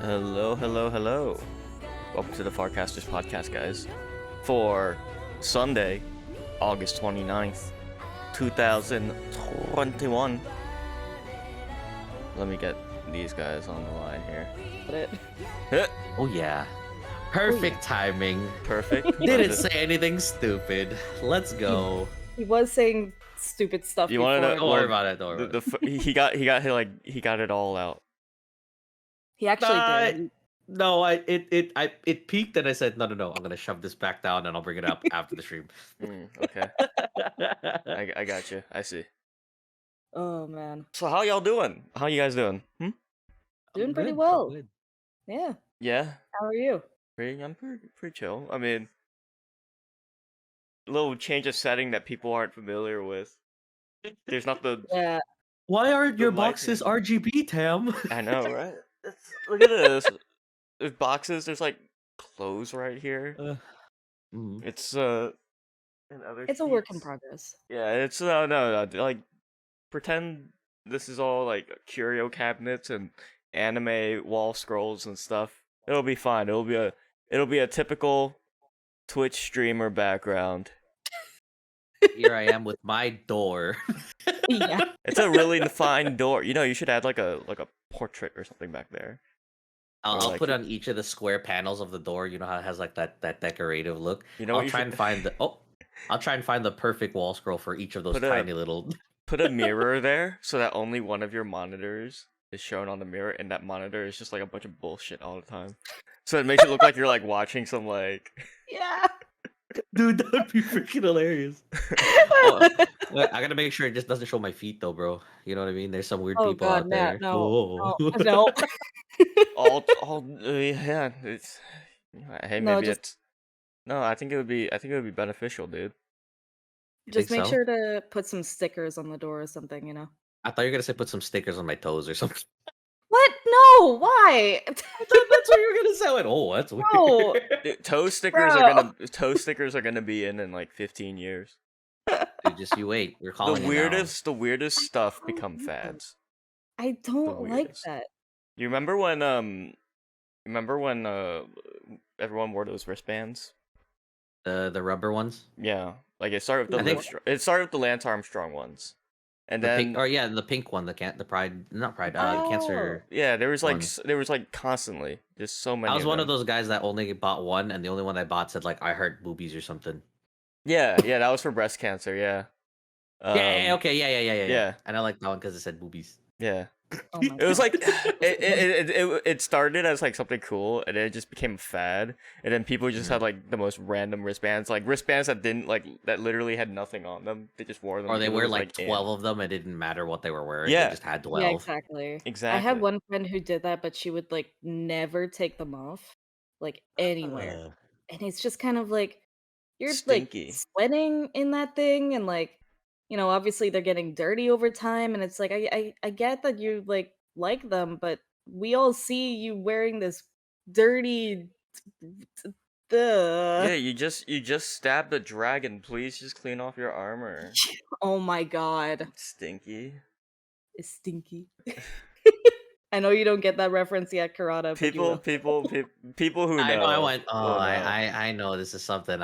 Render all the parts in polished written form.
Hello, hello, hello. Welcome to the Farcasters podcast, guys. For Sunday, August 29th, 2021. Let me get these guys on the line here. Oh yeah. Perfect timing. Perfect. Didn't say anything stupid. Let's go. He was saying stupid stuff You before. want to know? Don't worry about it. Don't worry about it. He got it all out. He actually Nah, did. No, it peaked and I said no. I'm gonna shove this back down and I'll bring it up after the stream. Okay, I got you. I see. Oh man, So how y'all doing? How you guys doing? doing pretty Good, well. good. Yeah. Yeah, How are you? I'm pretty chill. I mean, little change of setting that people aren't familiar with. There's not the. Yeah. Why aren't your The boxes RGB, Tam? I know, right? Look at this. There's boxes. There's like clothes right here. It's and other. It's a work in sheets. progress. Yeah, it's no. Like, pretend this is all like curio cabinets and anime wall scrolls and stuff. It'll be fine. It'll be a typical Twitch streamer background. Here I am with my door. Yeah. It's a really fine door. You know, you should add like a portrait or something back there. Or I'll like- put on each of the square panels of the door. You know how it has like that decorative look. You know what I'll you try should- and find the I'll try and find the perfect wall scroll for each of those Put a- tiny little. Put a mirror there so that only one of your monitors is shown on the mirror, and that monitor is just like a bunch of bullshit all the time. So it makes it look like you're like watching some like. Yeah. Dude, that'd be freaking hilarious. Oh, I gotta make sure it just doesn't show my feet though, bro. You know what I mean? There's some weird Oh people God, out Matt, there. no, Oh. no. Yeah, it's. Hey, No, maybe just- it's. No, I think it would be beneficial, dude. Just think make so? sure to put some stickers on the door or something. You know. I thought you were gonna say put some stickers on my toes or something. What? No. Why? That's what you were gonna say. I went, oh, that's weird. No. Dude, toe stickers are gonna be in like 15 years. Dude, just you wait. We're calling The weirdest stuff become fads. I don't like weirdest. that. You remember when everyone wore those wristbands? The rubber ones. Yeah, like it started with I think- it started with the Lance Armstrong ones, and The then pink, or yeah, the pink one. The pride, not pride. Oh. Cancer. yeah, there was like ones. constantly just so many. I was of one of them. those guys that only bought one, and the only one I bought said like I hurt boobies or something. Yeah, that was for breast cancer. Yeah. Okay, yeah. yeah. And I like that one because it said boobies. Yeah. Oh my It was God. like it started as like something cool, and then it just became a fad, and then people just had like the most random wristbands, like wristbands that didn't that literally had nothing on them. They just wore them. Or they because it wear was, like in. 12 of them. It didn't matter what they were wearing. Yeah. They just had 12. Yeah, exactly. Exactly. I had one friend who did that, but she would like never take them off, like anywhere. And it's just kind of like you're Stinky. like sweating in that thing, and like obviously they're getting dirty over time, and it's like I get that you like them, but we all see you wearing this dirty. Yeah, you just stabbed a dragon. Please just clean off your armor. Oh my God, Stinky. it's stinky. I know you don't get that reference yet, Karada. But you will. People who know. I went. Oh, will know. I know this is something.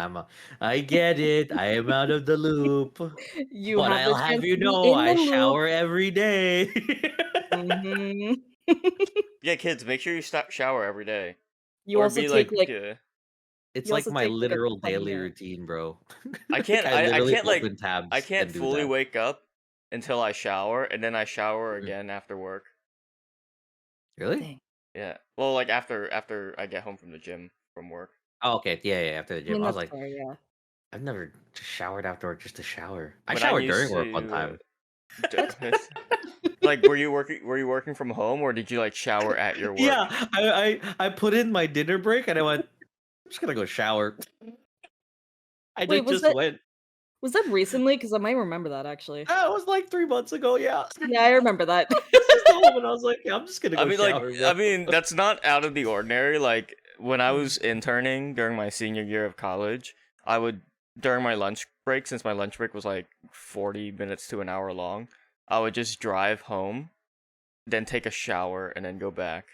I get it. I am out of the loop. You But have I'll the have chance you to be know, in I the loop. shower every day. Mhm. Yeah, kids, make sure you shower every day. You Or also be take like It's You like also my take, like, a literal 20 daily minute- routine, bro. I can't. Like, I literally can't like. open tabs I can't and do fully that. wake up until I shower, and then I shower Mhm. again after work. Really? Dang. Yeah. Well, like after I get home from the gym from work. Oh, okay. Yeah. After the I gym, mean, I was that's like, fair, yeah. I've never just showered after work just to shower. I But showered used during work one to, time. Like, were you working from home, or did you like shower at your work? Yeah, I put in my dinner break and I went, I'm just gonna go shower. I Wait, was just that- went. Was that recently? Because I might remember that actually. It was like 3 months ago. Yeah. Yeah, I remember that. I was just home and I was like, yeah, I'm just gonna go I mean, shower. bro. I mean, that's not out of the ordinary. Like when I was interning during my senior year of college, I would during my lunch break, since my lunch break was like 40 minutes to an hour long, I would just drive home, then take a shower, and then go back.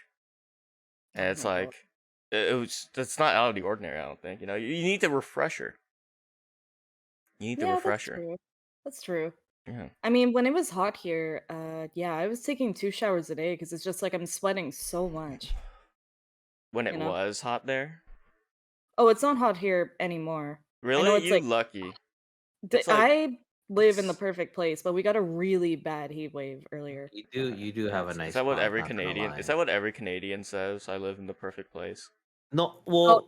and Oh it's my God. like that's not out of the ordinary. I don't think. You know, you need the refresher. You need the Yeah, that's refresher. true. That's true. Yeah. I mean, when it was hot here, yeah, I was taking 2 showers a day because it's just like I'm sweating so much, When it you know? was hot there, Oh, it's not hot here anymore. I know really, it's you like lucky. It's like I live in the it's perfect place, but we got a really bad heat wave earlier. You do have a is nice that what spot, every not gonna Canadian? Is lie. that what every Canadian says? I live in the perfect place. No, Oh, well,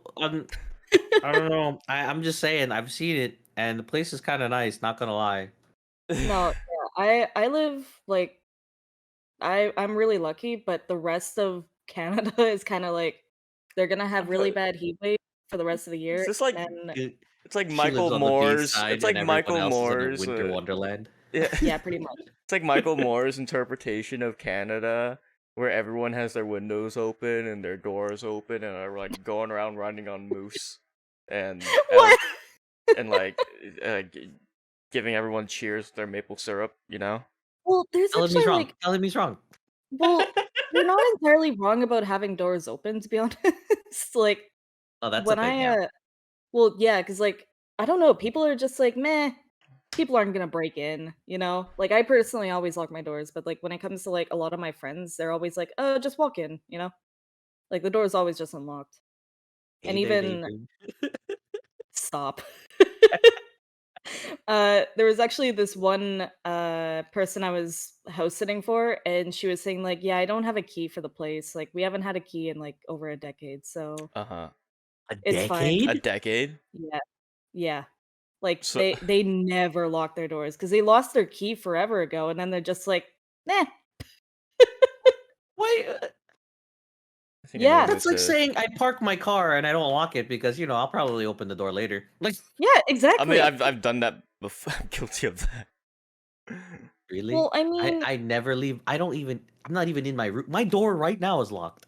I don't know. I'm just saying, I've seen it, and the place is kind of nice. Not gonna lie. no, yeah, I live like I'm really lucky, but the rest of Canada is kind of like they're gonna have really But bad heat waves for the rest of the it's year, just like and then It- it's like she Michael lives on the beach Moore's. side, It's and like everyone Michael else is in a Moore's. winter wonderland. Yeah, yeah, pretty much. it's like Michael Moore's interpretation of Canada, where everyone has their windows open and their doors open and are like going around riding on moose and What? elk and like giving everyone cheers with their maple syrup. You know? Well, there's Telling me's actually wrong. like Telling me's wrong. well, you're not entirely wrong about having doors open, to be honest. Like Oh, that's a when thing. I Yeah. well, yeah, because like I don't know, people are just like, meh, people aren't gonna break in, you know? Like I personally always lock my doors, but like when it comes to like a lot of my friends, they're always like, oh, just walk in, you know? Like the door is always just unlocked. And Hey there, even neighbor. stop. There was actually this one person I was house sitting for, and she was saying like, "Yeah, I don't have a key for the place. Like, we haven't had a key in like over a decade, so Uh-huh. A it's fine." A decade? decade. Yeah, yeah. Like So they never lock their doors because they lost their key forever ago, and then they're just like, "Nah, Wait, I think I know who yeah, that's this like is. saying I park my car and I don't lock it because I'll probably open the door later. Like, yeah, I mean, exactly." I've done that before. I'm guilty of that. Well, really? I I mean, I never leave. I don't even. I'm not even in my room. My door right now is locked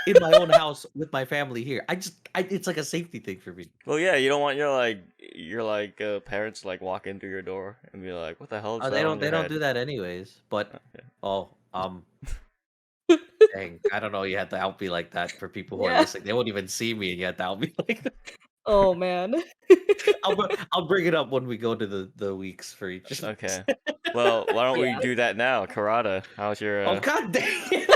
in my own house with my family here. It's like a safety thing for me. Well, yeah, you don't want your parents to, like walk in through your door and be like, "What the hell is Oh, that on they your don't head?" do that anyways. But Okay. oh, dang, I don't know. You had to help me like that for people who are yeah. listening. They won't even see me, and you had to help me like that. Oh man. I'll bring it up when we go to the weeks for each. Okay. Well, why don't we Yeah. do that now, Karada? How's your Oh god dang it!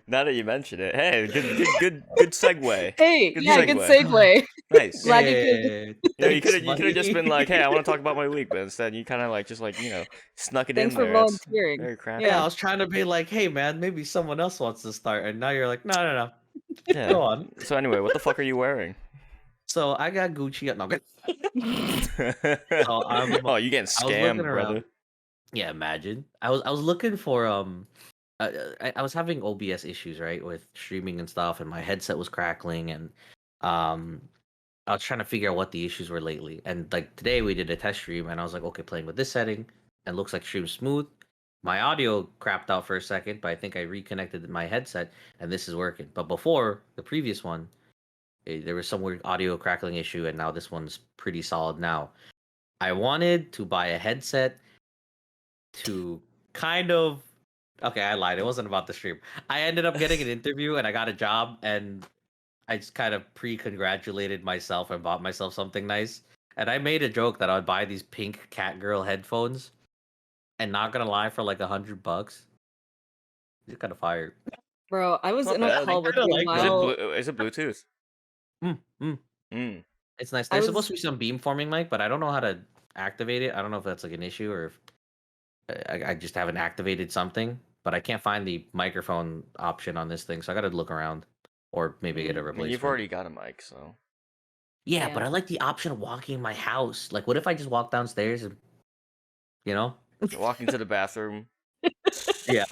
Now that you mention it, hey, good segue. Hey, Good yeah, good segue. segue. Nice. Glad you could. Yeah, You know, you thanks, could have just been like, "Hey, I want to talk buddy. about my week," but instead you kind of like just like snuck it Thanks in for there. That's volunteering. very Yeah, I Yeah. crafty. was trying to be like, hey man, maybe someone else wants to start, and now you're like, no, no, no, Yeah. go on. So anyway, what the fuck are you wearing? So I got Gucci. No, good. So Oh, you getting I was looking scammed, around. brother. Yeah, imagine. I was looking for I was having OBS issues, right, with streaming and stuff, and my headset was crackling, and um I was trying to figure out what the issues were lately. And like today we did a test stream, and I was like, okay, playing with this setting, and looks like stream smooth. My audio crapped out for a second, but I think I reconnected my headset, and this is working. But before the previous one, there was some weird audio crackling issue, and now this one's pretty solid now. I wanted to buy a headset to kind of okay, I lied. It wasn't about the stream. I ended up getting an interview and I got a job, and I just kind of pre-congratulated myself and bought myself something nice. And I made a joke that I would buy these pink cat girl headphones, and not gonna lie, for like $100, it's kind of fire. Bro, I It's was not in a bad. I call with kind of you like Is it them. while Is it Bluetooth? Mm, mm. Mm. It's nice. I There's supposed was to be some beamforming mic, but I don't know how to activate it. I don't know if that's like an issue or if I just haven't activated something. But I can't find the microphone option on this thing, so I gotta look around, or maybe get a I mean, you've replacement. already got a mic, so Yeah, but yeah. I like the option of walking in my house. Like, what if I just walk downstairs and you know? walking to the bathroom. Yeah,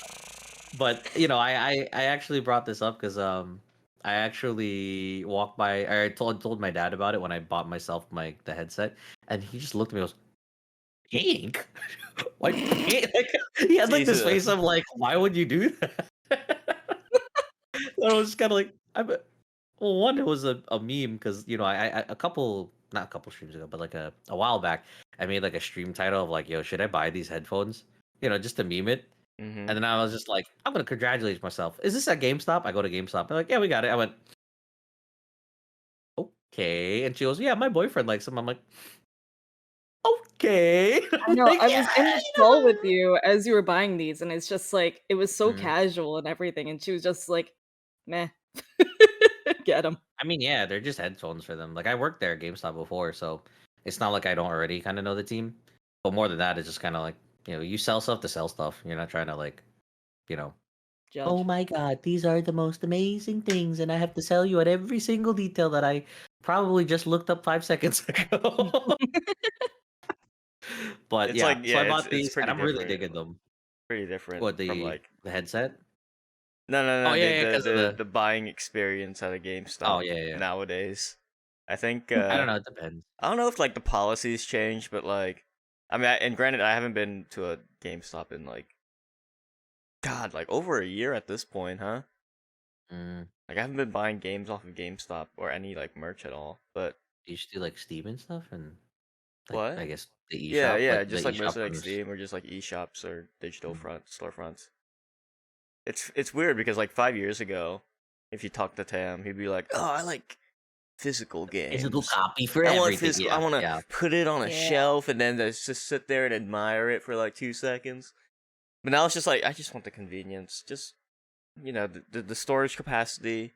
but I actually brought this up because I actually walked by. Or I told my dad about it when I bought myself the headset, and he just looked at me and goes, "Pink? Why pink?" Like, he had like this face Jesus. of like, "Why would you do that?" And I was just kind of like, well, one, it was a meme because a couple, not a couple streams ago, but like a while back, I made like a stream title of like, "Yo, should I buy these headphones?" Just to meme it. Mm-hmm. And then I was just like, I'm gonna congratulate myself. Is this at GameStop? I go to GameStop. They're like, yeah, we got it. I went, okay. And she goes, yeah, my boyfriend likes them. I'm like, okay. I know, Like, I yeah, was in the stall with you as you were buying these, and it's just like it was so Mhm. casual and everything, and she was just like, "Meh." Get 'em. I mean, yeah, they're just headphones for them. Like I worked there at GameStop before, so it's not like I don't already kind of know the team. But more than that, it's just kind of like, you sell stuff to sell stuff. You're not trying to like, you know, oh Judge. my god, these are the most amazing things, and I have to sell you at every single detail that I probably just looked up 5 seconds ago. But It's like, yeah, so yeah, I bought it's these, and pretty I'm really different. digging them. Pretty different What from the like the headset? no Oh yeah, the yeah, the because of the, the. the buying experience at a Oh GameStop yeah, yeah. nowadays. I think I don't know. It depends. I don't know if like the policies change, but like I mean, and granted, I haven't been to a GameStop in like God, like over a year at this point, huh? Mm, Like I haven't been buying games off of GameStop or any like merch at all. But you should do like Steam and stuff, and like I what? guess the Yeah, eShop, yeah, like the just like eShop mostly like owners. Steam or just like eShops or digital Mm. front storefronts. It's weird because like 5 years ago, if you talk to Tam, he'd be like, "Oh, I like physical Physical games. copy for I want everything. physical. I Yeah, want to yeah. put it on a Yeah. shelf and then just sit there and admire it for like 2 seconds." But now it's just like I just want the convenience. Just the storage capacity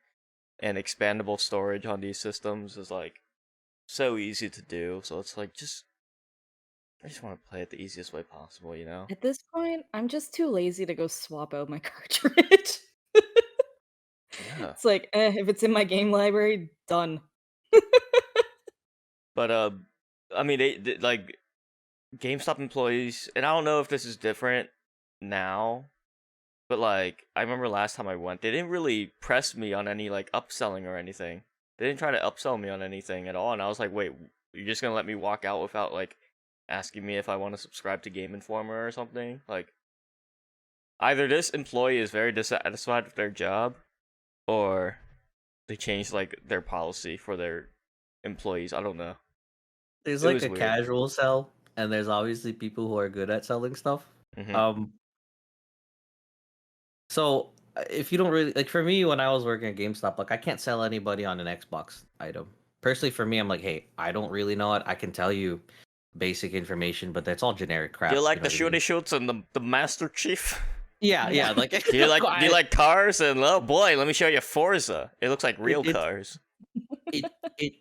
and expandable storage on these systems is like so easy to do. So it's like I just want to play it the easiest way possible. At this point, I'm just too lazy to go swap out my cartridge. Yeah. It's like, if it's in my game library, done. But I mean they like GameStop employees, and I don't know if this is different now, but like I remember last time I went, they didn't really press me on any like upselling or anything. They didn't try to upsell me on anything at all, and I was like, wait, you're just gonna let me walk out without like asking me if I want to subscribe to Game Informer or something? Like either this employee is very dissatisfied with their job, or they changed like their policy for their employees. I don't know. There's It like was a weird. casual sell, and there's obviously people who are good at selling stuff. Hmm. Um, so if you don't really like, for me, when I was working at GameStop, like I can't sell anybody on an Xbox item. Personally, for me, I'm like, hey, I don't really know it. I can tell you basic information, but that's all generic Do you crap. like You know the what I mean? shooty shoots and the Master Chief? Yeah, Yeah. yeah. Like, Do you like cars? And oh boy, let me show you Forza. It looks like real it, cars. it, it,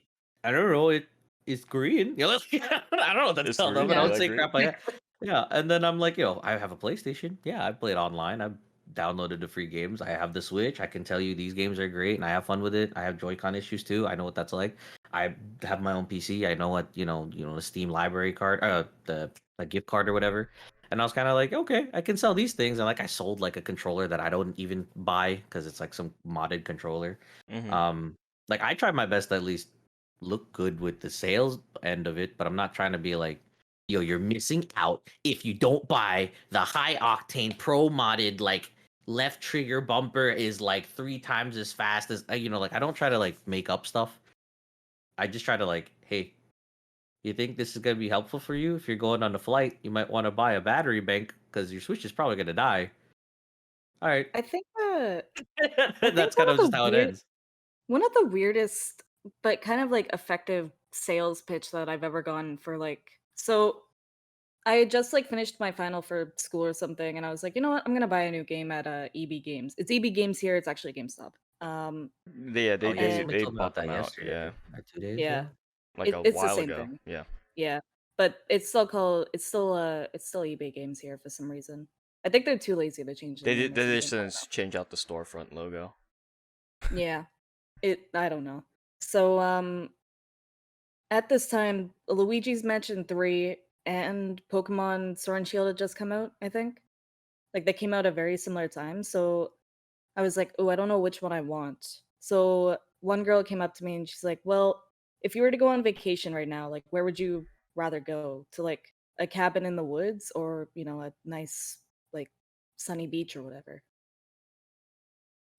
I don't know. It's green. You know, I don't know what to It's tell them, green. but I You Yeah. would like say green? crap like that. Yeah, and then I'm like, I have a PlayStation. Yeah, I played online. I downloaded the free games. I have the Switch. I can tell you these games are great, and I have fun with it. I have Joy-Con issues too. I know what that's like. I have my own PC. I know what the Steam library card, the a gift card or whatever. And I was kind of like, okay, I can sell these things. And like, I sold like a controller that I don't even buy because it's like some modded controller. Mm-hmm. Um, like I try my best to at least look good with the sales end of it, but I'm not trying to be like, yo, you're missing out if you don't buy the high octane pro modded like left trigger bumper is like 3 times as fast as like I don't try to like make up stuff. I just try to like, hey, you think this is gonna be helpful for you if you're going on a flight? You might want to buy a battery bank because your Switch is probably gonna die. All right, I think, I think that's kind of just how it ends. one of the weirdest, but kind of like effective sales pitch that I've ever gotten for like, so I had just like finished my final for school or something, and I was like, you know what, I'm gonna buy a new game at EB Games. It's EB Games here. It's actually GameStop. Yeah, Oh yeah, And somebody they told me bought about them that out. yesterday Yeah, or 2 days yeah, ago. like a it's the while same ago. thing. Yeah. Yeah, but it's still eBay Games here for some reason. I think they're too lazy to change the They name did. or They something. just didn't change out the storefront logo. Yeah, I don't know. So at this time, Luigi's Mansion 3 and Pokemon Sword and Shield had just come out, I think. Like they came out at very similar times. So I was like, oh, I don't know which one I want. So one girl came up to me and she's like, well, if you were to go on vacation right now, like where would you rather go? To like a cabin in the woods or, a nice like sunny beach or whatever?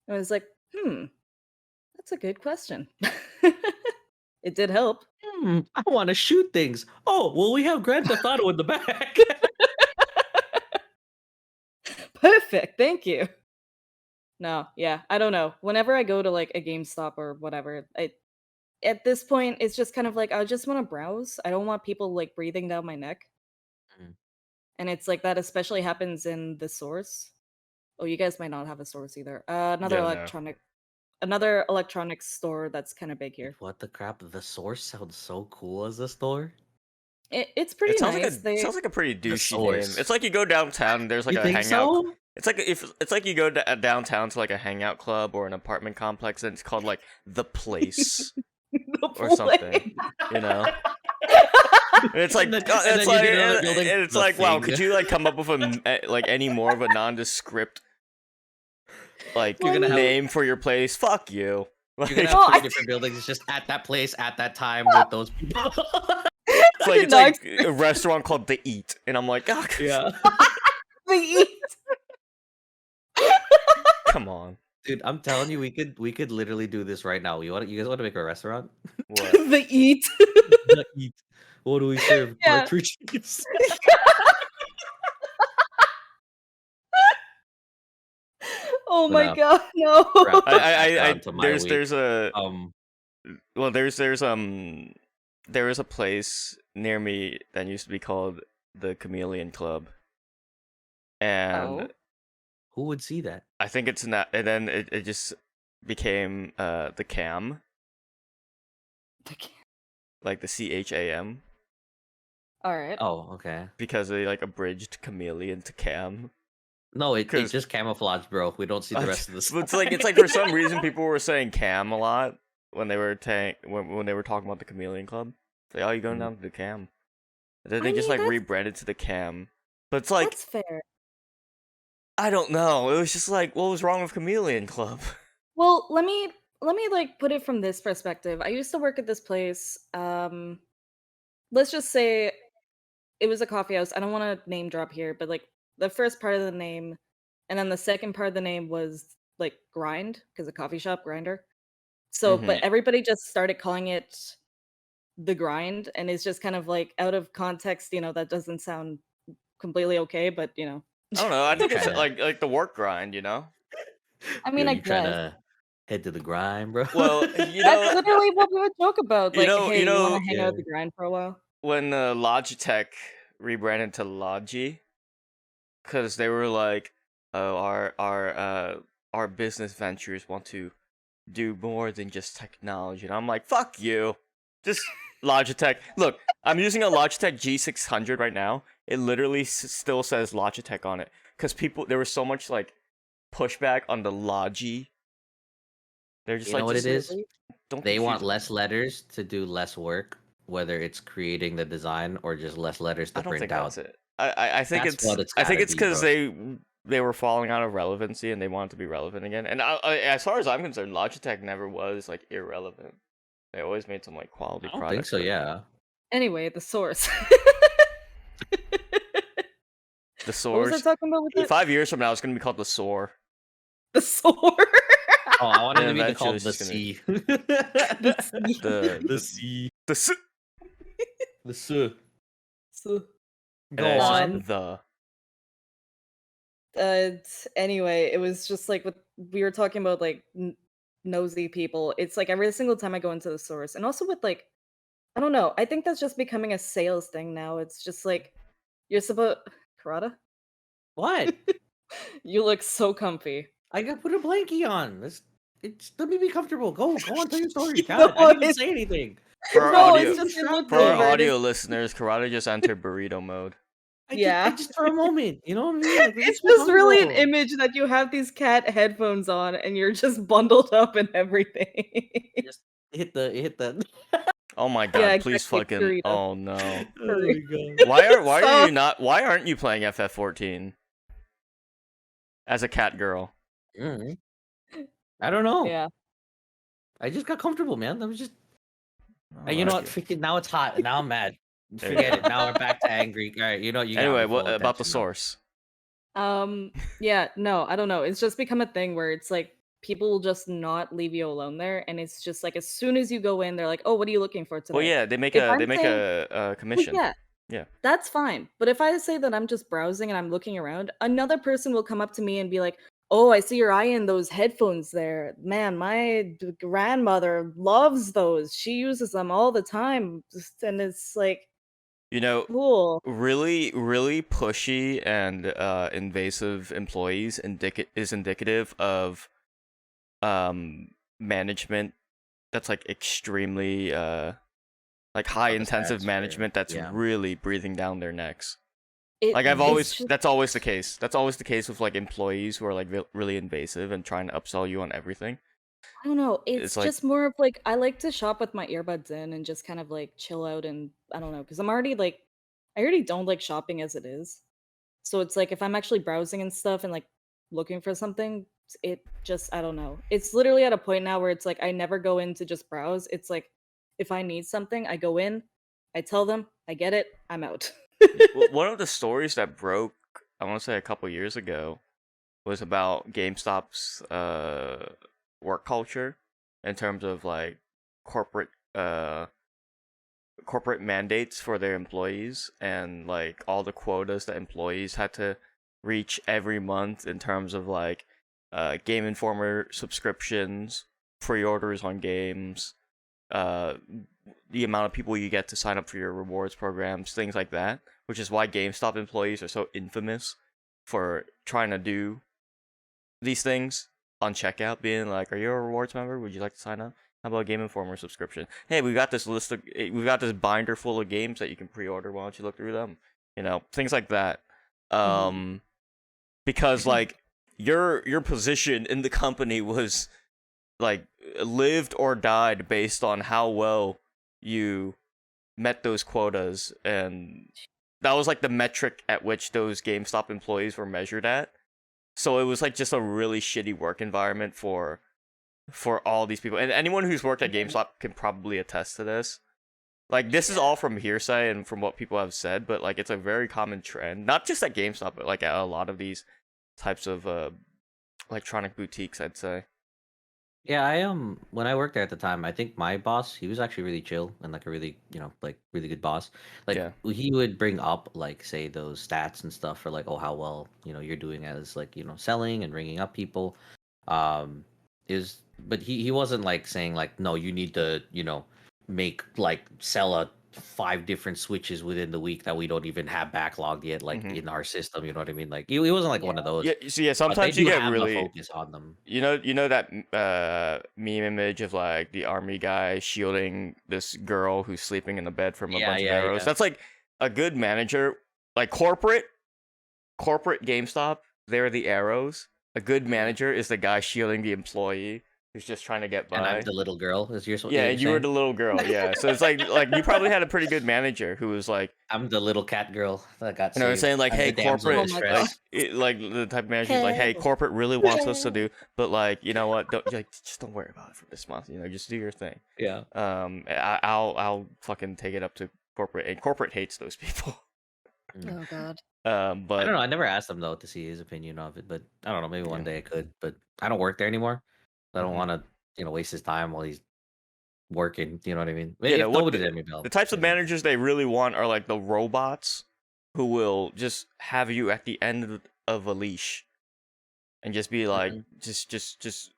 And I was like, that's a good question. It did help. I want to shoot things. Oh, well, we have Grand Theft Auto in the back. Perfect. Thank you. No, yeah, I don't know. Whenever I go to like a GameStop or whatever, at this point it's just kind of like I just want to browse. I don't want people like breathing down my neck. Mm. And it's like that especially happens in the source. Oh, you guys might not have a source either. Yeah, no. Another electronics store that's kind of big here. What the crap? The Source sounds so cool as a store. It's It pretty sounds like nice. They sounds like a pretty The douchey name. Source. It's like you go downtown and there's like You a think hangout. so? It's like you go downtown to like a hangout club or an apartment complex and it's called like the place the or something. play. You know? And it's like And then- it's and then you like get another and building, it's the like wow, Thing. could you like come up with like any more of a nondescript like You're gonna have- name for your place? Fuck you. You're gonna Like, No, have I three different buildings just at that place at that time with those people. it's like a restaurant called The Eat, and I'm like, oh, Yeah. the eat. come on. Dude, I'm telling you, we could literally do this right now. You guys want to make a restaurant? What? the eat. Eat. What do we serve? Yeah. Cartridges. Oh But, my god, no. Crap. I Down to my week. there's a well there is a place near me that used to be called the Chameleon Club, and Oh. Who would see that? I think it's not, and then it just became the Cam, like the CHAM, All right. Oh, okay. because they like abridged chameleon to Cam. No, it's 'Cause- just camouflage, bro. We don't see the rest of the But it's like for some reason people were saying Cam a lot when they were when they were talking about the Chameleon Club. It's like, oh, you going Mhm. down to the Cam? And then I they just mean, like that's- rebranded to the Cam. But it's like That's fair. I don't know. It was just like, what was wrong with Chameleon Club? Well, let me like put it from this perspective. I used to work at this place. Let's just say it was a coffee house. I don't want to name drop here, but like the first part of the name and then the second part of the name was like grind because a coffee shop grinder. So, but Mhm. everybody just started calling it the grind, and it's just kind of like out of context. That doesn't sound completely okay, but I don't know. I think it's kinda- like the work grind, you know? I mean, Yo, I you trying guess to head to the grind, bro? Well, you that's know, literally what we would joke about. You Like, know- hey, you you want know- to hang out at the grind for a while? when Logitech rebranded to Logi, because they were like, oh, our business ventures want to do more than just technology, and I'm like, fuck you, just Logitech. Look, I'm using a Logitech G600 right now. It literally still says Logitech on it, because there was so much like pushback on the Logi. They're just You like, know what it just is? don't They want confuse it. less letters to do less work, whether it's creating the design or just less letters to I don't print think out. that's it. I think That's it's what it's I think gotta it's be, because bro. they were falling out of relevancy and they wanted to be relevant again. And as far as I'm concerned, Logitech never was like irrelevant. They always made some like quality I don't products. think so. but Yeah. Anyway, the source. The What was I Source. talking about with it? 5 years from now, it's gonna be called the Soar. The sword. Oh, I wanted And to be eventually called it's the just gonna- sea. The The sea. the s- The sea. So, and Go then it's just on. the. anyway, it was just like we were talking about like nosy people. It's like every single time I go into the source, and also with like, I don't know. I think that's just becoming a sales thing now. It's just like you're supposed. Karada, What? you look so comfy. I got put a blankie on. Let me be comfortable. Go on, tell your story. No, God, I didn't even it's- say anything. For our No, audio, it's just it looked for our over. audio listeners, Karate just entered burrito mode. Yeah. Just for a moment. You know what I mean? Like, It's let's just really an comfortable. image that you have these cat headphones on and you're just bundled up and everything. Just hit the. Oh my god! Yeah, Please exactly, fucking. burrito. Oh no! Oh my god. Why are So- you not? Why aren't you playing FF14 as a cat girl? Mhm. I don't know. Yeah. I just got comfortable, man. I was just. Oh, You know what? okay. Freaking now it's hot. And now I'm mad. There you Forget go. it. Now we're back to angry. All right. You know you. got Anyway, my what full about the attention now. source? Yeah, no, I don't know. It's just become a thing where it's like people will just not leave you alone there, and it's just like as soon as you go in, they're like, "Oh, what are you looking for today?" Well, yeah, they make If a I'm they make saying- a Well, commission. yeah, Yeah. That's fine. But if I say that I'm just browsing and I'm looking around, another person will come up to me and be like, "Oh, I see your eye in those headphones there. Man, my grandmother loves those. She uses them all the time." And it's like, You know, cool. really, really pushy and invasive employees is indicative of management that's like extremely like high Of the intensive stratosphere. management that's Yeah. really breathing down their necks. It Like it's just that's always the case. That's always the case with like employees who are like really invasive and trying to upsell you on everything. I don't know. It's It's like, just more of like I like to shop with my earbuds in and just kind of like chill out and I don't know because I'm already like I already don't like shopping as it is. So it's like if I'm actually browsing and stuff and like looking for something, it just I don't know. It's literally at a point now where it's like I never go in to just browse. It's like if I need something, I go in, I tell them, I get it, I'm out. one of the stories that broke, I want to say a couple years ago, was about GameStop's work culture in terms of like corporate uh corporate mandates for their employees and like all the quotas that employees had to reach every month in terms of like Game Informer subscriptions, pre-orders on games, uh the amount of people you get to sign up for your rewards programs, things like that, which is why GameStop employees are so infamous for trying to do these things on checkout, being like, "Are you a rewards member? Would you like to sign up? How about a Game Informer subscription? Hey, we've got this binder full of games that you can pre-order. Why don't you look through them? You know, things like that. Mhm. Um, because like your position in the company was like lived or died based on how well you met those quotas, and that was like the metric at which those GameStop employees were measured at. So it was like just a really shitty work environment for all these people. And anyone who's worked at Yeah. GameStop can probably attest to this. Like this is Yeah. all from hearsay and from what people have said, but like it's a very common trend, not just at GameStop, but like at a lot of these types of electronic boutiques, I'd say. Yeah, I when I worked there at the time, I think my boss, he was actually really chill and like a really, like really good boss. Like Yeah. he would bring up like say those stats and stuff for like oh how well, you're doing as like, selling and ringing up people. Um is but he wasn't like saying like no, you need to, make like sell a 5 different switches within the week that we don't even have backlogged yet like Hmm. in our system, you know what I mean? Like he wasn't like one of Yeah. those, Yeah. So yeah, but they sometimes you do get have the really, focus on them. you know that meme image of like the army guy shielding this girl who's sleeping in the bed from a Yeah, bunch of yeah, arrows. yeah. That's like a good manager, like corporate GameStop, they're the arrows. A good manager is the guy shielding the employee who's just trying to get And I'm by. the little girl, is Yeah, you're and you were saying? the little girl. Yeah, so it's like you probably had a pretty good manager who was like, I'm the little cat girl that got you know, saved. saying like, I'm hey, the damsel in Oh corporate, my like, god. distress. like the type of manager who's like, hey, Help. corporate really wants us to Help. do, but like, you know what? Don't like, just don't worry about it for this month. You know, just do your thing. Yeah. I'll fucking take it up to corporate, and corporate hates those people. Mm. Oh god. I don't But know. I never asked him though to see his opinion of it, but I don't know. Maybe one yeah. day I could. But I don't work there anymore. So I don't Hmm. want to, waste his time while he's working. You know what I mean? Yeah, If nobody did, maybe the I'll types of say something. managers they really want are like the robots who will just have you at the end of a leash and just be like, Mhm. just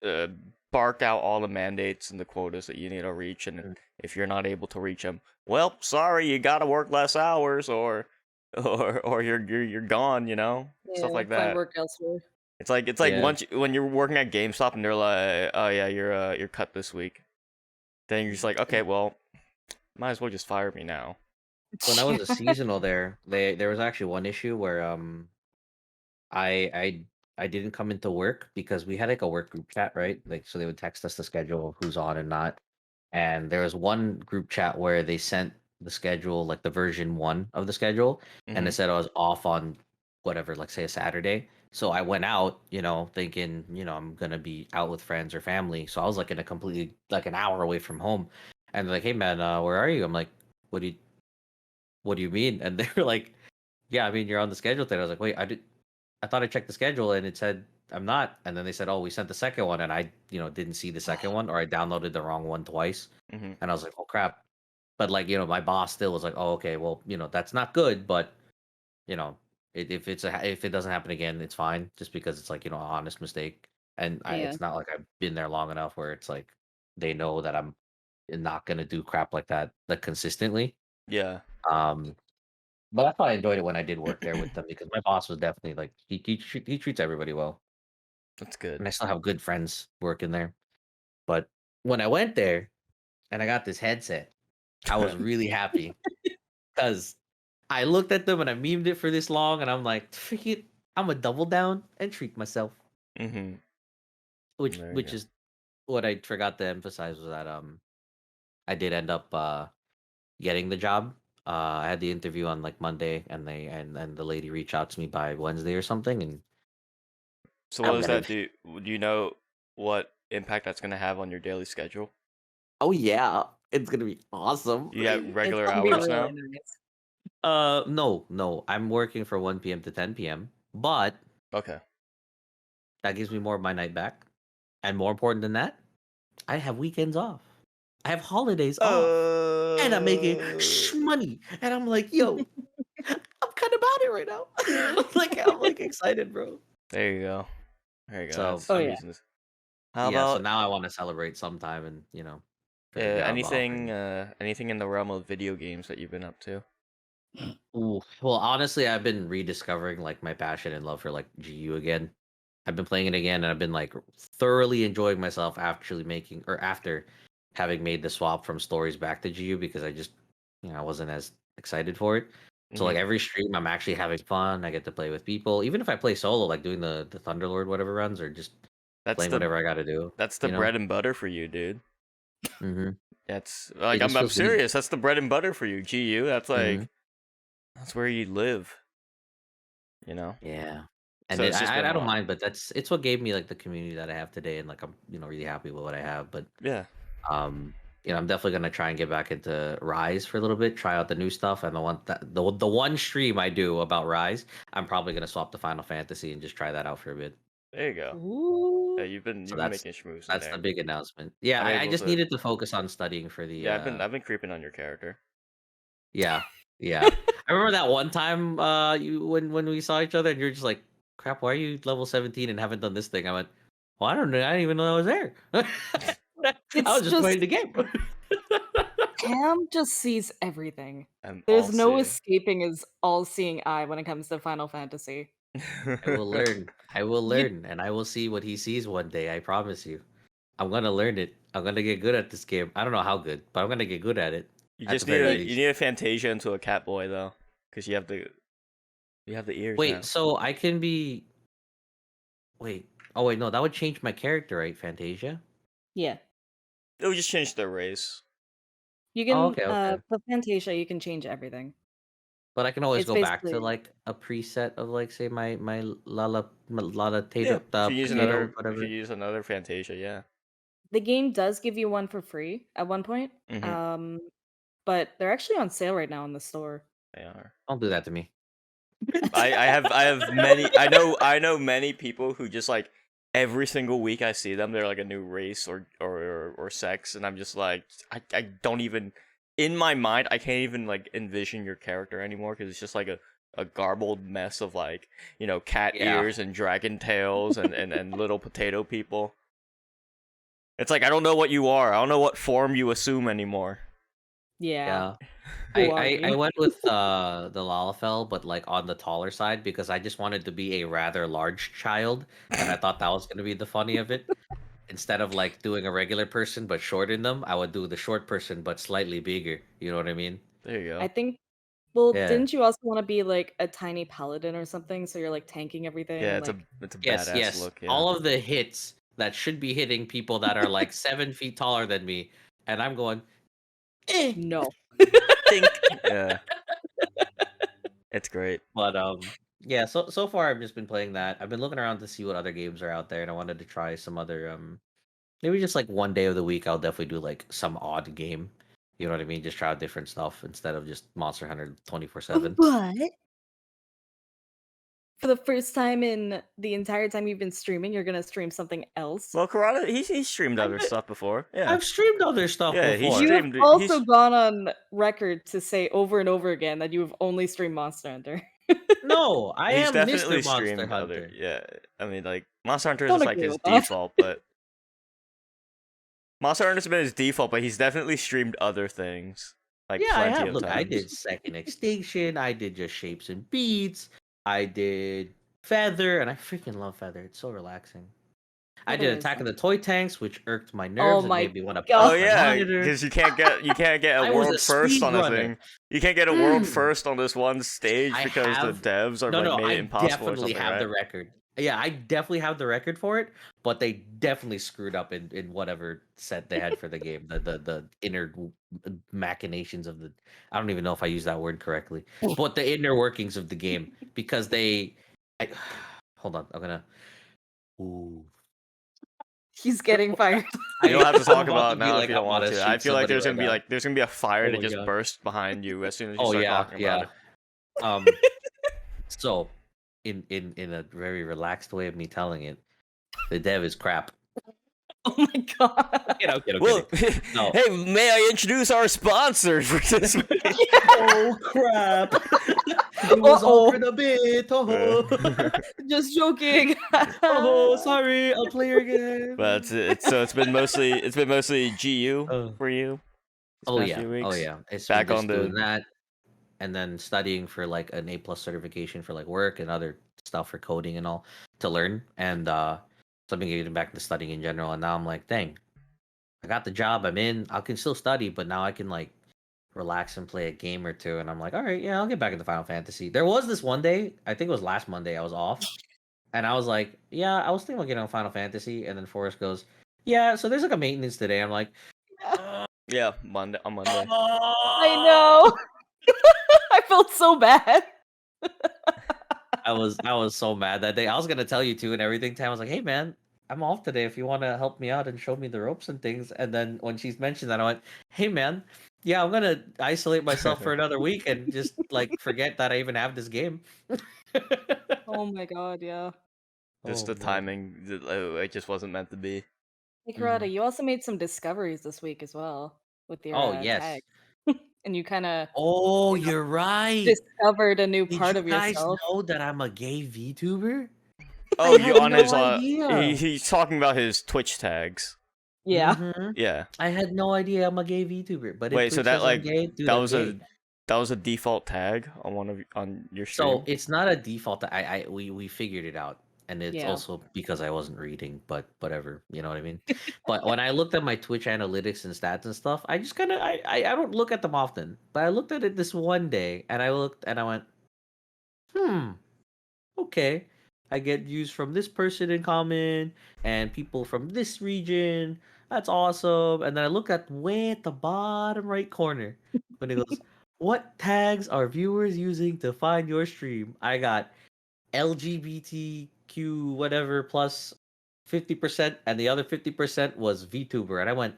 uh, bark out all the mandates and the quotas that you need to reach, and Mm. if you're not able to reach them, well, sorry, you gotta work less hours, or or you're gone, you know, stuff Yeah, like find that. work elsewhere. It's like Yeah. when you're working at GameStop and they're like, oh yeah, you're cut this week, then you're just Mm. like, okay, well, might as well just fire me now. When I was a seasonal there, there was actually one issue where I I I didn't come into work because we had like a work group chat, right? Like so they would text us the schedule, who's on and not. And there was one group chat where they sent the schedule, like the version 1 of the schedule, and it Hmm. said I was off on whatever, like say a Saturday. So I went out, thinking, I'm gonna be out with friends or family. So I was like in a completely like an hour away from home. And they're like, hey man, where are you? I'm like, what do you what do you mean? And they were like, yeah, I mean you're on the schedule today. I was like, wait, I thought I checked the schedule and it said I'm not. And then they said, "Oh, we sent the second one," and I, didn't see the second one, or I downloaded the wrong one twice. Hmm. And I was like, "Oh crap!" But like, my boss still was like, "Oh, okay, well, that's not good, but you know, if it doesn't happen again, it's fine, just because it's like, an honest mistake." And Yeah. it's not like I've been there long enough where it's like they know that I'm not gonna do crap like that consistently. Yeah. Um, but that's why I enjoyed it when I did work there with them, because my boss was definitely like he treats everybody well, That's good. and I still have good friends working there. But when I went there and I got this headset, I was really happy because I looked at them and I memed it for this long, and I'm like, "Freak it, I'm a double down and treat myself." Mm-hmm. Which There you which go. is what I forgot to emphasize, was that I did end up getting the job. I had the interview on like Monday, and and the lady reached out to me by Wednesday or something, and So what I'm does gonna. that do? Do you know what impact that's gonna have on your daily schedule? Oh yeah, it's gonna be awesome. You got It's regular gonna be hours really now? nice. No, I'm working for 1 p.m. to 10 p.m., but Okay. that gives me more of my night back, and more important than that, I have weekends off. I have holidays off, and I'm making money, and I'm like, yo, I'm kind of about it right now. I'm like excited, bro. There you go. There you go. So That's Oh the yeah. reason. How yeah, so about now I want to celebrate sometime, and for the job anything offering. anything in the realm of video games that you've been up to? Ooh, well, honestly, I've been rediscovering like my passion and love for like GU again. I've been playing it again, and I've been like thoroughly enjoying myself after having made the swap from stories back to GU, because I just I wasn't as excited for it. So like Mm-hmm. every stream, I'm actually having fun. I get to play with people, even if I play solo, like doing the Thunderlord whatever runs, or just That's playing the whatever I got to do. that's the You know. bread and butter for you, dude. hmm That's It like just I'm feels good. serious. That's the bread and butter for you. GU. That's hmm like that's where you live. You know. Yeah. And So it's just been I a don't while. mind, but it's what gave me like the community that I have today, and like I'm really happy with what I have. But Yeah. um I'm definitely gonna try and get back into Rise for a little bit, try out the new stuff, and the one stream I do about Rise, I'm probably gonna swap to Final Fantasy and just try that out for a bit. There you go. Yeah, Ooh. So you've been making schmoes in that's the there. big announcement. Yeah, I'm I able just to. needed to focus on studying for the Yeah, I've been creeping on your character. yeah, yeah. I remember that one time you when we saw each other, and you're just like, "Crap, why are you level 17 and haven't done this thing?" I went, "Well, I don't know. I didn't even know I was there. I was It's just playing just the game." Cam just sees everything. I'm all There's no seeing. escaping his all-seeing eye when it comes to Final Fantasy. I will learn. I will You learn, and I will see what he sees one day. I promise you. I'm gonna learn it. I'm gonna get good at this game. I don't know how good, but I'm gonna get good at it. You At the just very you least. need a Fantasia into a cat boy though, because you have the ears Wait, now. so I can be. Wait. Oh wait, no, that would change my character, right, Fantasia? yeah. It would just change the race. You Oh, can okay, okay. for Fantasia you can change everything. But I can always It's go back to basically like a preset of like say my Lala Yeah, Tato, yeah. potato, if you whatever. use another Fantasia, yeah. The game does give you one for free at one point. Mm-hmm. Um but they're actually on sale right now in the store. They are. Don't do that to me. I have many. I know many people who just like every single week I see them, they're like a new race or sex, and I'm just like I don't even in my mind I can't even like envision your character anymore because it's just like a garbled mess of like cat Yeah. ears and dragon tails and little potato people. It's like I don't know what you are. I don't know what form you assume anymore. Yeah. Yeah. Who are I you? went with the Lalafell, but like on the taller side, because I just wanted to be a rather large child, and I thought that was gonna be the funny of it. Instead of like doing a regular person but shorten them, I would do the short person but slightly bigger. You know what I mean? There you I go. think well, Yeah. didn't you also want to be like a tiny paladin or something? So you're like tanking everything Yeah, and like it's a Yes, badass yes. look. Yeah. All of the hits that should be hitting people that are like 7 feet taller than me, and I'm going, eh. no. Think. Yeah, it's great. But yeah. So far I've just been playing that. I've been looking around to see what other games are out there, and I wanted to try some other maybe just like one day of the week I'll definitely do like some odd game. You know what I mean? Just try out different stuff instead of just Monster Hunter 24/7. But for the first time in the entire time you've been streaming, you're gonna stream something else. Well, Karada, he's streamed I other did- stuff before. Yeah. I've streamed other stuff Yeah, he before. You have streamed- also he's- gone on record to say over and over again that you have only streamed Monster Hunter. No, I He's am definitely Mr. Monster streamed Hunter. other. Yeah, I mean, like Monster Hunter Don't is like agree his with that. default, but Monster Hunter's been his default, but he's definitely streamed other things. Like Yeah, I plenty have. of Look, I times. did Second Extinction. I did just Shapes and Beats. I did Feather, and I freaking love Feather. It's so relaxing. I Feather did is Attack of nice. the Toy Tanks, which irked my nerves and my made me want to God. Oh punch my yeah, monitor. because you can't get I a was world a first on a speedrunner. thing. You can't get a world Mm. first on this one stage I because have- the devs are No, like no, made I it impossible or definitely something, have right? the record. Yeah, I definitely have the record for it, but they definitely screwed up in whatever set they had for the game. The inner machinations of the I don't even know if I use that word correctly, but the inner workings of the game because hold on, I'm gonna. Ooh. He's getting fired. You don't have to I'm talk about about it to be now like, if you don't I'm want gonna to. I shoot feel like somebody there's right gonna be now. like there's gonna be a fire Oh that my just God. burst behind you as soon as you Oh start yeah, talking about yeah. it. So in a very relaxed way of me telling it, the dev is crap. Oh my god. Kidding. Well, No. hey, may I introduce our sponsor for this week? Oh crap! It was Uh-oh. offered a bit. Oh, Just joking. oh, sorry. I'll play your game. But it's been mostly GU Oh. for you. this Oh past yeah, few oh weeks. yeah. It's Back been on just the- doing that, and then studying for like an A+ certification for like work and other stuff for coding and all to learn. And so I've been getting back to studying in general. And now I'm like, dang, I got the job I'm in. I can still study, but now I can like relax and play a game or two. And I'm like, all right, yeah, I'll get back into Final Fantasy. There was this one day, I think it was last Monday, I was off, and I was like, yeah, I was thinking about getting on Final Fantasy. And then Forrest goes, yeah, so there's like a maintenance today. I'm like, Yeah, Monday on Monday. I know. I felt so bad. I was so mad that day. I was gonna tell you too and everything. Tam was like, "Hey man, I'm off today. If you want to help me out and show me the ropes and things." And then when she's mentioned that, I went, "Hey man, yeah, I'm gonna isolate myself for another week and just like forget that I even have this game." Oh my god, yeah. Just Oh, the man. timing, it just wasn't meant to be. Hey Karada, you also made some discoveries this week as well with your Oh yes. tag. And you kind of Oh, you know, you're right. discovered a new Did part you of guys yourself. know that I'm a gay VTuber? Oh, I you had on no his idea. he's talking about his Twitch tags. Yeah. Mhm. Yeah. I had no idea I'm a gay VTuber. But if Wait, so Twitch that says I'm like gay, dude, that I'm was gay. that was a default tag on your stream. So it's not a default. We figured it out, and it's Yeah. also because I wasn't reading, but whatever, you know what I mean. But when I looked at my Twitch analytics and stats and stuff, I just kind of I don't look at them often, but I looked at it this one day, and I looked and I went, okay, I get views from this person in common and people from this region. That's awesome. And then I look at way at the bottom right corner when it goes, what tags are viewers using to find your stream? I got LGBTQ whatever plus 50%, and the other 50% was VTuber. And I went,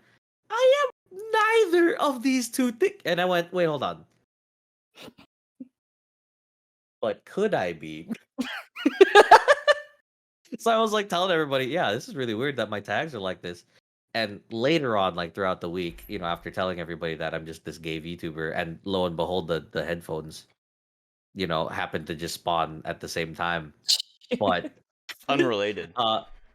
I am neither of these two things. And I went, wait, hold on. But could I be? So I was like telling everybody, yeah, this is really weird that my tags are like this. And later on, like throughout the week, you know, after telling everybody that I'm just this gay VTuber, and lo and behold, the headphones, you know, happened to just spawn at the same time. But Unrelated.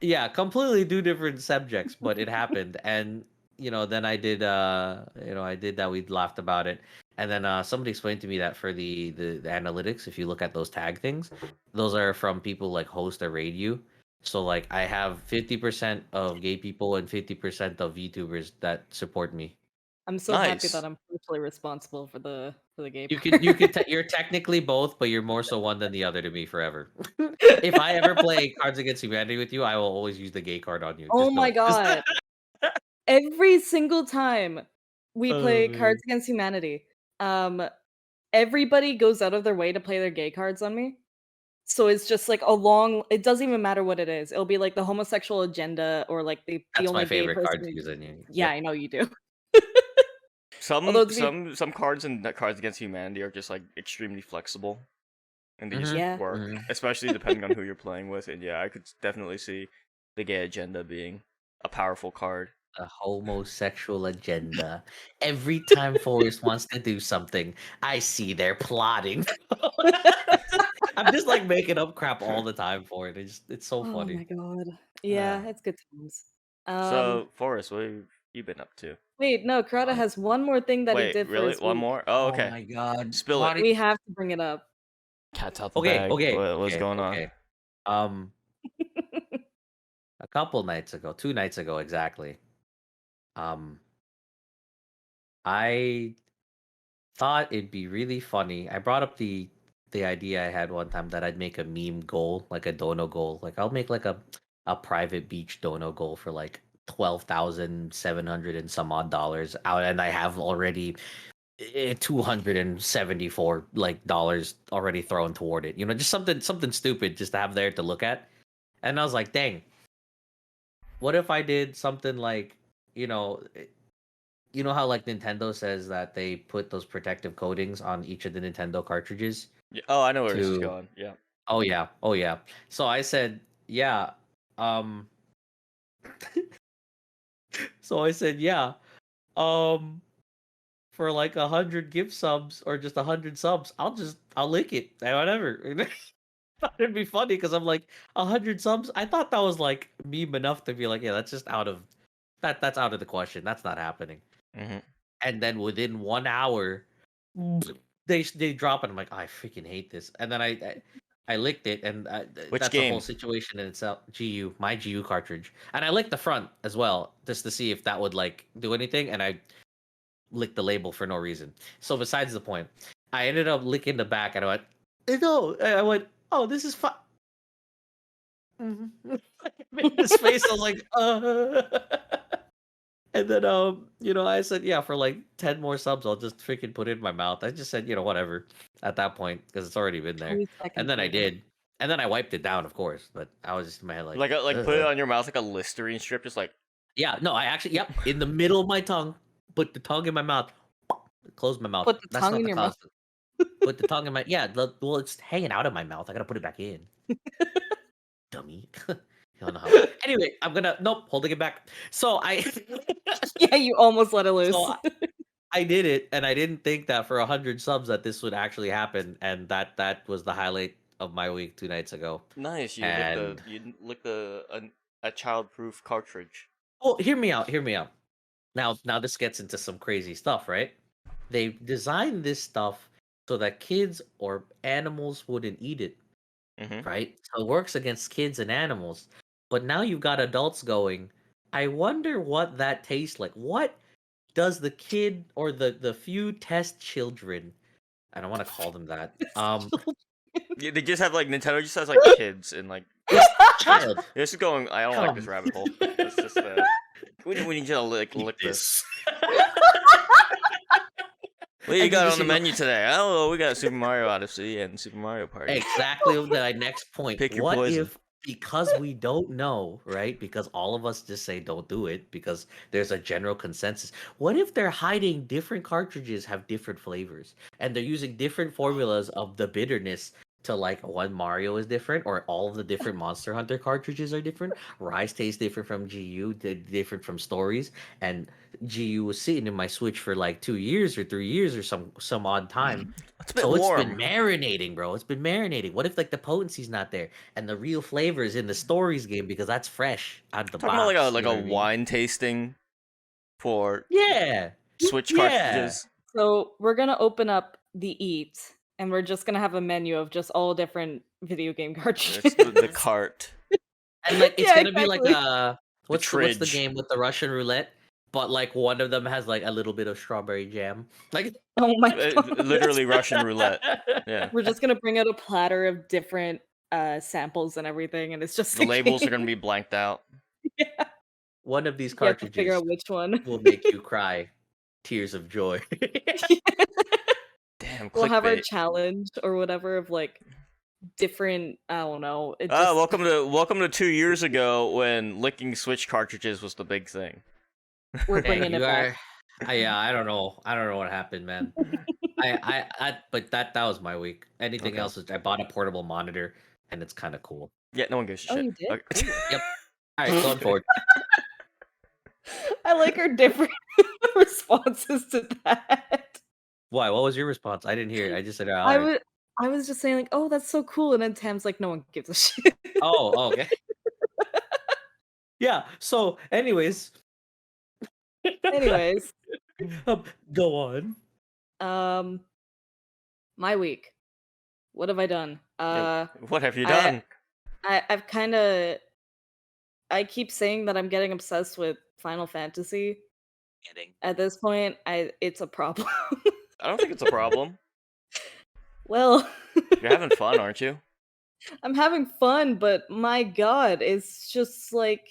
yeah, completely two different subjects, but it happened. And you know, then I did I did that, we laughed about it. And then somebody explained to me that for the analytics, if you look at those tag things, those are from people like host or raid you. So like I have 50% of gay people and 50% of VTubers that support me. I'm so happy Nice. that I'm partially responsible for the gay You part. could you're technically both, but you're more so one than the other to me forever. If I ever play Cards Against Humanity with you, I will always use the gay card on you. Oh Just my know. god. Every single time we Oh, play man. Cards Against Humanity, everybody goes out of their way to play their gay cards on me. So it's just like it doesn't even matter what it is. It'll be like the homosexual agenda or like the That's only my favorite gay card person. to use on you. Yeah, Yep. I know you do. Some Although to be- some cards in Cards Against Humanity are just like extremely flexible. and they just Yeah. work, especially depending on who you're playing with. And yeah, I could definitely see the gay agenda being a powerful card. A homosexual agenda. Every time Forrest wants to do something, I see they're plotting. I'm just like making up crap all the time for it. It's so Oh funny. my god. Yeah, it's good times. So, Forrest, what have you been up to? Wait, no, Kurata has one more thing that he Wait, did for really? his One week. more? Oh, Oh okay. my god. Spill it. We have to bring it up. Cat's out the Okay, bag. What's going on? okay. Um, a couple nights ago, 2 nights ago exactly. I thought it'd be really funny. I brought up the idea I had one time that I'd make a meme goal, like a dono goal. Like I'll make like a private beach dono goal for like 12,700 and some odd dollars out, and I have already 274 like dollars already thrown toward it. You know, just something stupid just to have there to look at. And I was like, dang, what if I did something like, you know, you know how like Nintendo says that they put those protective coatings on each of the Nintendo cartridges Yeah. Oh, I know where this is to going. Yeah. oh yeah. So I said, yeah. Um so I said, yeah. Um for like 100 gift subs or just 100 subs, I'll lick it. Whatever. It'd be funny because I'm like 100 subs. I thought that was like meme enough to be like, yeah, that's just out of that's out of the question. That's not happening. Mm-hmm. And then within 1 hour, they drop it. I'm like, I freaking hate this. And then I licked it, and Which that's a whole game? situation in itself. My GU cartridge, and I licked the front as well just to see if that would like do anything. And I licked the label for no reason. So besides the point, I ended up licking the back, and I went, no. I went, oh, this is fine. I made this face. I was like, And then, you know, I said, yeah, for like 10 more subs, I'll just freaking put it in my mouth. I just said, you know, whatever at that point, because it's already been there. 20 And seconds then I later. did. And then I wiped it down, of course. But I was just in my head like, Like put it on your mouth like a Listerine strip, just like. yeah, no, I actually, yep, in the middle of my tongue, put the tongue in my mouth, close my mouth. Put the That's tongue not in the your mouth. constant. Put the tongue in my, yeah, well, it's hanging out of my mouth. I gotta put it back in. Dummy. I don't know how. Anyway, holding it back. So Yeah, you almost let it loose. So I did it, and I didn't think that for 100 subs that this would actually happen, and that was the highlight of my week 2 nights ago. Nice. And You licked a childproof cartridge. oh, hear me out. Now this gets into some crazy stuff, right? They designed this stuff so that kids or animals wouldn't eat it, Mm-hmm. right? So it works against kids and animals. But now you've got adults going, I wonder what that tastes like. What does the kid or the few test children, I don't want to call them that. Yeah, they just have like Nintendo just has like kids and like. Child. This is going. I don't like this Come. rabbit hole. It's just. We need you to lick this. What do you And got you on the see- menu today? Oh, we got Super Mario Odyssey and Super Mario Party. Exactly my next point. Pick your What poison. if, because we don't know, right? Because all of us just say don't do it because there's a general consensus. What if they're hiding different cartridges have different flavors and they're using different formulas of the bitterness to like one Mario is different or all of the different Monster Hunter cartridges are different. Rise tastes different from GU, different from Stories, and GU was sitting in my Switch for like 2 years or 3 years or some odd time. It's a bit So warm. it's been marinating, bro. It's been marinating. What if like the potency's not there and the real flavor is in the Stories game because that's fresh out of the Talking box? about like you know a what I mean? wine tasting for Yeah. Switch Yeah. cartridges. So we're gonna open up the Eat, and we're just gonna have a menu of just all different video game cartridges. It's the cart. And like it's Yeah, gonna be like exactly. what's the Tridge. game with the Russian roulette? But like one of them has like a little bit of strawberry jam. Like Oh my god! Literally Russian roulette. Yeah. We're just gonna bring out a platter of different samples and everything, and it's just The a labels are game. gonna be blanked out. Yeah, one of these you have to figure cartridges out which one. will make you cry tears of joy. Damn, We'll have our clickbait. challenge or whatever of like different. I don't know. It Oh, just welcome to 2 years ago when licking Switch cartridges was the big thing. we're Dang, bringing it you back. are. Yeah, I don't know. I don't know what happened, man. But that was my week. Anything Okay. else is I bought a portable monitor, and it's kind of cool. Yeah, no one gives a Oh, shit. you did? Okay. Cool. Yep. All right, going forward. I like our different responses to that. Why? What was your response? I didn't hear it. I just said, all I right. would I was just saying like, "Oh, that's so cool," and then Tam's like, "No one gives a shit." Oh, okay. Yeah. So, anyways, Anyways, go on. um, my week. What have I done? Yeah, what have you I done? I've kinda I keep saying that I'm getting obsessed with Final Fantasy. Kidding. At this point, it's a problem. I don't think it's a problem. Well, You're having fun, aren't you? I'm having fun, but my god, it's just like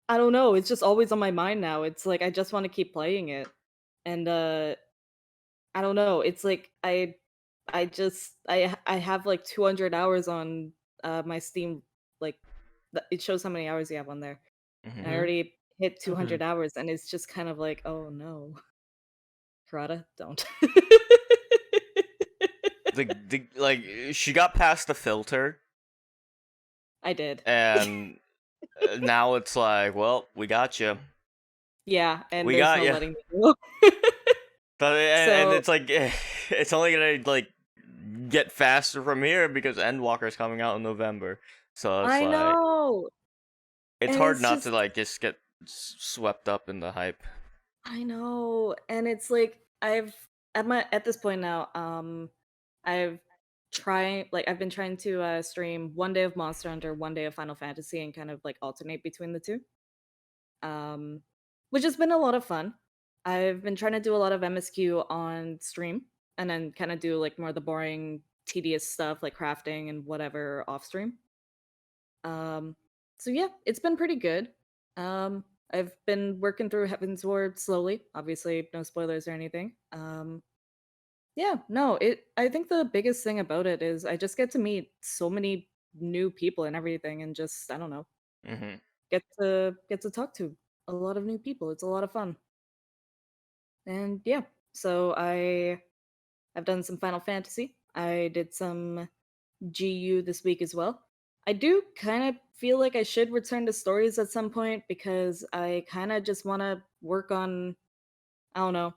I don't know, it's just always on my mind now. It's like I just wanna keep playing it. And, I don't know, it's like I have, like, 200 hours on, my Steam, like, it shows how many hours you have on there. And I Hmm. already hit Mhm. 200 hours, and it's just kind of like, "Oh, no. Karada, don't." Like she got past the filter, I did. and now it's like, well, we got you. Yeah, and We there's got no you. letting me go. But and So it's like it's only gonna like get faster from here because Endwalker's coming out in November. So it's I like know, it's and hard it's not to just like just get swept up in the hype. I know, and it's like at this point now, I've I've been trying to stream one day of Monster Hunter, one day of Final Fantasy, and kind of like alternate between the two. Um, which has been a lot of fun. I've been trying to do a lot of MSQ on stream, and then kind of do like more of the boring, tedious stuff like crafting and whatever off stream. Um, so yeah, it's been pretty good. I've been working through Heaven's Ward slowly. Obviously, no spoilers or anything. Yeah, no, I think the biggest thing about it is I just get to meet so many new people and everything, and just I don't know, Hmm. get to talk to a lot of new people. It's a lot of fun. And yeah, so I've done some Final Fantasy. I did some GU this week as well. I do kind of feel like I should return to stories at some point because I kind of just want to work on I don't know.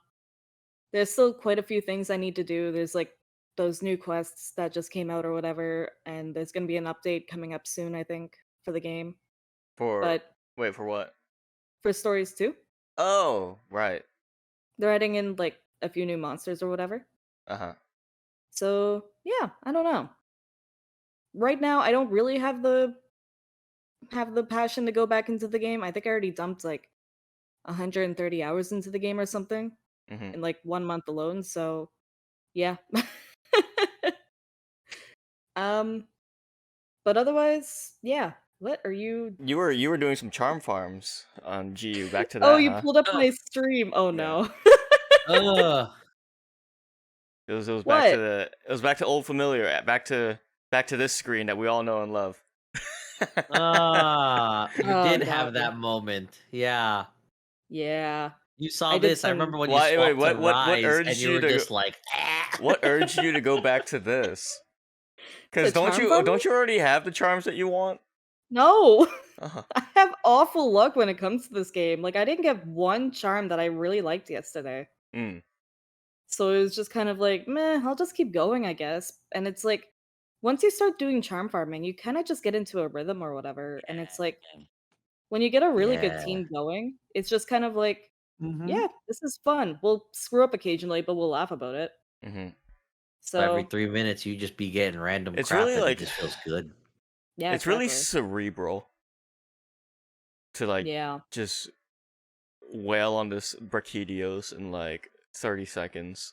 There's still quite a few things I need to do. There's like those new quests that just came out or whatever, and there's going to be an update coming up soon, I think, for the game. For But wait, for what? for stories too, Oh, right. they're adding in like a few new monsters or whatever. Uh-huh. So, yeah, I don't know. Right now, I don't really have the passion to go back into the game. I think I already dumped like 130 hours into the game or something Hmm. in like 1 month alone, so yeah. um, but otherwise, yeah. What are you You were doing some charm farms on GU. Back to Oh, that, you huh? pulled up Ugh. my stream. Oh Yeah. no. Ugh. It was back to What? old familiar. Back to this screen that we all know and love. You Oh did have god. that moment. Yeah. Yeah. You saw I did this. I some remember when you Why? Wait. swapped to What Rise and urged you you were to? just like, ah. What urged you to go back to this? to Because don't charm you farming? don't you already have the charms that you want? No. Uh-huh. I have awful luck when it comes to this game. Like I didn't get one charm that I really liked yesterday. Mm. So it was just kind of like, meh, I'll just keep going, I guess. And it's like, once you start doing charm farming, you kind of just get into a rhythm or whatever. And it's like, when you get a really good Yeah. team going, it's just kind of like, Mm-hmm. yeah, this is fun. We'll screw up occasionally, but we'll laugh about it. Hmm. So every So, 3 minutes, you just be getting random It's crap, really and it like just feels good. yeah, it's really exactly. cerebral to like Yeah, just wail on this Brachiodos in like 30 seconds.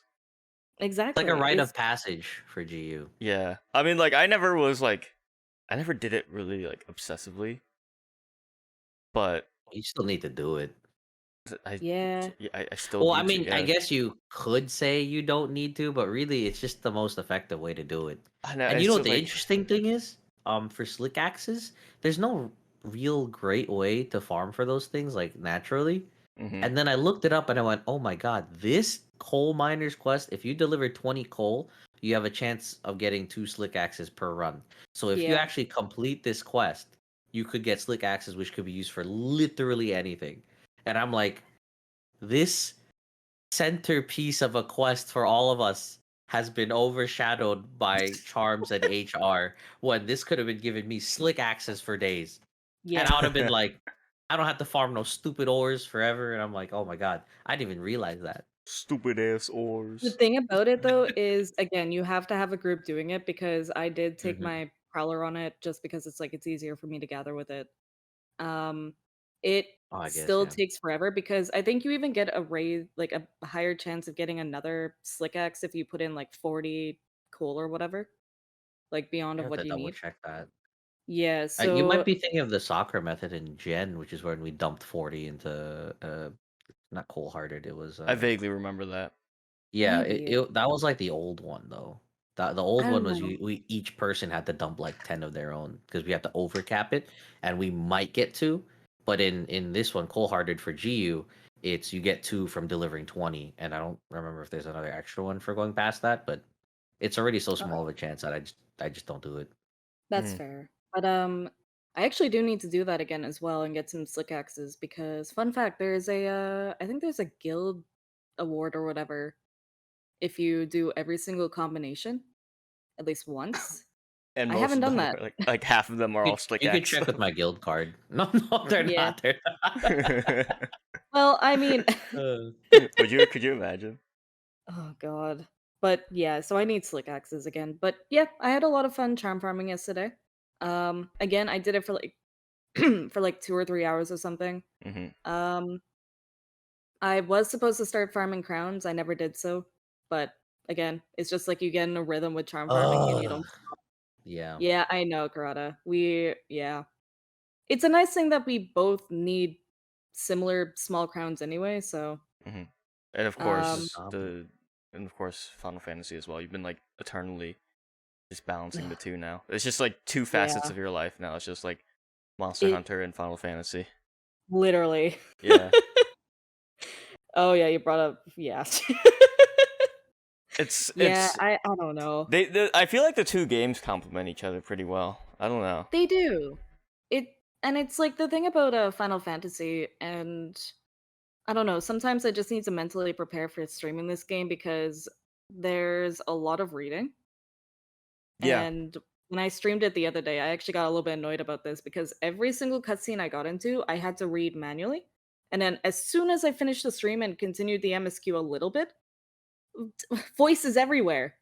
It's like a exactly. rite It's of passage for GU. Yeah. I mean, like, I never did it really, like, obsessively, but You still need to do it. I, yeah, yeah, I still Well, I need to, mean, I yeah. guess you could say you don't need to, but really, it's just the most effective way to do it. I know, And you it's know what just the like, interesting thing is? For slick axes, there's no real great way to farm for those things like naturally. Mhm. And then I looked it up and I went, oh my god, this coal miner's quest, if you deliver 20 coal, you have a chance of getting 2 slick axes per run. So if you Yeah. actually complete this quest, you could get slick axes, which could be used for literally anything. And I'm like, this centerpiece of a quest for all of us has been overshadowed by charms and HR when this could have been giving me slick access for days. And I Yeah. would have been like, I don't have to farm no stupid ores forever. And I'm like, oh my god, I didn't even realize that. Stupid ass The ores. thing about it though is again, you have to have a group doing it because I did take Hmm. my prowler on it just because it's like it's easier for me to gather with it. Um it Oh, I guess, still yeah. takes forever because I think you even get a raise like a higher chance of getting another slick axe if you put in like 40 coal or whatever, like beyond I of have what to you double need. check that. Yeah, You might so be thinking of the soccer method in Gen, which is when we dumped 40 into not cold hearted. It was I vaguely remember that. yeah, maybe. that was like the old one though. The old I one don't was know. we each person had to dump like 10 of their own because we have to overcap it, and we might get two. But in this one, cold hearted for GU, it's you get two from delivering 20, and I don't remember if there's another extra one for going past that, but it's already so small of a chance that I just don't do it. That's Mhm. fair. But I actually do need to do that again as well and get some slick axes because fun fact, there's a I think there's a guild award or whatever if you do every single combination at least once. And I most haven't of done them that. are like half of them are all slick You could X. check with my guild card. No, no, they're Yeah. not. They're not. Well, I mean Uh, Could you imagine? oh god. But yeah, so I need slick axes again. But yeah, I had a lot of fun charm farming yesterday. Again, I did it for like for like 2 or 3 hours or something. Mhm. Um I was supposed to start farming crowns, I never did so, but again, it's just like you get in a rhythm with charm farming and you Ugh. don't. Yeah. Yeah, I know, Karada. Yeah. It's a nice thing that we both need similar small crowns anyway, so, Mhm. And of Good um, course combo. Final Fantasy as well. You've been like eternally just balancing the two now. It's just like two facets yeah, of your life now. It's just like Monster it Hunter and Final Fantasy. literally. Yeah. Oh, yeah, you brought up yeah. Yeah, It's I don't know. I feel like the two games complement each other pretty well. I don't know. They do. It and it's like the thing about, Final Fantasy and I don't know, sometimes I just need to mentally prepare for streaming this game because there's a lot of reading. Yeah. And when I streamed it the other day, I actually got a little bit annoyed about this because every single cutscene I got into, I had to read manually. And then as soon as I finished the stream and continued the MSQ a little bit, voices everywhere.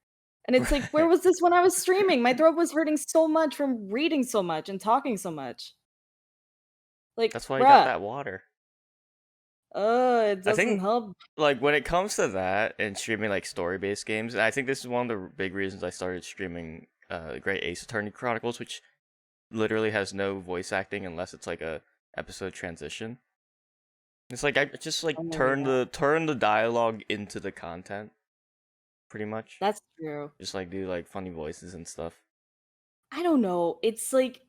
And it's like, where Right. was this when I was streaming? My throat was hurting so much from reading so much and talking so much. Like, That's why you got bruh, that water. it I doesn't think help. like when it comes to that and streaming like story-based games, I think this is one of the big reasons I started streaming Great Ace Attorney Chronicles, which literally has no voice acting unless it's like a episode transition. It's like I just like Oh, yeah, turn the dialogue into the content, pretty much. that's true. Just like do like funny voices and stuff. I don't know. It's like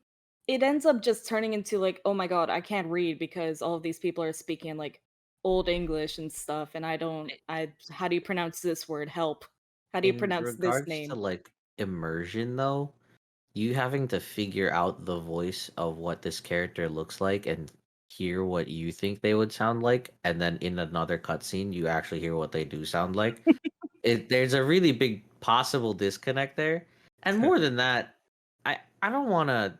it ends up just turning into like, oh my god, I can't read because all of these people are speaking like old English and stuff, and I don't. I how do you pronounce this word? Help. How do you In pronounce this regards to name? like immersion though, you having to figure out the voice of what this character looks like and hear what you think they would sound like, and then in another cutscene you actually hear what they do sound like. There's a really big possible disconnect there. And more than that, I don't want to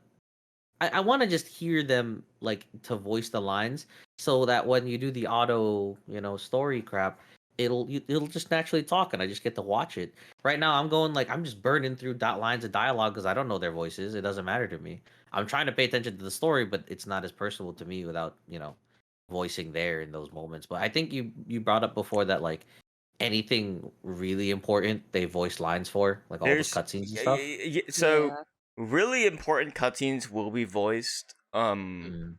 I want to just hear them like to voice the lines so that when you do the auto, story crap, it'll just naturally talk and I just get to watch it. Right now, I'm going like I'm just burning through dot lines of dialogue because I don't know their voices. It doesn't matter to me. I'm trying to pay attention to the story, but it's not as personal to me without voicing there in those moments. But I think you brought up before that like anything really important they voice lines for, like all those There's cutscenes and stuff. so Yeah. really important cutscenes will be voiced. Mm.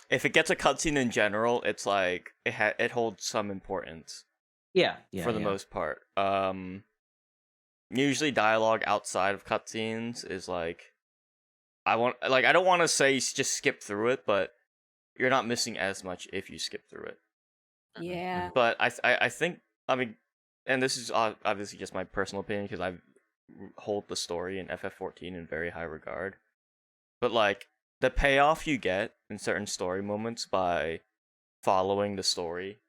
If it gets a cutscene in general, it's like it holds some importance Yeah, yeah, for the yeah. most part. Usually dialogue outside of cutscenes is like I don't want to say just skip through it, but you're not missing as much if you skip through it. Yeah. But I think, I mean, and this is obviously just my personal opinion because I hold the story in FF14 in very high regard. But like the payoff you get in certain story moments by following the story,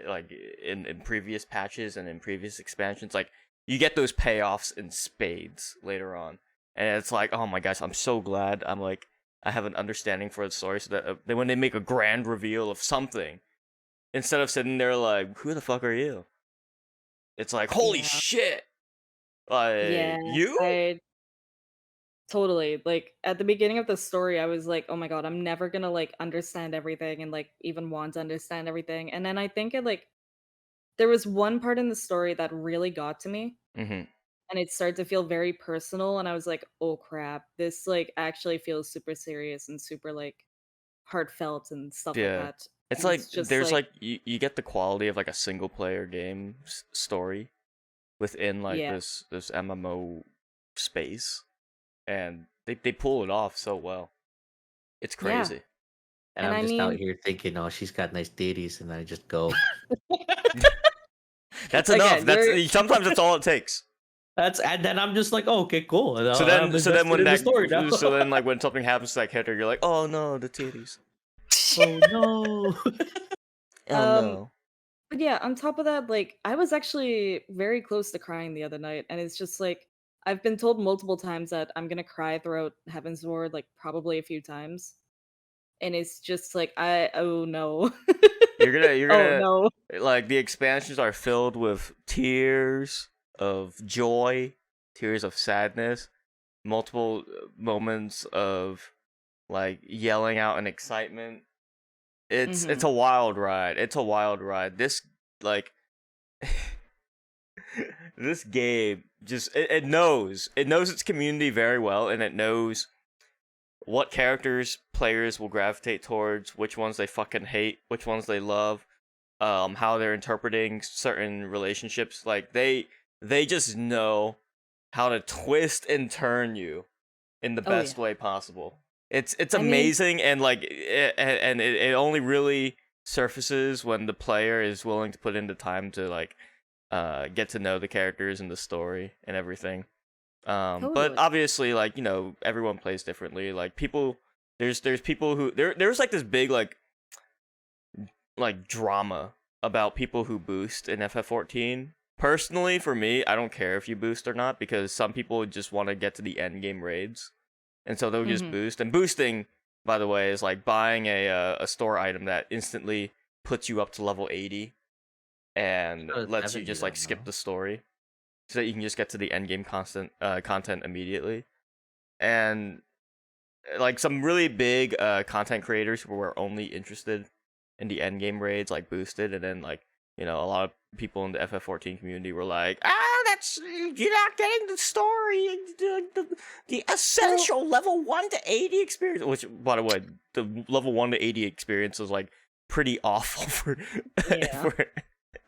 like in previous patches and in previous expansions, like you get those payoffs in spades later on, and it's like, oh my gosh, I'm so glad I'm like I have an understanding for the story, so that then when they make a grand reveal of something, instead of sitting there like, who the fuck are you? It's like, holy Yeah. shit, Yeah. like you. I totally like at the beginning of the story I was like, "Oh my god, I'm never going to like understand everything and like even want to understand everything." And then I think it like there was one part in the story that really got to me Mm-hmm. and it started to feel very personal and I was like, "Oh crap, this like actually feels super serious and super like heartfelt and stuff like Yeah. that." It's And like it's just there's like like you get the quality of like a single player game story within like yeah. this MMO space, and they pull it off so well. It's Yeah. crazy. And And I'm I just out mean, here thinking, oh, she's got nice titties, and I just go. That's enough. again, That's you're sometimes that's all it takes. And then I'm just like, oh, okay, cool. And I'm So then invested when in the story now. like when something happens to that character, you're like, oh no, the titties. Oh no. Oh um no. but yeah, on top of that, like I was actually very close to crying the other night, and it's just like I've been told multiple times that I'm gonna cry throughout Heaven's Ward, like probably a few times, and it's just like I oh no, You're oh gonna no, like the expansions are filled with tears of joy, tears of sadness, multiple moments of like yelling out in excitement. It's hmm a wild ride. It's a wild ride. This like this game just it knows its community very well, and it knows what characters players will gravitate towards, which ones they fucking hate, which ones they love, how they're interpreting certain relationships. Like they just know how to twist and turn you in the oh best yeah. way possible. It's I mean, amazing, and like it only really surfaces when the player is willing to put in the time to like get to know the characters and the story and everything. But totally. obviously, like, you know, everyone plays differently. Like people, there's people who there's like this big like drama about people who boost in FF14. Personally, for me, I don't care if you boost or not, because some people just want to get to the end game raids, and so they'll just hmm boost. And boosting, by the way, is like buying a store item that instantly puts you up to level 80 and So it's lets you 70 just like then, skip no? the story, so that you can just get to the end game content immediately. And like some really big content creators who were only interested in the end game raids like boosted, and then like, you know, a lot of people in the FF14 community were like, ah, that's you're not getting the story, the Well, essential level 1 to 80 experience, which by the way, the level 1 to 80 experience is like pretty awful for yeah.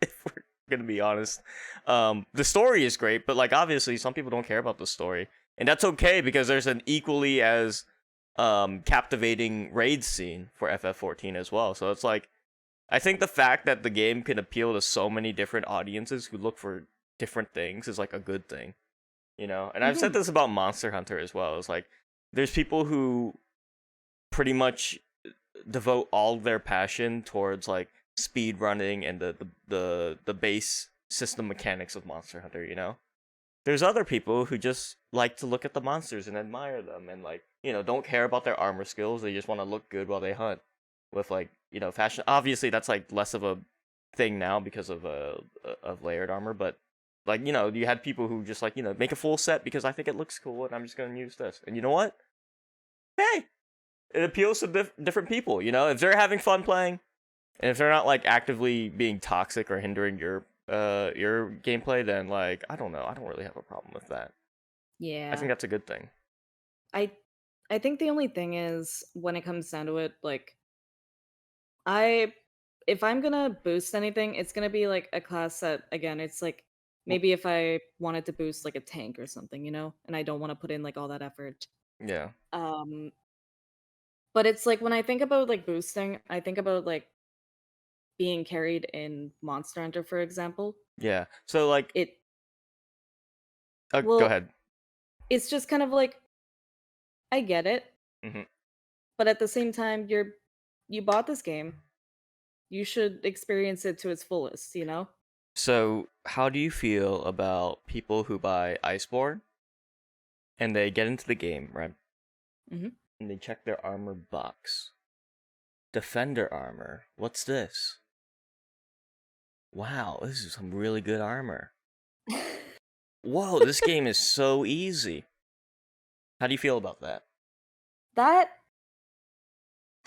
if we're gonna be honest. The story is great, but like obviously some people don't care about the story, and that's okay, because there's an equally as captivating raid scene for FF14 as well. So it's like, I think the fact that the game can appeal to so many different audiences who look for different things is like a good thing, you know. And I've said hmm this about Monster Hunter as well. It's like there's people who pretty much devote all their passion towards like speed running and the base system mechanics of Monster Hunter, you know. There's other people who just like to look at the monsters and admire them, and like, you know, don't care about their armor skills. They just want to look good while they hunt with like, you know, fashion. Obviously that's like less of a thing now because of layered armor, but like, you know, you had people who just like, you know, make a full set because I think it looks cool and I'm just going to use this. And you know what? Hey, it appeals to different people, you know. If they're having fun playing, and if they're not like actively being toxic or hindering your gameplay, then like, I don't know, I don't really have a problem with that. I think Yeah. that's a good thing. I I think the only thing is when it comes down to it, like I if I'm gonna boost anything, it's gonna be like a class that again, it's like maybe if I wanted to boost like a tank or something, you know, and I don't want to put in like all that effort. Yeah. Um, but it's like when I think about like boosting, I think about like being carried in Monster Hunter, for example. Yeah. So like, It go well, ahead. it's just kind of like I get it, hmm but at the same time, you bought this game. You should experience it to its fullest, you know? So how do you feel about people who buy Iceborne and they get into the game, right? Mhm. And they check their armor box. Defender armor. What's this? Wow, this is some really good armor. Whoa, this game is so easy. How do you feel about that? That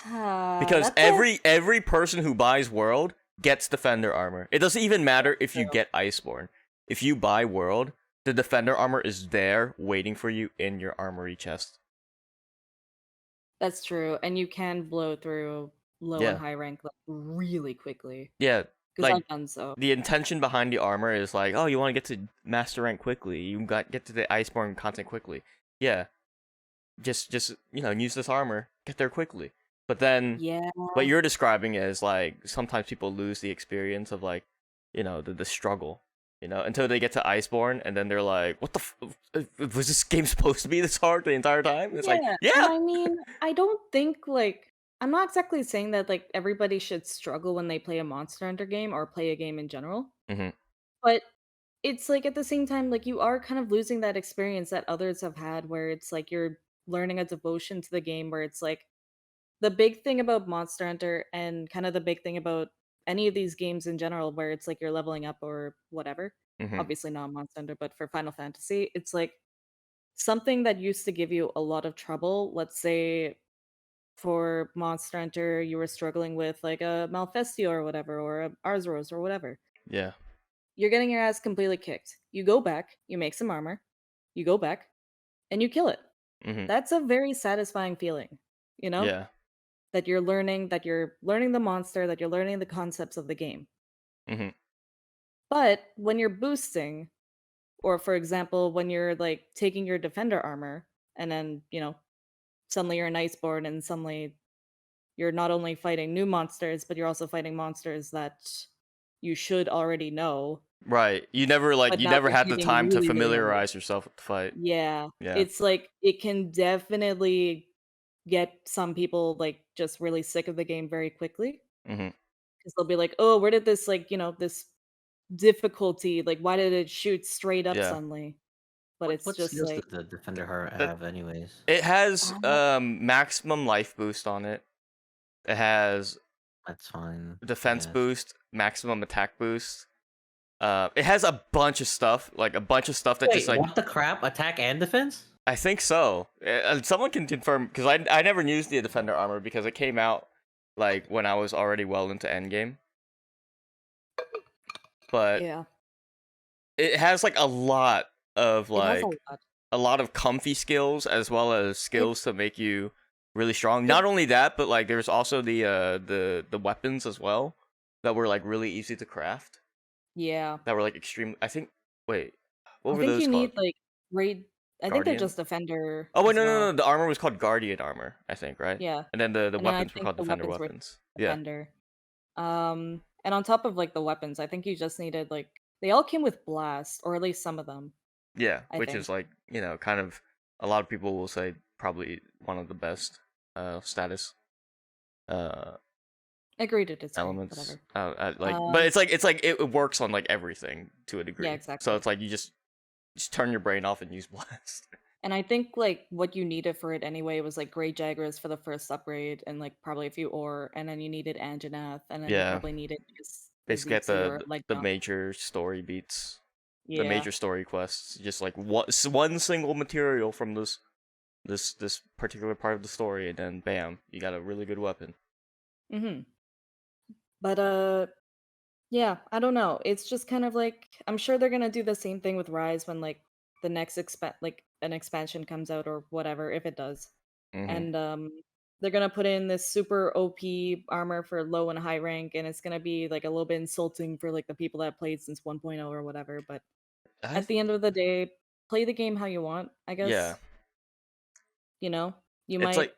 Because that's a every person who buys World gets Defender armor. It doesn't even matter if you true. get Iceborne. If you buy World, the Defender armor is there waiting for you in your armory chest. That's true, and you can blow through low and Yeah. high rank like really quickly Yeah, because like I've done so. the intention behind the armor is like, oh, you want to get to master rank quickly. You got get to the Iceborne content quickly. Yeah. Just use this armor, get there quickly. But then Yeah, what you're describing is like sometimes people lose the experience of like, the struggle, until they get to Iceborne and then they're like, what the was this game supposed to be this hard the entire time? It's like, yeah, and yeah. I mean, I don't think like I'm not exactly saying that like everybody should struggle when they play a Monster Hunter game or play a game in general, Mhm. but it's like at the same time, like you are kind of losing that experience that others have had where it's like you're learning a devotion to the game where it's like the big thing about Monster Hunter and kind of the big thing about any of these games in general where it's like you're leveling up or whatever. Mhm. Obviously not Monster Hunter, but for Final Fantasy, it's like something that used to give you a lot of trouble. Let's say for Monster Hunter, you were struggling with like a Malfestio or whatever, or a Arzuros or whatever. Yeah. You're getting your ass completely kicked. You go back, you make some armor, you go back, and you kill it. Mhm. That's a very satisfying feeling, you know? Yeah. That you're learning the monster, that you're learning the concepts of the game. Mhm. But when you're boosting, or for example, when you're like taking your defender armor and then, suddenly you're an iceborne and suddenly you're not only fighting new monsters, but you're also fighting monsters that you should already know, Right. but You now never they're had the getting time to really, really annoying. familiarize yourself with the fight. Yeah. Yeah. It's like it can definitely get some people like just really sick of the game very quickly Mhm. because they'll be like, "Oh, where did this like, this difficulty, like why did it shoot straight up Yeah. suddenly?" But What it's what just skills like does the defender That have, anyways? it has uh, maximum life boost on it. It has That's fine, I defense guess. boost, maximum attack boost. It has a bunch of stuff, like a bunch of stuff that just Wait, like what the crap? Attack and defense? I think so. Someone can confirm because I never used the defender armor because it came out like when I was already well into endgame. But yeah, it has like it has a lot. a lot of comfy skills as well as It skills to make you really strong. it Not only that, but like there's also the weapons as well that were like really easy to craft. yeah. That were like extreme. I think. Wait, what I were think those you called? need like raid I think they're Guardian. just defender Oh wait, as no. well. The armor was called Guardian armor, I think, right? Yeah. And then the And then I weapons were think called the Defender weapons were weapons. Yeah. defender. And on top of like the weapons, I think you just needed like they all came with blast, or at least some of them, Yeah, I which think. is like, kind of a lot of people will say probably one of the best status uh Agree to disagree, elements. whatever. But Um, it's like it works on like everything to a yeah, degree. So exactly. it's like you just turn your brain off and use blast. And I think like what you needed for it anyway was like Great Jaggers for the first upgrade and like probably a few ore, and then you needed Anjanath, and then you Yeah, probably needed basically at Izutsu or like the major story beats, the yeah. major story quests, just like one single material from this particular part of the story, and then bam, you got a really good weapon. Mm-hmm. But yeah, I don't know. It's just kind of like I'm sure they're gonna do the same thing with Rise when like the next like an expansion comes out or whatever, if it does. hmm And they're gonna put in this super OP armor for low and high rank, and it's gonna be like a little bit insulting for like the people that played since 1.0 or whatever. But I at the end of the day, play the game how you want, I yeah, guess. You know, you it's might like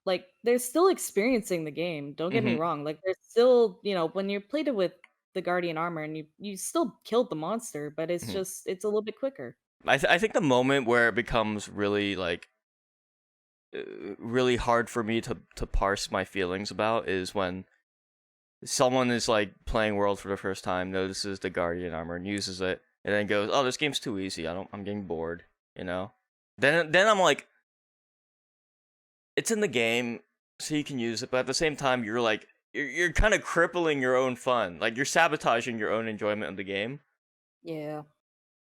like they're still experiencing the game. Don't get me Hmm. wrong. Like they're still, when you played it with the guardian armor and you still killed the monster, but it's Hmm. just it's a little bit quicker. I think the moment where it becomes really like really hard for me to parse my feelings about is when someone is like playing World for the first time, notices the Guardian armor and uses it, and then goes, "Oh, this game's too easy. I'm getting bored." You know. Then I'm like, it's in the game, so you can use it, but at the same time, you're like, you're kind of crippling your own fun. Like you're sabotaging your own enjoyment of the game. Yeah.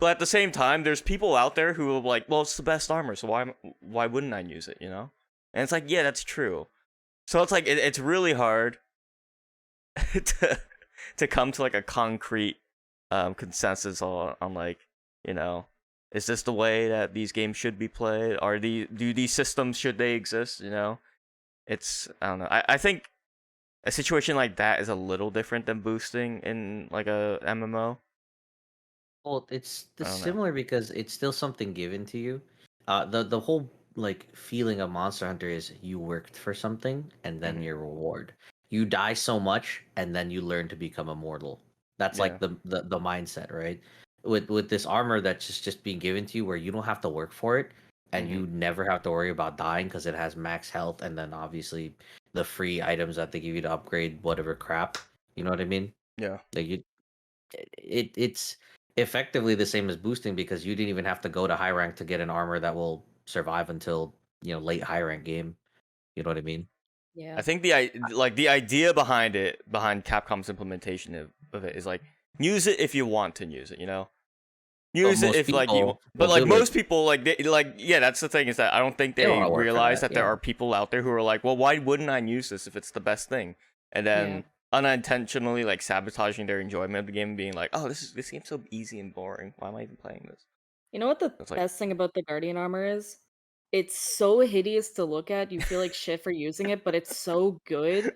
But at the same time, there's people out there who are like, well, it's the best armor, so why wouldn't I use it? You know. And it's like, yeah, that's true. So it's like it's really hard to to come to like a concrete consensus on like, you know, is this the way that these games should be played? Do these systems, should they exist? You know, it's, I don't know. I think a situation like that is a little different than boosting in like a MMO. Well, it's I don't know. similar because it's still something given to you. The whole like feeling of Monster Hunter is you worked for something and then Hmm. your reward. You die so much and then you learn to become immortal. That's Yeah. like the mindset, right? With this armor that's just being given to you where you don't have to work for it and Hmm. you never have to worry about dying because it has max health and then obviously the free items that they give you to upgrade whatever crap. You know what I mean? Yeah. Like it's effectively the same as boosting because you didn't even have to go to high rank to get an armor that will survive until late high rank game. You know what I mean? I Yeah. think the idea behind Capcom's implementation of it is like, use it if you want to use it, you know. But Use it most if like you, people but will like do it. most people yeah, that's the thing, is that I don't think They don't they want to work for realize that. that there Yeah. are people out there who are like, well, why wouldn't I use this if it's the best thing, and Yeah. then unintentionally like sabotaging their enjoyment of the game, and being like, oh, this game's so easy and boring, why am I even playing this? You know what the It's like, best thing about the guardian armor is? It's so hideous to look at. You feel like shit for using it, but it's so good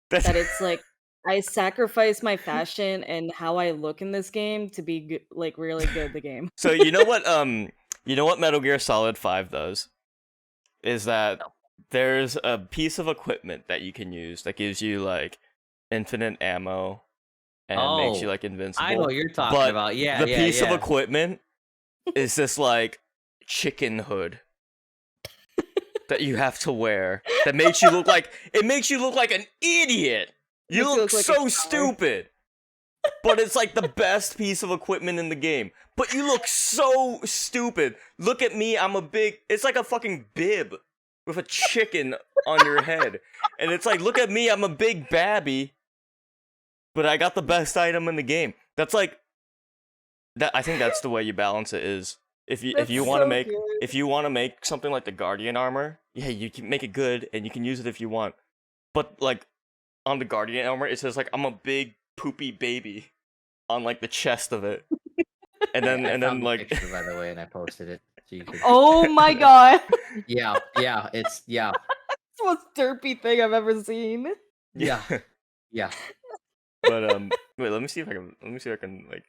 that's that it's like I sacrifice my fashion and how I look in this game to be like really good at the game. so you know what Metal Gear Solid 5 does is that No. there's a piece of equipment that you can use that gives you like infinite ammo and makes you Oh, like I know invincible. what you're talking But about. Yeah, the yeah, piece of yeah. equipment is this like chicken hood that you have to wear that makes you look like, it makes you look like an idiot. You Makes you look look like a so coward. stupid. But it's like the best piece of equipment in the game. But you look so stupid. Look at me, I'm a big, it's like a fucking bib with a chicken on your head. And it's like, look at me, I'm a big babby, but I got the best item in the game. That's like, that, I think that's the way you balance it, is if That's you want to so make, good. if you want to make something like the Guardian armor, yeah, you can make it good and you can use it if you want. But like on the Guardian armor, it says like, I'm a big poopy baby on like the chest of it. And then I found the like, picture by the way, and I posted it so you could. Oh my god. Yeah, yeah. It's It's the most derpy thing I've ever seen. yeah, yeah. yeah, But wait, let me see if I can like,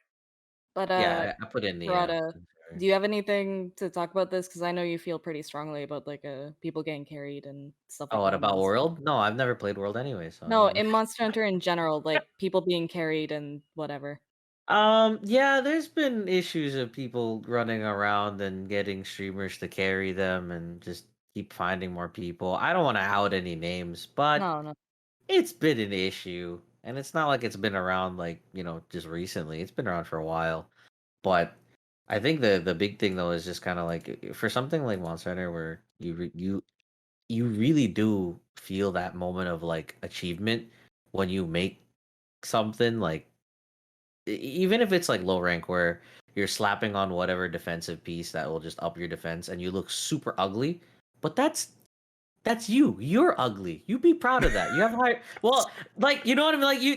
But yeah. I put in the. Rada, do you have anything to talk about this? Because I know you feel pretty strongly about like people getting carried and stuff Oh, like what that in about Monster. World? No, I've never played World anyway, so I No, don't know. in Monster Hunter in general, like people being carried and whatever. Yeah, there's been issues of people running around and getting streamers to carry them and just keep finding more people. I don't want to out any names, but No, no. it's been an issue. And it's not like it's been around like, just recently. It's been around for a while. But I think the big thing though is just kind of like for something like Monster Hunter where you really do feel that moment of like achievement when you make something like even if it's like low rank where you're slapping on whatever defensive piece that will just up your defense and you look super ugly, but that's you. You're ugly. You be proud of that. You have high. Well, like you know what I mean. Like you,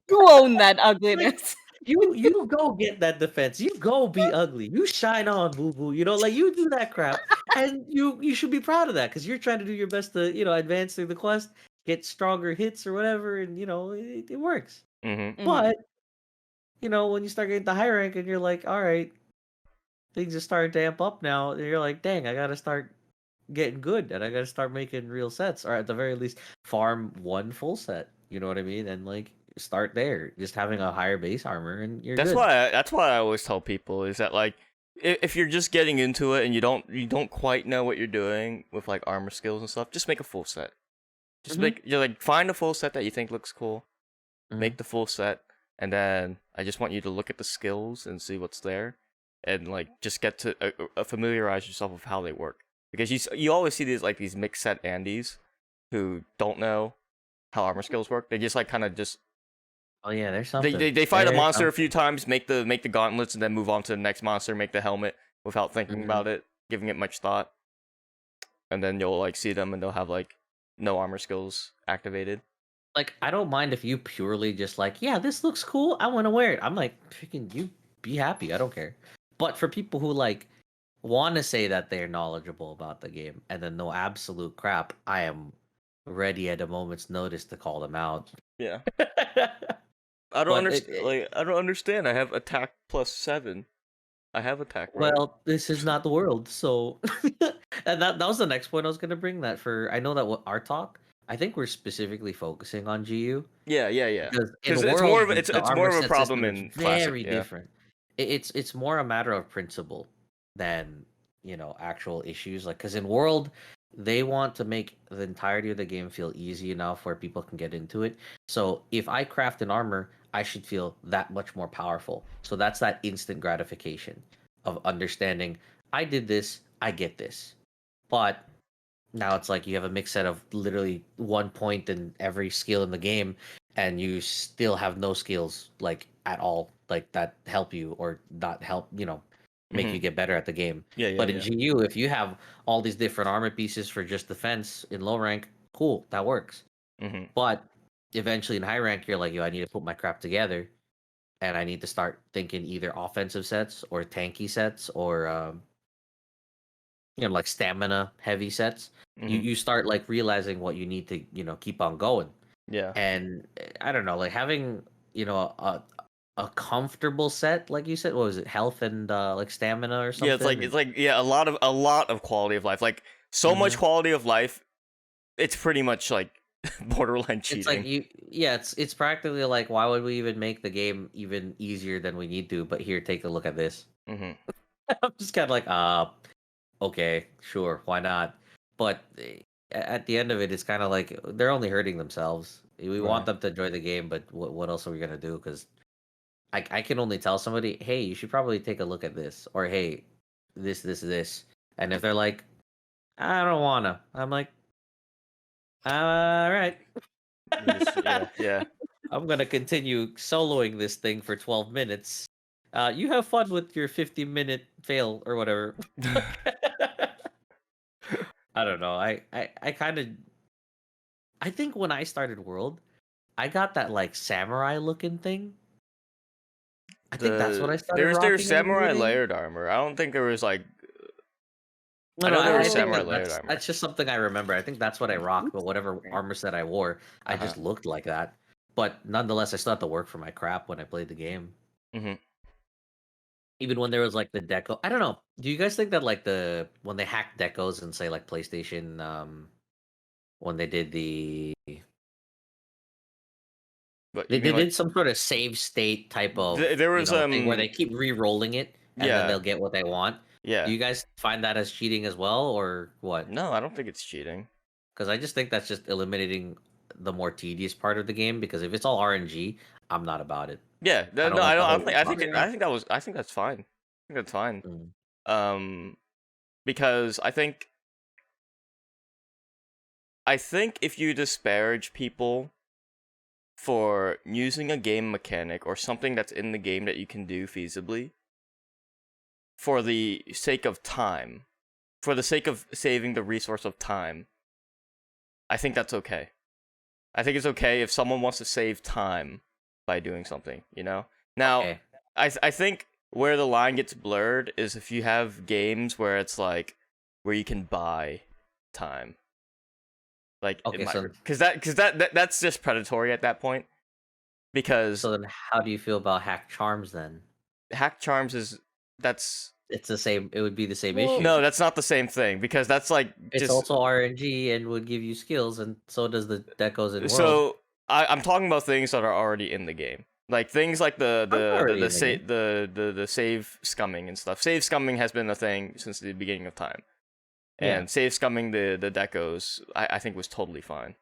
You own that like ugliness. you go get that defense. You go be ugly. You shine on, boo boo. Like you do that crap, and you should be proud of that because you're trying to do your best to advance through the quest, get stronger hits or whatever, and it works. mm-hmm. Mhm. But when you start getting the high rank and you're like, all right, things are starting to amp up now, and you're like, dang, I gotta start getting good, and I gotta start making real sets, or at the very least, farm one full set. You know what I mean? And like start there, just having a higher base armor, and you're That's good. why I always tell people is that like if you're just getting into it and you don't quite know what you're doing with like armor skills and stuff, just make a full set. Just Mhm. you like find a full set that you think looks cool, Mhm. make the full set, and then I just want you to look at the skills and see what's there, and like just get to familiarize yourself with how they work, because you always see these mixed set Andes who don't know how armor skills work. They just like kind of just Oh yeah, there's they, something. they they fight a There's monster a something. few times, make the gauntlets, and then move on to the next monster, make the helmet without thinking Mhm. about it, giving it much thought, and then you'll like see them and they'll have like no armor skills activated. Like, I don't mind if you purely just like, yeah, this looks cool, I want to wear it. I'm like, freaking, you be happy. I don't care. But for people who like want to say that they're knowledgeable about the game and then know absolute crap, I am ready at a moment's notice to call them out. Yeah. I don't But understand. Like, I don't understand. I have attack +7. I have attack, bro. well, this is not the world, so and that was the next point I was gonna bring. That for I know that what our talk, I think we're specifically focusing on GU Yeah. because in Because it's more world of the it's more armor of a set problem system is in classic. very Yeah. different. It's more a matter of principle than actual issues. Like because in world they want to make the entirety of the game feel easy enough where people can get into it. So if I craft an armor, I should feel that much more powerful. So that's that instant gratification of understanding I did this, I get this. But now it's like you have a mixed set of literally 1 point in every skill in the game, and you still have no skills like at all, like that help you or not help, make you Mhm. get better at the game. Yeah. But in GU, if you have all these different armor pieces for just defense in low rank, cool, that works. Mhm. But eventually in high rank, you're like, yo, I need to put my crap together, and I need to start thinking either offensive sets or tanky sets or like stamina heavy sets. you Mhm. you start like realizing what you need to keep on going. Yeah. And I don't know, like having a comfortable set, like you said, what was it, health and like stamina or Yeah. something. It's And like yeah, a lot of quality of life. Like so much Mhm. quality of life. It's pretty much like borderline It's like cheating. it's practically like, why would we even make the game even easier than we need to? But here, take a look at this. Mhm. I'm just kind of like, okay, sure, why not? But at the end of it, it's kind of like they're only hurting themselves. We want Right. them to enjoy the game, but what else are we gonna do? Because I can only tell somebody, hey, you should probably take a look at this, or hey, this, and if they're like, I don't wanna, I'm like, all right, Yeah. I'm gonna continue soloing this thing for 12 minutes. You have fun with your 50-minute fail or whatever. I don't know. I kind of I think when I started World, I got that like samurai looking thing. I think that's what I started There's rocking in the samurai beginning. layered armor. I don't think there was like No, I no, know there was I think samurai Oh, that layered that's armor. that's just something I remember. I think that's what I rocked, but whatever armor set I wore, I Uh-huh. just looked like that. But nonetheless, I still had to work for my crap when I played the game. Mhm. Even when there was like the deco, I don't know. Do you guys think that like the when they hacked decos and say like PlayStation, when they did But they you mean like did some sort of save state type of there was thing where they keep re-rolling it and then yeah, they'll get what they want. Do yeah. you guys find that as cheating as well, or what? No, I don't think it's cheating. Because I just think that's just eliminating the more tedious part of the game. Because if it's all RNG, I'm not about it. Yeah, I don't no, like the I don't whole think process. I think that's fine. I think that's fine. Mm. Um because I think if you disparage people for using a game mechanic or something that's in the game that you can do feasibly for the sake of time, for the sake of saving the resource of time, I think that's okay. I think it's okay if someone wants to save time by doing something, you know? Now, Okay. I think where the line gets blurred is if you have games where it's like where you can buy time. Like it Okay. might So that's just predatory at that point because so then, how do you feel about hack charms then? hack charms is that's it's the same. It would be the same Well- issue. No, that's not the same thing because that's like It's just also RNG and would give you skills, and so does the Decos in World. so I'm talking about things that are already in the game. Like things like already in the save scumming and stuff. Save scumming has been a thing since the beginning of time. Yeah. And save scumming the decos, I think was totally fine.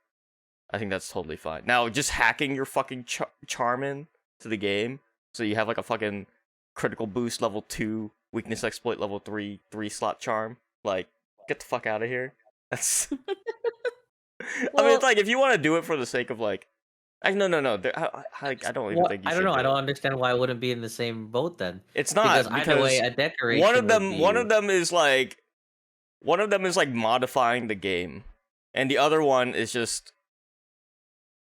I think that's totally fine. Now, just hacking your fucking charm in to the game, so you have like a fucking critical boost level 2, weakness exploit level 3, 3-slot charm. Like, get the fuck out of here. That's. I mean, Well- it's like if you want to do it for the sake of like, no. I don't even think you I should. don't know. I do don't it. understand why it wouldn't be in the same boat then. It's not Because either way, a decoration. one of them is like modifying the game, and the other one is just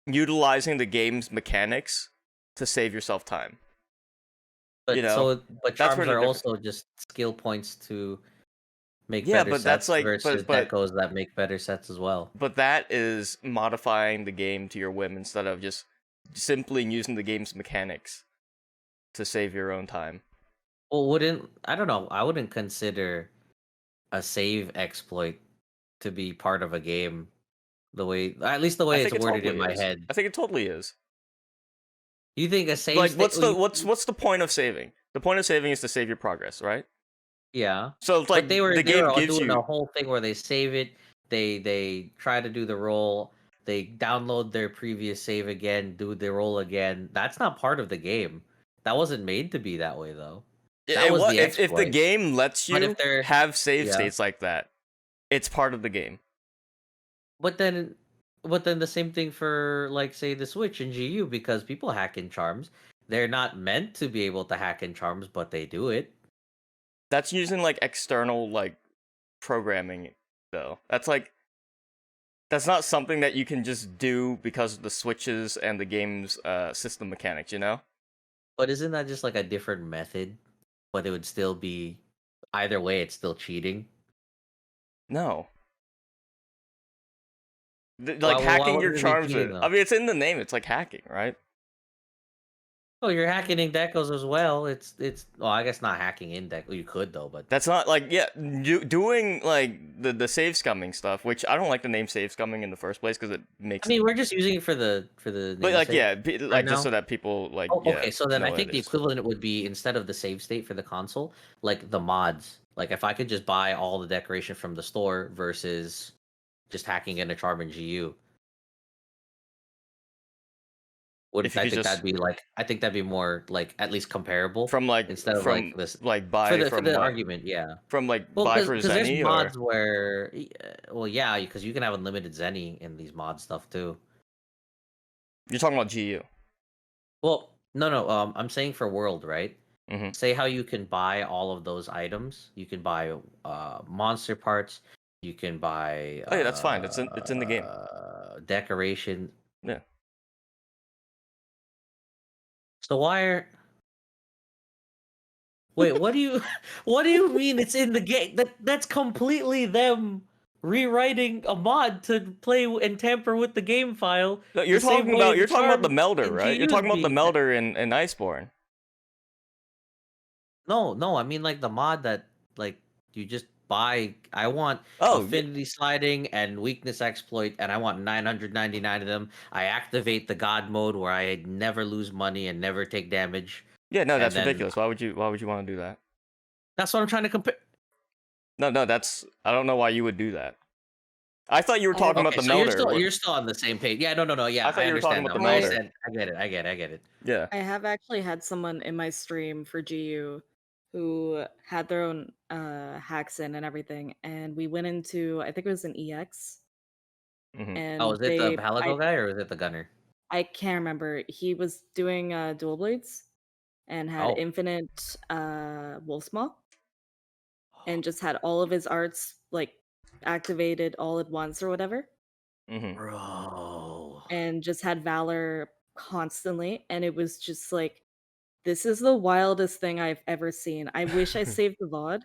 utilizing the game's mechanics to save yourself time. But you know, but that's where charms the are difference- also just skill points to make Yeah, better but sets that's like- versus but- decos that make better sets as well. But that is modifying the game to your whim instead of just simply using the game's mechanics to save your own time. Well, I don't know. I wouldn't consider a save exploit to be part of a game. At least the way I it's think it worded in totally my is. head. I think it totally is. You think a save? Like, what's the point of saving? The point of saving is to save your progress, right? Yeah. So it's like But they were the game all gives doing you a whole thing where they save it, they try to do the roll, they download their previous save again, do the roll again. That's not part of the game. That wasn't made to be that way though. That was the if the exploit. game lets But you if they're- have save Yeah. states like that, it's part of the game. But then the same thing for like say the Switch and GU, because people hack in charms. They're not meant to be able to hack in charms, but they do it. That's using like external like programming though. That's not something that you can just do because of the switches and the game's system mechanics, you know? But isn't that just like a different method? But it would still be either way, it's still cheating. No. Like why hacking your wouldn't it be charms. cheating, though? I mean, it's in the name. It's like hacking, right? Oh, you're hacking in decos as well. It's well, I guess not hacking in deck. You could though, but That's not like doing like the save scumming stuff, which I don't like the name save scumming in the first place because it makes. I mean, we're just using it for the but like namesake. like now? just so that people like. Oh, yeah, okay, so then know I what think it the is. equivalent would be, instead of the save state for the console, like the mods. Like if I could just buy all the decoration from the store versus just hacking in a charm in GU. If you I could think just- that'd be like, I think that'd be more like at least comparable From like instead of from like this like buy for the from what? argument. Yeah. From like Well, buy for because there's Zenny or mods where, well, yeah, because you can have unlimited Zenny in these mod stuff too. you're talking about GU. Well, no. I'm saying for World, right? Mhm. Say how you can buy all of those items. You can buy monster parts. You can buy. Oh yeah, that's fine. It's in the game. Decoration. Yeah. So why are? Wait, what do you what do you mean it's in the game? That's completely them rewriting a mod to play and tamper with the game file. No, you're the same talking way about the you're talking about the charm melder, in right? You're GU talking about the being- melder in Iceborne. No, I mean like the mod that like you just buy. I want Oh, yeah. affinity sliding and weakness exploit, and I want 999 of them. I activate the god mode where I never lose money and never take damage. Yeah, no, And that's then- ridiculous. Why would you want to do that? That's what I'm trying to compare. No, that's I don't know why you would do that. I thought you were talking about the so melder. you're still on the same page. Yeah, no. Yeah, I thought I you were talking understand about now. the I melder. said, I get it. Yeah. I have actually had someone in my stream for GU who had their own hacks in and everything, and we went into, I think it was an EX, Mhm. and Oh, is it the Palago guy or is it the gunner? I can't remember. He was doing dual blades and had Oh. infinite wolf's maw, and just had all of his arts like activated all at once or whatever, Mhm. Bro. and just had valor constantly, and it was just like, this is the wildest thing I've ever seen. I wish I saved the VOD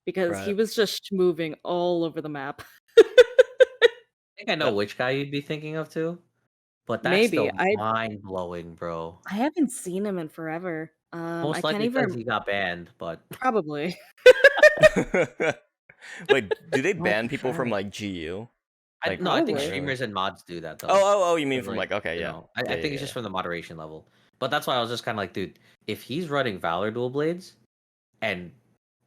because he Right. was just moving all over the map. I think I know which guy you'd be thinking of too. But that's Maybe. still mind blowing, bro. I haven't seen him in forever. Most I can't likely because even he got banned, but probably. Wait, do they I'll have ban to people from try. like GU? Like, no, I think not Probably. really. streamers and mods do that Oh, though. oh, oh, you mean And from like, like okay, yeah, I yeah, think yeah, it's just yeah. from the moderation level. But that's why I was just kind of like, dude, if he's running Valor Dual Blades and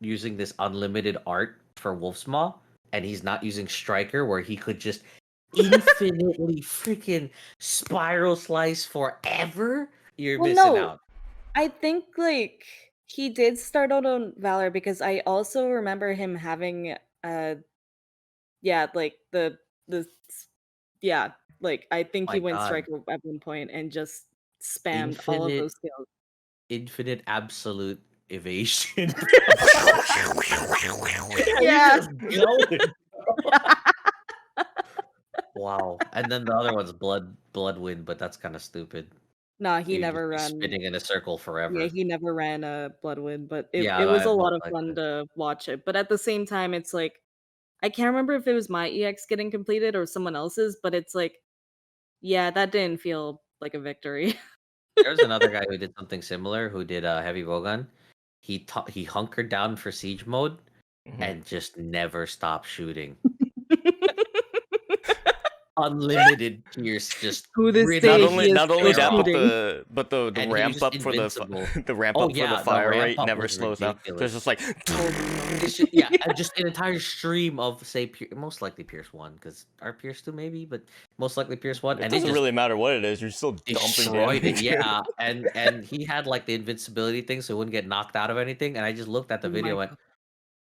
using this unlimited art for Wolf's Maw, and he's not using Striker where he could just infinitely freaking spiral slice forever, you're Well, missing no, out. I think like he did start out on Valor because I also remember him having yeah, like the yeah, like I think he My went God, striker at one point and just spammed all of infinite, those skills. infinite, absolute evasion. He's Yeah. just going. Wow. And then the other one's Bloodwind, but that's kind of stupid. Nah, he You never just be ran. spinning in a circle Yeah, forever. he never ran a Bloodwind, but it Yeah, was a I lot most of fun likely. to watch it. But at the same time, it's like I can't remember if it was my EX getting completed or someone else's, but it's like, yeah, that didn't feel like a victory. There was another guy who did something similar who did a heavy bowgun. He hunkered down for siege mode Mhm. and just never stopped shooting. Unlimited pierce, just To this Not day, riddling only he is not still only that, but shooting. the and he was ramp just up for invincible. the ramp Oh up for the yeah, the fire ramp rate up never was slows down. So it's ridiculous. just like Oh my It's god. just, yeah, just an entire stream of say most likely Pierce 1 because our Pierce 2 maybe, but most likely Pierce 1, it and it doesn't just really matter what it is. You're still dumping destroyed it. damage. Yeah, and he had like the invincibility thing, so he wouldn't get knocked out of anything. And I just looked at the Oh video my and went, god.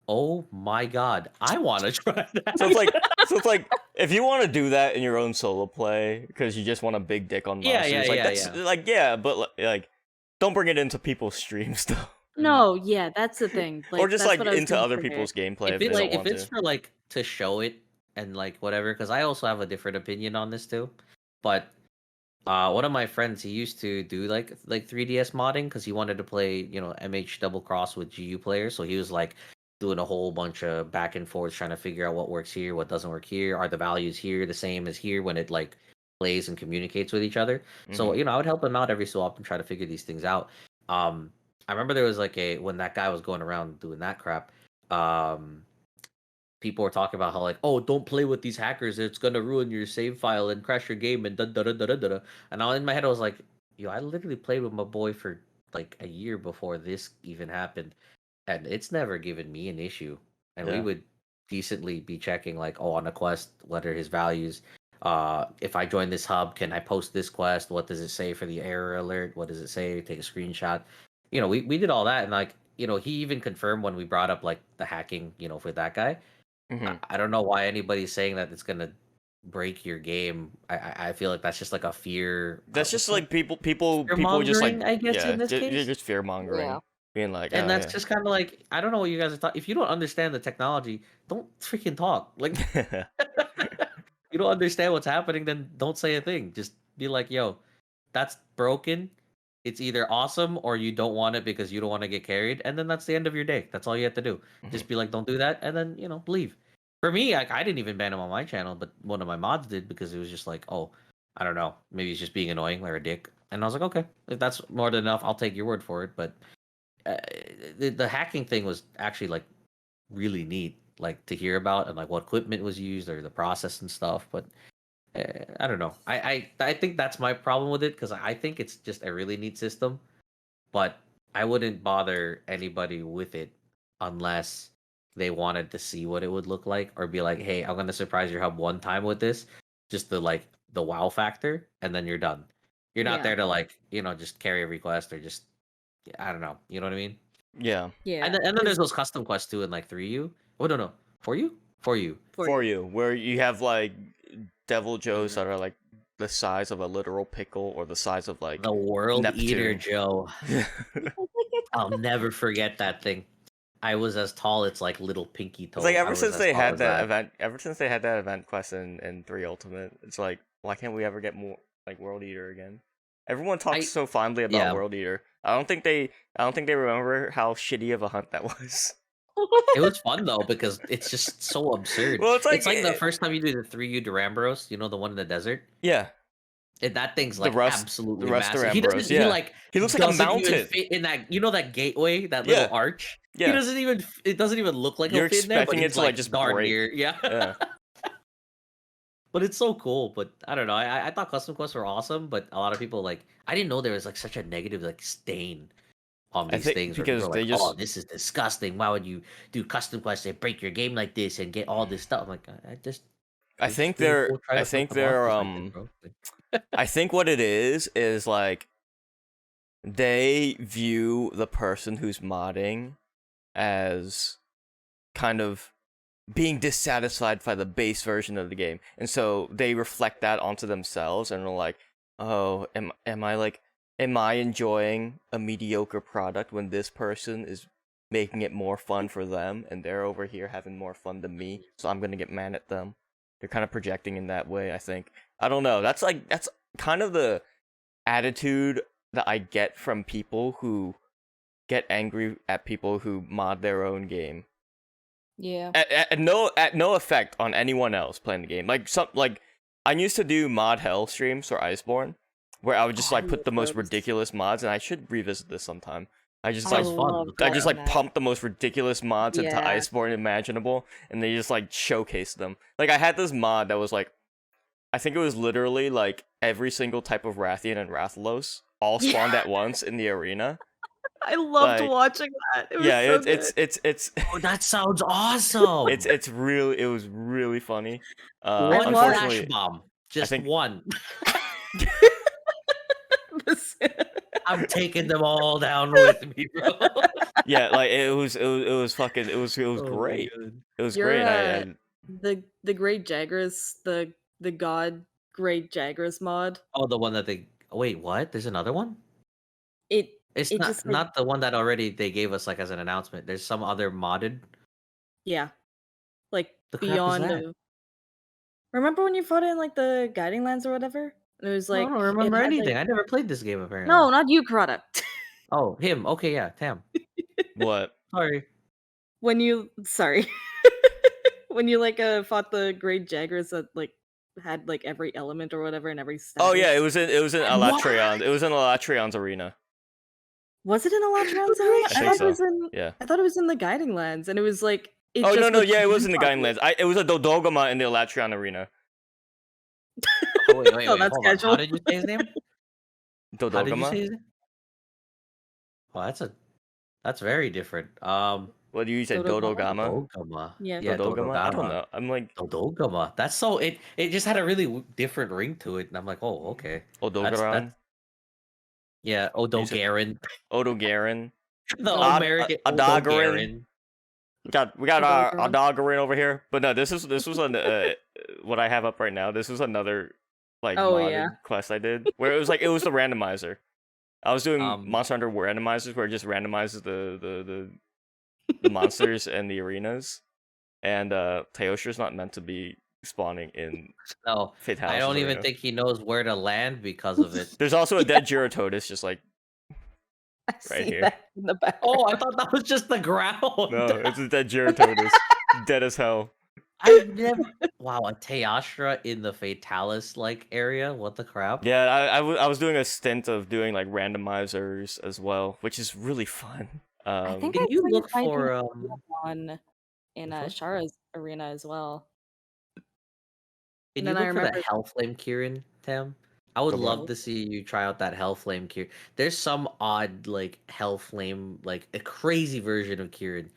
"Oh my god, I want to try So it's that." like if you want to do that in your own solo play because you just want a big dick on Yeah, yeah, monsters, like yeah, that's yeah. like yeah, but like don't bring it into people's streams though, Mm. No, yeah, that's the thing. or Like just that's like what I was into gonna other say. people's gameplay If if they it's don't Like if want it's to. for like to show it and like whatever, because I also have a different opinion on this too. But one of my friends, he used to do like 3DS modding because he wanted to play, MH double cross with GU players. So he was like doing a whole bunch of back and forth trying to figure out what works here, what doesn't work here. Are the values here the same as here when it like plays and communicates with each other? So, Hmm. I would help him out every so often try to figure these things out. I remember there was like when that guy was going around doing that crap, um people were talking about how like, oh, don't play with these hackers, it's gonna ruin your save file and crash your game and da da da da da da da. And in my head I was like, yo, I literally played with my boy for like a year before this even happened, and it's never given me an issue. And we Yeah. would decently be checking like, oh, on a quest, what are his values? If I join this hub, can I post this quest? What does it say for the error alert? What does it say? Take a screenshot. We did all that, and like, he even confirmed when we brought up like the hacking, for that guy. I, Hmm. I don't know why anybody's saying that it's gonna break your game. I feel like that's just like a fear. That's What's just that? like Fear people just like mongering, I guess, yeah, in this case. just fear mongering, yeah. being like And oh that's just kind of like, I don't know what you guys are talking. If you don't understand the technology, don't freaking talk. Like, yeah. you don't understand what's happening, then don't say a thing. Just be like, yo, that's broken. It's either awesome or you don't want it because you don't want to get carried, and then that's the end of your day. That's all you have to do. Mhm. Just be like, don't do that, and then leave. For me, I didn't even ban him on my channel, but one of my mods did because it was just like, oh, I don't know, maybe he's just being annoying or a dick, and I was like, okay, if that's more than enough, I'll take your word for it. But uh, the hacking thing was actually like really neat, like to hear about and like what equipment was used or the process and stuff. But I don't know. I think that's my problem with it because I think it's just a really neat system, but I wouldn't bother anybody with it unless they wanted to see what it would look like or be like, "Hey, I'm gonna surprise your hub one time with this, just the wow factor, and then you're done." You're not Yeah. there to like just carry a request or just I don't know. You know what I mean? Yeah, Yeah. And then there's 'Cause those custom quests too in like 3U. Oh no, for you, for you. for for you. you, where you have like devil joes Mhm. that are like the size of a literal pickle or the size of like The World Eater Neptune. Joe. I'll never forget that thing. I was as tall as like little pinky It's like toe. I was as tall as that. ever since they had that event quest in 3 Ultimate, it's like, why can't we ever get more like World Eater again? Everyone talks I so fondly about Yeah, World Eater. I don't think they remember how shitty of a hunt that was. it was fun though because it's just so absurd. Well, it's like It's like the first time you do the 3U Duramboros, the one in the desert. yeah. And that thing's The like rust, absolutely the Ruster massive. He Ambrose. doesn't. He Yeah, like he looks like a doesn't even mountain. fit in that. You know that gateway, that Yeah. little arch. He Yeah, doesn't even. It doesn't even look like you're he'll fit in there. But expecting it he's to like just darn break. near. Yeah. Yeah, But it's so cool. But I don't know. I thought custom quests were awesome, but a lot of people like. I didn't know there was like such a negative like stain on I these think things where people because are they like, just "Oh, this is disgusting. Why would you do custom quests and break your game like this and get all this stuff?" I'm like, I just. I It was just think really they're cool trying I to put think the they're monsters like this, bro. I think what it is like they view the person who's modding as kind of being dissatisfied by the base version of the game, and so they reflect that onto themselves and are like, oh, am I enjoying a mediocre product when this person is making it more fun for them and they're over here having more fun than me, so I'm gonna get mad at them. They're kind of projecting in that way, I think. I don't know, that's kind of the attitude that I get from people who get angry at people who mod their own game. Yeah. At no effect on anyone else playing the game. Like I used to do mod hell streams for Iceborne, where I would just I like put love the most those. ridiculous mods, and I should revisit this sometime. I just I like Sounds fun. love I just doing like that. pump the most ridiculous mods into Yeah. Iceborne imaginable, and they just like showcase them. Like I had this mod that was like, I think it was literally like every single type of Rathian and Rathalos all spawned at once in the arena. I loved Like, watching that. It was Yeah, so good. it's Oh, that sounds awesome. it's really, it was really funny. One love- flash Unfortunately, bomb, just think- one. This- I'm taking them all down with me, bro. yeah, like it was fucking, it was Oh my great. God. It was You're, great. I the Great Jagras, the God Great Jagras mod. Oh, the one that they. Wait, what? There's another one? It It's It not just, like- not the one that already they gave us like as an announcement. There's some other modded. yeah, like The crap is beyond. that? Remember when you fought it in like the Guiding Lands or whatever? And it was like I don't it remember had, anything. like- I never played this game apparently. No, not you, Krata. Oh, him. Okay, yeah, Tam. what? Sorry. When you sorry, when you like fought the Great Jagras that like had like every element or whatever and every status. Oh yeah, it was in What? Alatreon. It was in Alatreon's arena. Was it in Elatron's Great arena? I think thought so. it was in. Yeah. I thought it was in the Guiding Lands, and it was like. It Oh just no, looked yeah, it was in the really Guiding Lands. It was a Dodogama in the Alatreon arena. Oh, wait, Oh, that's hold on. casual. How did you say his name? How did you say Dodogama. his name? Oh, that's very different. What do you say? Dodogama? Dodogama. Dodogama. Yeah. Yeah, Dodogama. I don't Dodogama. know. I'm like Dodogama. That's so it just had a really different ring to it, and I'm like, oh, okay. Odogaron. Yeah, Odogaron. Odogaron. The Od- American Odogaron. Odogaron. We got our Odogaron. Odogaron over here. But no, this was an what I have up right now. This was another like Oh, modded yeah. quest I did where it was like it was the randomizer. I was doing Um, Monster Hunter randomizers where it just randomizes the monsters and the arenas. And Teosha's not meant to be spawning in No, Fatalis. I don't even think he knows where to land because of it. There's also a dead Gyarados just like I Right see here. that in the back. Oh, I thought that was just the ground. no, it's a dead Gyarados. Dead as hell. I've never. Wow, a Teostra in the Fatalis like area. What the crap? Yeah, I was doing a stint of doing like randomizers as well, which is really fun. I think Can I you saw look finding for one in Which one? Shara's arena as well. Can And you then I look for that remember- Hellflame Kieran, Tam? I would The love what? to see you try out that Hellflame Kieran. There's some odd like Hellflame, like a crazy version of Kieran.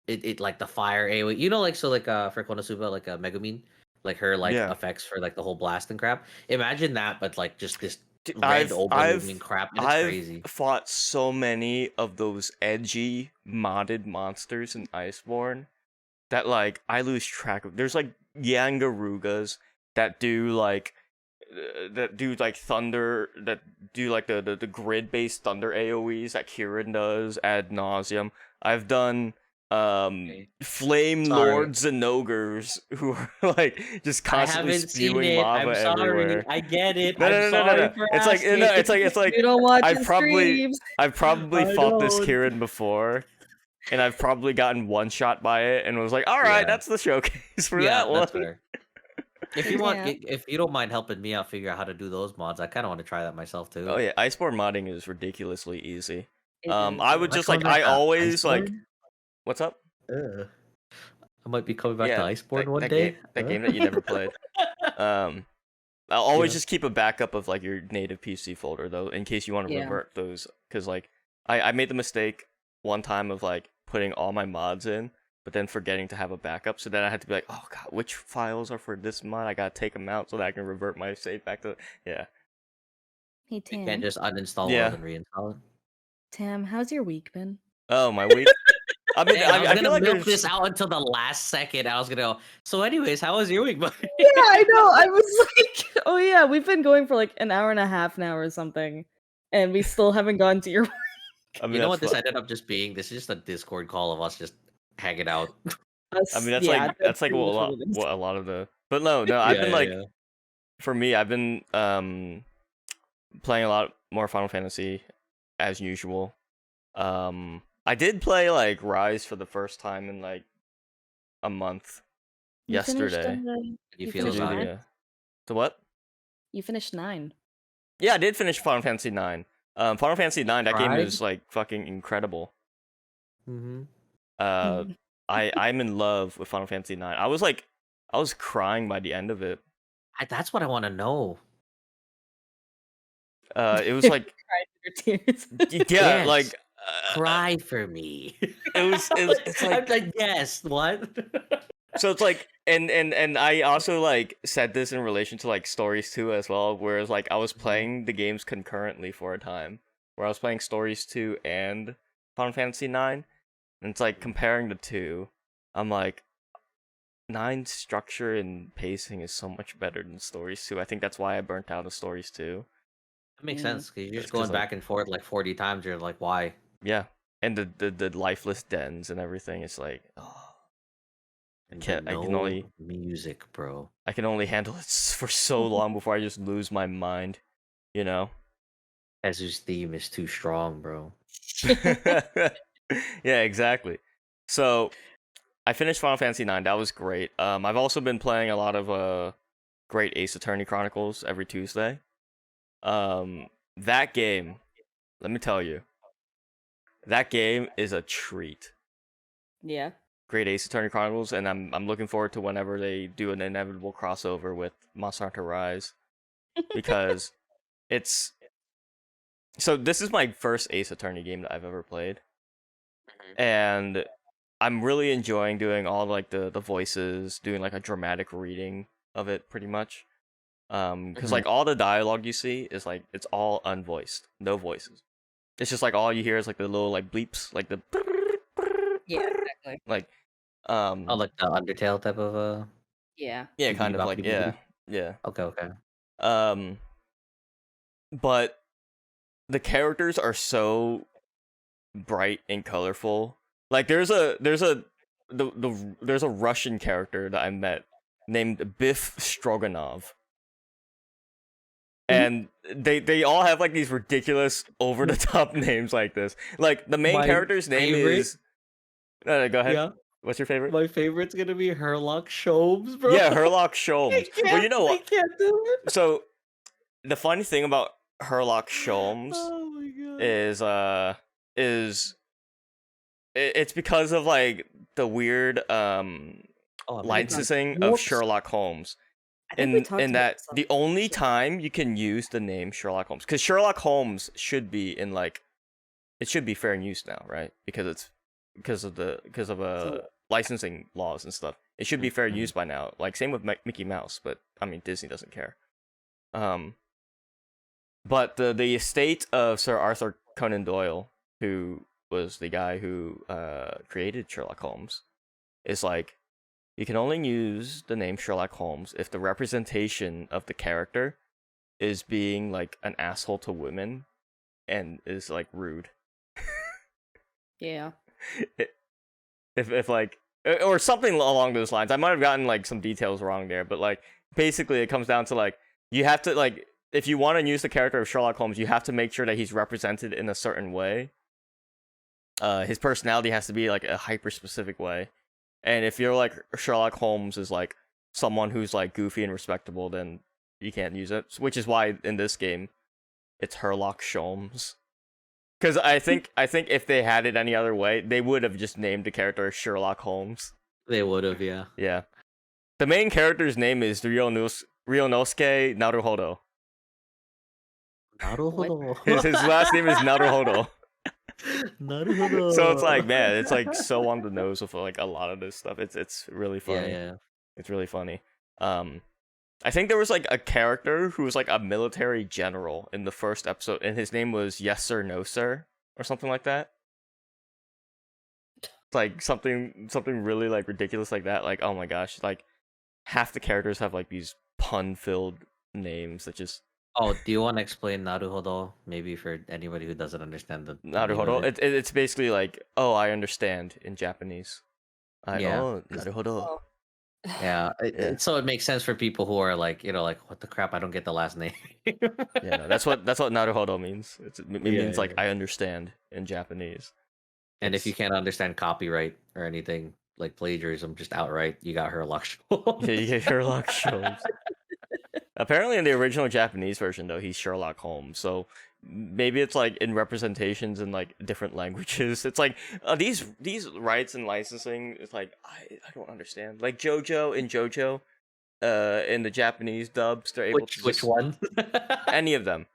It like the fire AoE. You know, like so like for Konosuba, like a Megumin, like her like Yeah. effects for like the whole blast and crap. Imagine that, but like just this Dude, red overlooming crap. And it's I've crazy. fought so many of those edgy modded monsters in Iceborne that like I lose track of. There's like Yangarugas that do like thunder, that do like the grid based thunder AoEs that Kieran does ad nauseum. I've done Okay. flame Sorry. lords and ogres who are like just I constantly haven't seen spewing it. lava I'm sorry. everywhere. I get it. No, I'm no, no, no, sorry no, no. for It's like asking. no, it's like You don't watch I've his probably- streams. I've probably I fought this don't. Kieran before, and I've probably gotten one shot by it, and was like, all right, Yeah. that's the showcase for yeah, that one. that's fair. If Hey, you want, Tam. if you don't mind helping me out figure out how to do those mods, I kind of want to try that myself too. Oh yeah, Iceborne modding is ridiculously easy. It is, I yeah. would Am I just coming like back I to always like. Iceborne? What's up? Ugh. I might be coming back to Yeah, Iceborne one that game day. that you never played. Um, I'll always Yeah. just keep a backup of like your native PC folder though, in case you want to Yeah. revert those. Because like I made the mistake one time of like putting all my mods in, but then forgetting to have a backup. So then I had to be like, oh god, which files are for this mod? I gotta take them out so that I can revert my save back to. Yeah. Hey, You can't Tam. just uninstall Yeah. world and reinstall it. Tam, how's your week been? Oh, my week. I mean, Dang, I was I feel gonna like milk there's. this out until the last second. I was gonna go. So, anyways, how was your week, buddy? Yeah, I know. I was like, oh yeah, we've been going for like an hour and a half now or something, and we still haven't gone to your. I mean, You know that's what this fu- ended up just being? This is just a Discord call of us just hanging out. I mean, that's Yeah, like that's like pretty much what it is. what a lot of the. But no, I've Yeah, been yeah, like, yeah. for me, I've been playing a lot more Final Fantasy as usual. I did play like Rise for the first time in like a month You finished, yesterday. You you feel To finished do about nine? it? the what? You finished 9. Yeah, I did finish Final Fantasy 9. Final Fantasy 9, that game Tried? is like fucking incredible. Mm-hmm. Mhm. I'm in love with Final Fantasy 9. I was crying by the end of it. That's what I want to know. It was like Cried your tears. yeah, Yes. like Cry for me. it's like I'm like, yes. What? so it's like and I also like said this in relation to like Stories 2 as well, whereas like I was playing the games concurrently for a time, where I was playing Stories 2 and Final Fantasy 9, and it's like comparing the two, I'm like 9's structure and pacing is so much better than Stories 2. I think that's why I burnt out of Stories 2. That makes Mm. sense because you're It's just 'cause, going like, back and forth like 40 times. You're like, why? Yeah, and the lifeless dens and everything. It's like, oh, And can't- the I can no only- music, bro. I can only handle it for so long before I just lose my mind, you know. Ezra's theme is too strong, bro. Yeah, exactly. So I finished Final Fantasy 9. That was great. I've also been playing a lot of Great Ace Attorney Chronicles every Tuesday. That game, let me tell you, that game is a treat. Yeah. Great Ace Attorney Chronicles, and I'm looking forward to whenever they do an inevitable crossover with Monster Hunter Rise, because it's so this is my first Ace Attorney game that I've ever played, and I'm really enjoying doing all like the voices, doing like a dramatic reading of it, pretty much. Because like all the dialogue you see is like it's all unvoiced, no voices. It's just like all you hear is like the little like bleeps, like the Yeah, exactly. like Oh, like the Undertale type of Yeah. yeah, kind of like Bibbidi-boppidi-boppidi. yeah. Okay. But the characters are so bright and colorful. Like there's a Russian character that I met named Biff Stroganov. And they all have like these ridiculous over the top names like this. Like the main My character's name favorite- is go ahead. Yeah. What's your favorite? My favorite's gonna be Herlock Sholmes, bro. Yeah, Herlock Sholmes. Well, you know I what? can't do it. So the funny thing about Herlock Sholmes Oh my god. is it's because of like the weird Oh, I'm gonna licensing of Whoops. Sherlock Holmes. I think we talked In about that this on the only time you can use the name Sherlock Holmes, because Sherlock Holmes should be in like it should be fair use now, right? Because of So- licensing laws and stuff. It should be fair use by now. Like same with Mickey Mouse, but I mean Disney doesn't care. But the estate of Sir Arthur Conan Doyle, who was the guy who created Sherlock Holmes, is like you can only use the name Sherlock Holmes if the representation of the character is being like an asshole to women and is like rude. Yeah. If like or something along those lines. I might have gotten like some details wrong there, but like basically it comes down to like you have to like if you want to use the character of Sherlock Holmes, you have to make sure that he's represented in a certain way. His personality has to be like a hyper specific way. And if you're like Sherlock Holmes is like someone who's like goofy and respectable, then you can't use it. Which is why in this game, it's Herlock Sholmes. Because I think if they had it any other way, they would have just named the character Sherlock Holmes. They would have, yeah. Yeah. The main character's name is Ryonosuke Naruhodo. Naruhodo. His last name is Naruhodo. Naruhodo. So it's like, man, it's like so on the nose with like a lot of this stuff. It's really funny. Yeah. It's really funny. I think there was like a character who was like a military general in the first episode, and his name was Yes Sir No Sir or something like that. It's like something really like ridiculous like that. Like, oh my gosh, like half the characters have like these pun-filled names that just Oh, do you want to explain Naruhodo? Maybe for anybody who doesn't understand the name of Naruhodo. it. It's basically like, oh, I understand in Japanese. Yeah. Oh, Naruhodo. Oh. Yeah, Yeah. so it makes sense for people who are like, like, what the crap? I don't get the last name. Yeah, no, that's what Naruhodo means. It means like yeah. I understand in Japanese. And if you can't understand copyright or anything like plagiarism, just outright, you got Herlock Sholmes. Yeah, you get Sherlock Holmes. Apparently, in the original Japanese version, though, he's Sherlock Holmes. So maybe it's like in representations in like different languages. It's like these rights and licensing. It's like I don't understand. Like JoJo in JoJo, in the Japanese dubs, they're able to Which one? any of them.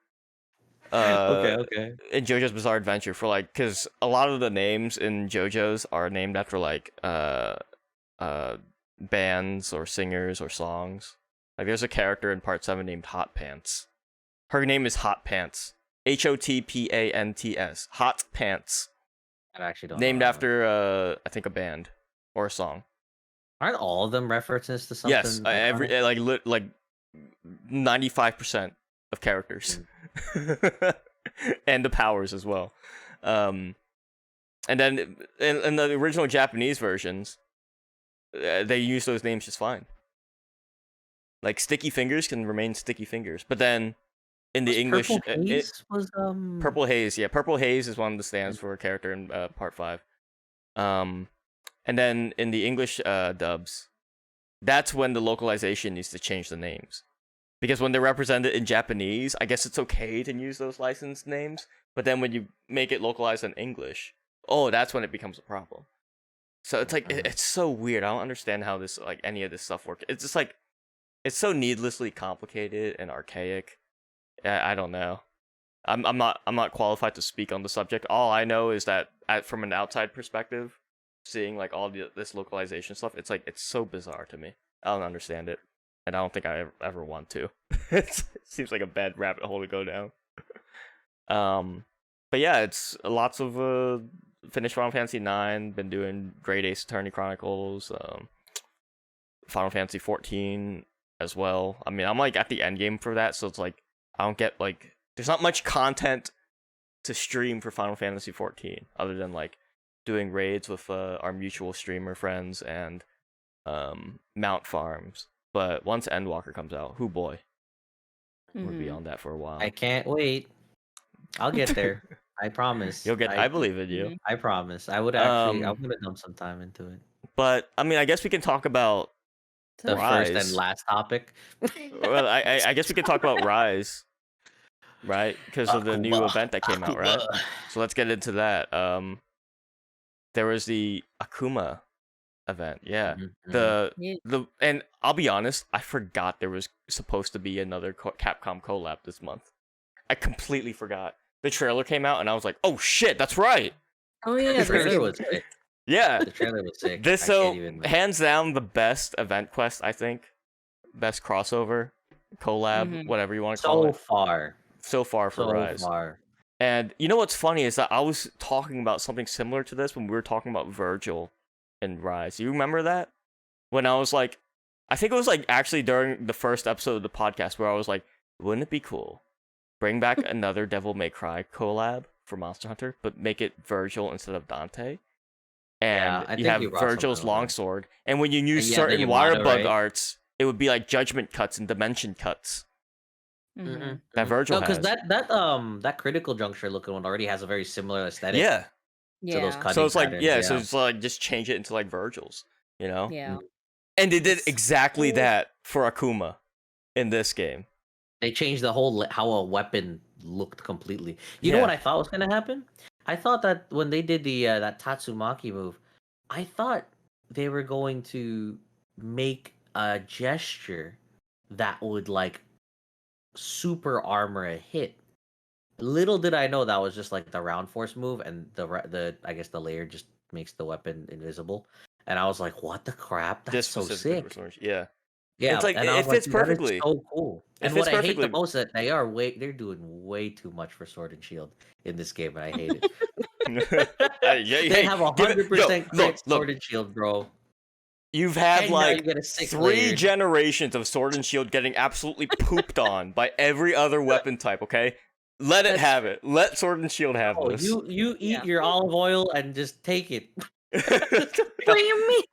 Okay. In JoJo's Bizarre Adventure, for like, because a lot of the names in JoJo's are named after like bands or singers or songs. Like there's a character in Part 7 named Hot Pants. Her name is Hot Pants. HOTPANTS. Hot Pants. I actually don't Named know. after I think a band or a song. Aren't all of them references to something? Yes, every iconic? like 95% of characters. And the powers as well. And then in the original Japanese versions, they use those names just fine. Like Sticky Fingers can remain Sticky Fingers, but then in the English, Purple Haze was Purple Haze, yeah, Purple Haze is one that stands for a character in Part 5. And then in the English dubs, that's when the localization needs to change the names. Because when they're represented in Japanese, I guess it's okay to use those licensed names, but then when you make it localized in English, that's when it becomes a problem. So it's like it's so weird. I don't understand how this like any of this stuff works. It's just like it's so needlessly complicated and archaic. I don't know. I'm not qualified to speak on the subject. All I know is that from an outside perspective, seeing like all this localization stuff, it's like it's so bizarre to me. I don't understand it, and I don't think I ever want to. It seems like a bad rabbit hole to go down. But yeah, it's lots of finished Final Fantasy 9. Been doing Great Ace Attorney Chronicles, Final Fantasy 14 as well. I mean, I'm like at the end game for that, so it's like I don't get like there's not much content to stream for Final Fantasy 14 other than like doing raids with our mutual streamer friends and mount farms. But once Endwalker comes out, hoo boy, we'll be on that for a while. I can't wait. I'll get there. I promise. You'll get. I believe in you. I promise. I would actually. I'm gonna dump some time into it. But I mean, I guess we can talk about The Rise. first and last topic. Well, I guess we can talk about Rise, right? Because of the new event that came out, right? So let's get into that. There was the Akuma event, yeah. And I'll be honest, I forgot there was supposed to be another Capcom collab this month. I completely forgot. The trailer came out, and I was like, "Oh shit, that's right!" Oh yeah, The trailer was sick. Yeah, The trailer was sick. this I so can't even- hands down the best event quest, I think. Best crossover, collab, whatever you want to call so it. So far for so Rise. far. And you know what's funny is that I was talking about something similar to this when we were talking about Virgil and Rise. You remember that? When I was like, I think it was like actually during the first episode of the podcast where I was like, wouldn't it be cool? Bring back another Devil May Cry collab for Monster Hunter, but make it Virgil instead of Dante. Yeah, I And you think have you brought Virgil's something like that. longsword. And when you use And yeah, certain the wire Yamato, bug right? arts, it would be like judgment cuts and dimension cuts that Virgil No, because has. that critical juncture looking one already has a very similar aesthetic. Yeah. To those cutting So it's like patterns, so it's like just change it into like Virgil's, you know? Yeah. And they did It's exactly so- that for Akuma in this game. They changed the whole how a weapon looked completely. You know Yeah. what I thought was gonna happen? I thought that when they did the that Tatsumaki move, I thought they were going to make a gesture that would like super armor a hit. Little did I know that was just like the round force move, and the I guess the layer just makes the weapon invisible. And I was like, "What the crap? That's This so specifically for sick!" Sword. Yeah. Yeah, It's like and I it was like, fits "Dude, that is perfectly. so cool." It And fits what I hate the perfectly. most that they're doing way too much for Sword and Shield in this game, and I hate it. Hey, They have give it. Yo, 100% look, crit look. Sword and Shield, bro. You've had And now you like get a 6 3 layered. generations of Sword and Shield getting absolutely pooped on by every other weapon type. Okay, let it That's have it. Let Sword and Shield have Oh, this. you eat Yeah. your olive oil and just take it. What do you mean?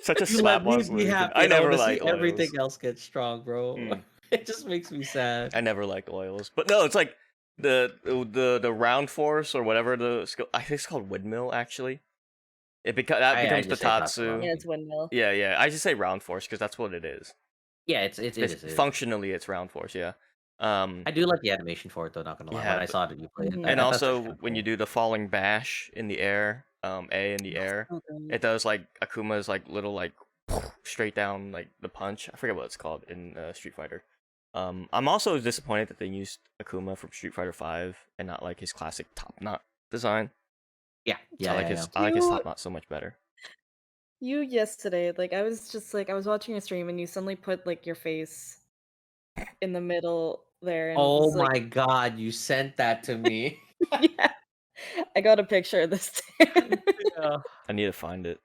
Such a You slap let me on be solution. happy. I And I never want to see liked everything oils. else get strong, bro. Mm. It just makes me sad. I never liked oils, but no, it's like the round force or whatever the skill. I think it's called windmill actually. It I becomes the just say Tatsu. Yeah, it's windmill. Yeah. I just say round force because that's what it is. Yeah, it is. Functionally, it's round force. Yeah. I do like the animation for it though. Not gonna lie. Yeah, When I saw that you played it, Mhm. and I thought also kinda when you cool. do the falling bash in the air, A in the air, So good. it does like Akuma's like little like straight down like the punch. I forget what it's called in Street Fighter. I'm also disappointed that they used Akuma from Street Fighter 5 and not like his classic top knot design. Yeah, I like his top knot so much better. You yesterday, like I was just like I was watching a stream and you suddenly put like your face in the middle there and it Oh was like my god, you sent that to me. yeah. I got a picture of this. Yeah. I need to find it.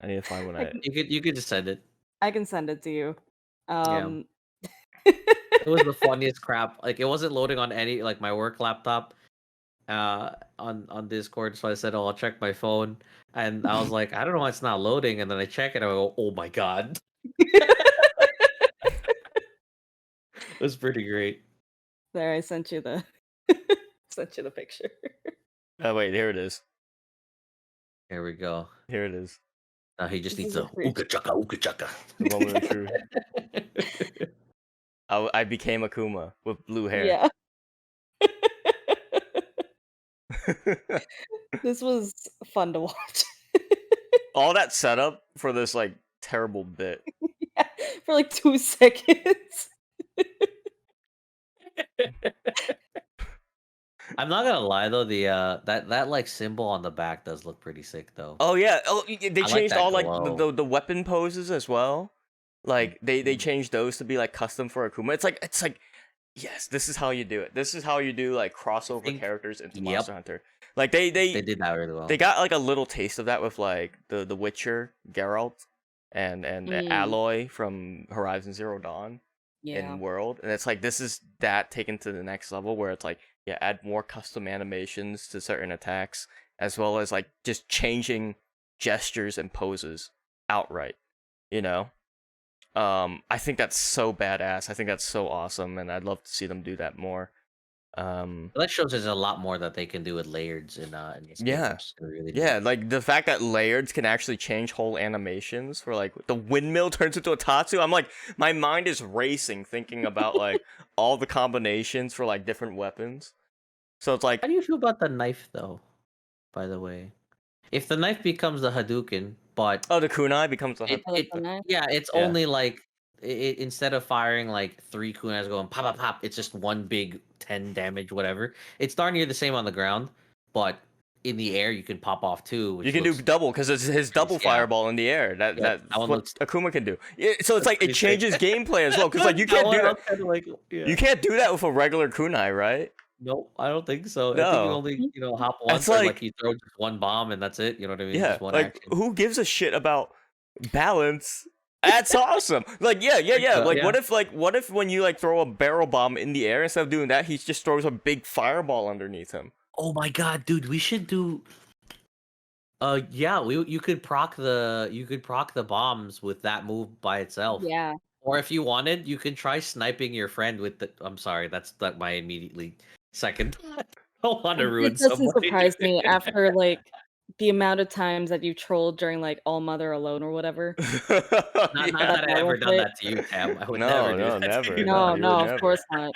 I need to find when I I. can, You could just send it. I can send it to you. Yeah. It was the funniest crap. Like it wasn't loading on any like my work laptop on Discord, so I said, "Oh, I'll check my phone." And I was like, "I don't know why it's not loading." And then I check it and I go, "Oh my god." It was pretty great. There, I sent you the sent you the picture. Oh wait, here it is. Here we go. Here it is. Now he just This needs is a a free- ooka chaka ooka chaka. The moment of truth. I became Akuma with blue hair. Yeah. This was fun to watch. All that setup for this like terrible bit. Yeah, for like 2 seconds. I'm not gonna lie though, the that like symbol on the back does look pretty sick though. Oh yeah. Oh, they I like changed that all like glow. the weapon poses as well. Like they Mhm. changed those to be like custom for Akuma. It's like yes, this is how you do it. This is how you do like crossover think- characters into Yep. Monster Hunter. Like They did that really well. they got like a little taste of that with like the Witcher Geralt and Mm. Aloy from Horizon Zero Dawn Yeah. in World, and it's like this is that taken to the next level where it's like yeah, add more custom animations to certain attacks as well as like just changing gestures and poses outright, you know. I think that's so badass. I think that's so awesome, and I'd love to see them do that more. That shows there's a lot more that they can do with layers in this game, Yeah. which is really Yeah, nice. like the fact that layers can actually change whole animations for like the windmill turns into a Tatsu. I'm like, my mind is racing thinking about like all the combinations for like different weapons. So it's like, How do you feel about the knife though? By the way, if the knife becomes the Hadouken, but oh, the kunai becomes a it, Oh, that's it the knife? yeah, it's Yeah. only like instead of firing like 3 kunais going pop pop pop, it's just one big 10 damage whatever. It's darn near the same on the ground, but in the air you can pop off 2. Which you can do looks double because it's his double yeah. fireball in the air. That's that one what looks- Akuma can do. Yeah, so it's that's like it pretty sick. changes gameplay as well because like you That can't one do I that. was kinda like, yeah. You can't do that with a regular kunai, right? Nope, I don't think so. I think you No. only hop It's once or like- like you throw just one bomb and that's it. You know what I mean? Yeah, Just one like action. who gives a shit about balance? That's awesome. Like yeah. Like yeah. what if when you like throw a barrel bomb in the air instead of doing that, he just throws a big fireball underneath him. Oh my god, dude, we should do. Yeah, you could proc the bombs with that move by itself. Yeah. Or if you wanted, you can try sniping your friend with the. I'm sorry, that's like my immediately second. I don't want to ruin It doesn't somebody. surprise me after like the amount of times that you trolled during like All Mother Alone or whatever. Not Yeah. that I That ever was done it. that to you, Cam. I would No, never do no, that to never. you. No, No, you would no, of never. course not.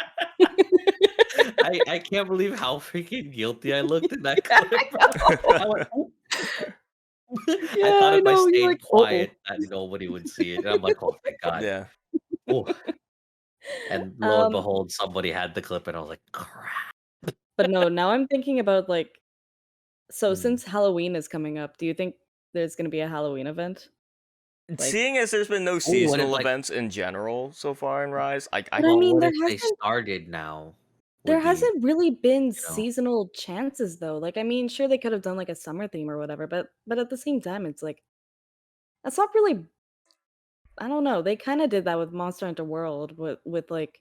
I can't believe how freaking guilty I looked in that Yeah, clip, bro. I know. I went, "Oh." I Yeah, thought I if I know. You're stayed like, oh. quiet that nobody would see it. And I'm like, oh my god. Yeah. Oh. And lo and Um, behold, somebody had the clip and I was like, crap. but no, now I'm thinking about like, so Mm. since Halloween is coming up, do you think there's gonna be a Halloween event? Like, Seeing as there's been no Oh, what if seasonal like events in general so far in Rise, I but I well, mean, what there if they hasn't started now? there Would be, hasn't really been you know. seasonal chances though. Like, I mean, sure they could have done like a summer theme or whatever, but at the same time, it's like that's not really. I don't know. They kind of did that with Monster Hunter World with like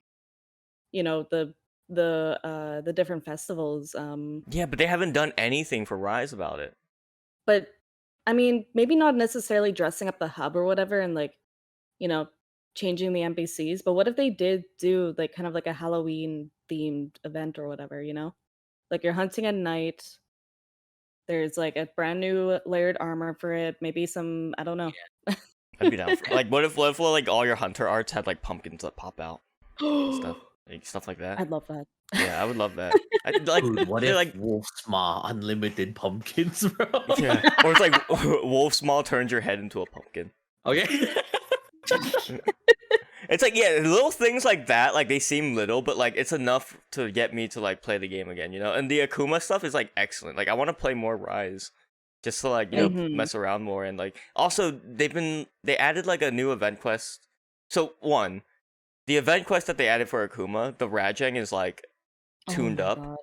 the different festivals. yeah, but they haven't done anything for Rise about it. But I mean, maybe not necessarily dressing up the hub or whatever and like, you know, changing the NPCs, but what if they did do like kind of like a Halloween themed event or whatever, you know? Like you're hunting at night, there's like a brand new layered armor for it, maybe some, I don't know. I'd be down for like what if like all your hunter arts had like pumpkins that pop out and stuff like that. I'd love that. Yeah, I would love that. Like Dude, what they're if like Wolf's Maw unlimited pumpkins, bro? yeah, or it's like Wolf's Maw turns your head into a pumpkin. Okay. It's like yeah, little things like that, like they seem little, but like it's enough to get me to like play the game again, you know. And the Akuma stuff is like excellent. Like I want to play more Rise, just to like Mhm. mess around more and like also they added like a new event quest. So one, the event quest that they added for Akuma, the Rajang is like Oh tuned my up god.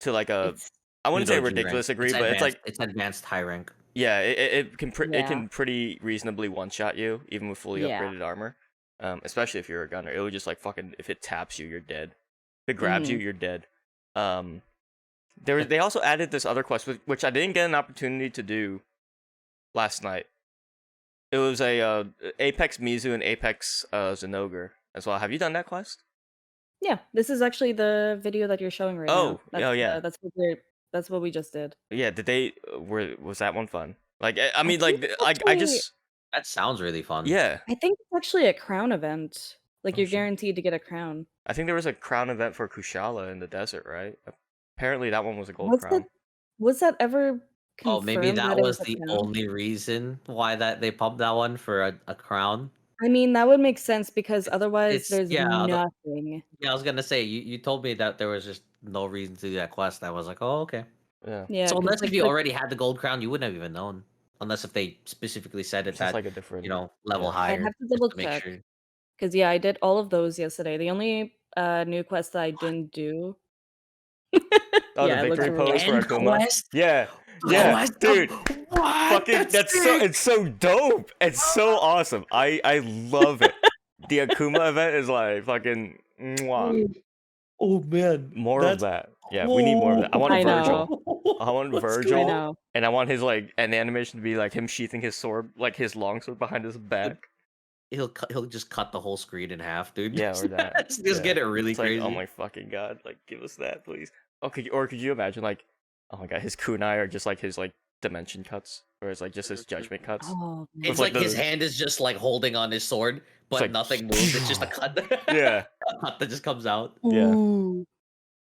to like a It's I wouldn't say Pseudo G rank. ridiculous degree, It's but it's advanced. like It's advanced high rank. yeah, it yeah. can pretty reasonably one shot you even with fully Yeah. upgraded armor. Especially if you're a gunner, it would just like fucking if it taps you, you're dead. If it grabs you, Mhm. you're dead. They also added this other quest which I didn't get an opportunity to do last night. It was a Apex Mizu and Apex Zenogre as well. Have you done that quest? Yeah, this is actually the video that you're showing right Oh, now. oh yeah, That's what we just did. yeah. Did they was that one fun? Like I I mean, think like it's I actually just That sounds really fun. yeah. I think it's actually a crown event. Like Oh you're shit. guaranteed to get a crown. I think there was a crown event for Kushala in the desert, right? Apparently that one was a gold Was crown. that ever Oh, maybe confirmed that that it was was a the crown? only reason why that they pumped that one for a crown. I mean, that would make sense because otherwise It's there's yeah. nothing. Yeah, I was gonna say you told me that there was just no reason to do that quest. I was like, oh okay. Yeah. Yeah, So 'cause unless if like you already had the gold crown, you wouldn't have even known. Unless if they specifically said it It's just that like a different level yeah. I'd higher have to just double to make check. sure. Cause yeah, I did all of those yesterday. The only new quest that I didn't do. Oh, the Yeah, it looks victory really pose for End Akuma? quest, Yeah. the Yeah. quest Dude. what? Fucking that's so sick! it's so dope. It's so awesome. I love it. The Akuma event is like fucking mwah. Oh man, More of that's that. Yeah, we need more of that. I want I Virgil. know. I want Let's I Virgil. go. know. And I want his like an animation to be like him sheathing his sword, like his longsword behind his back. He'll just cut the whole screen in half, dude. Yeah, or that. just Yeah. get it really It's like, crazy. oh my fucking god, like give us that, please. Okay, or could you imagine like, oh my god, his kunai are just like his like dimension cuts, or it's like just his judgment cuts. Oh man. It's with, like his the- hand is just like holding on his sword, but like, nothing moves. It's just a cut. Yeah. A cut that just comes out. Yeah. Ooh.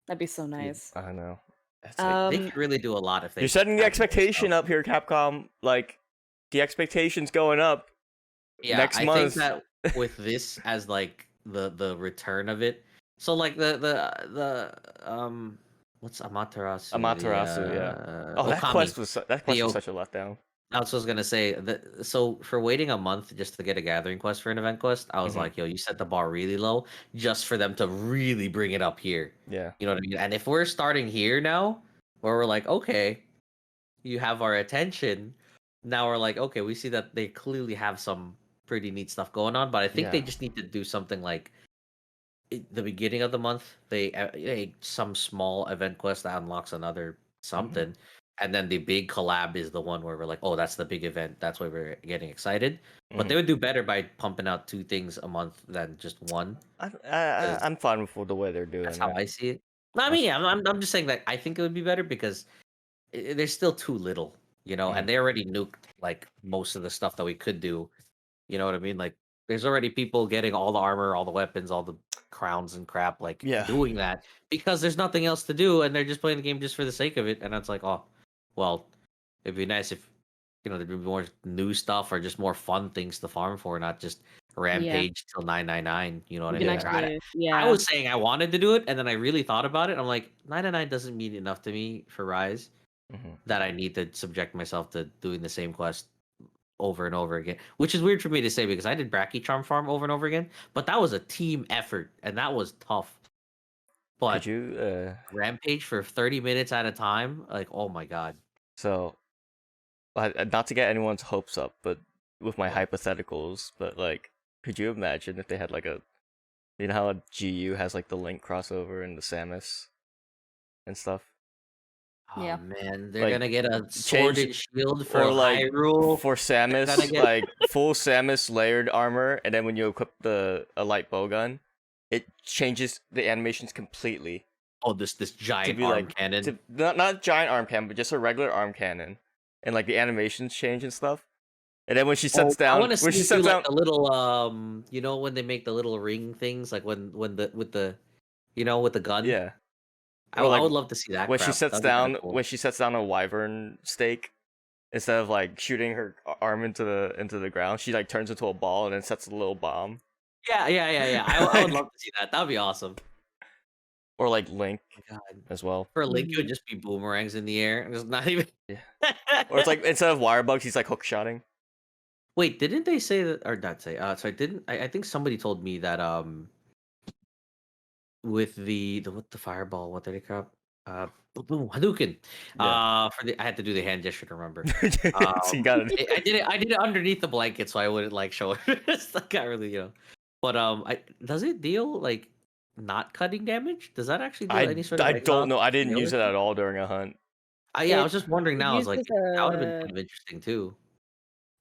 That'd be so nice. I know. It's like, They could really do a lot if they. you're setting the added more expectation stuff. up here, Capcom. Like, the expectation's going up. Yeah, next I month. think that with this as like the return of it. So like the what's Amaterasu? Amaterasu, yeah. Oh, that Okami. quest was The such a letdown. I was gonna say that. So for waiting a month just to get a gathering quest for an event quest, I was Mhm. like, yo, you set the bar really low just for them to really bring it up here. Yeah. You know what I mean? And if we're starting here now, where we're like, okay, you have our attention. Now we're like, okay, we see that they clearly have some pretty neat stuff going on, but I think they Yeah. just need to do something like the beginning of the month, they some small event quest that unlocks another something, and then the big collab is the one where we're like, oh, that's the big event. That's why we're getting excited. But they would do better by pumping out 2 things a month than just one. I'm fine with the way they're doing That's it. how I see it. No, I mean, yeah, I'm just saying that I think it would be better because there's still too little. you know, and they already nuked like most of the stuff that we could do. You know what I mean? Like, there's already people getting all the armor, all the weapons, all the crowns and crap, like Yeah. doing that because there's nothing else to do, and they're just playing the game just for the sake of it. And it's like, oh, well, it'd be nice if there'd be more new stuff or just more fun things to farm for, not just rampage till 999. You know what I You mean? can Like, actually, I was saying I wanted to do it, and then I really thought about it. I'm like, 999 doesn't mean enough to me for Rise that I need to subject myself to doing the same quest over and over again, which is weird for me to say because I did Bracky Charm Farm over and over again, but that was a team effort and that was tough. But Could you Rampage for 30 minutes at a time, like, oh my god. so not to get anyone's hopes up, but with my hypotheticals, but like, could you imagine if they had like you know how a GU has like the Link crossover and the Samus and stuff? Oh Yeah. man, they're Like, gonna get a sword and shield for or like Hyrule. for Samus, gonna get- like full Samus layered armor, and then when you equip a light bowgun, it changes the animations completely. Oh, this giant be arm like cannon. not giant arm cannon, but just a regular arm cannon, and like the animations change and stuff. And then when she sets I down, want to when see she you do sets down, like the little you know when they make the little ring things, like when the with the with the gun. yeah. I, Or, like, I would love to see that. when she crap. sets That'd be kinda down cool. when she sets down a wyvern stake, instead of like shooting her arm into the ground, she like turns into a ball and then sets a little bomb. Yeah. I would love to see that. That'd be awesome. Or like Link God. as well. For Link, it would just be boomerangs in the air. It's not even. Yeah. Or it's like instead of wire bugs, he's like hook shotting. Wait, didn't they say that, or not say? Sorry, didn't I think somebody told me that with the what the fireball, what did it call? Boom, Hadouken. Yeah. I had to do the hand gesture to remember. So you got it. I did it underneath the blanket so I wouldn't like show it. It's like not really, But does it deal like not cutting damage? Does that actually do any sort of I like, don't know. I didn't melee use it thing? at all during a hunt. Yeah, I was just wondering It now. I was like, uses that would have been a- kind of interesting too.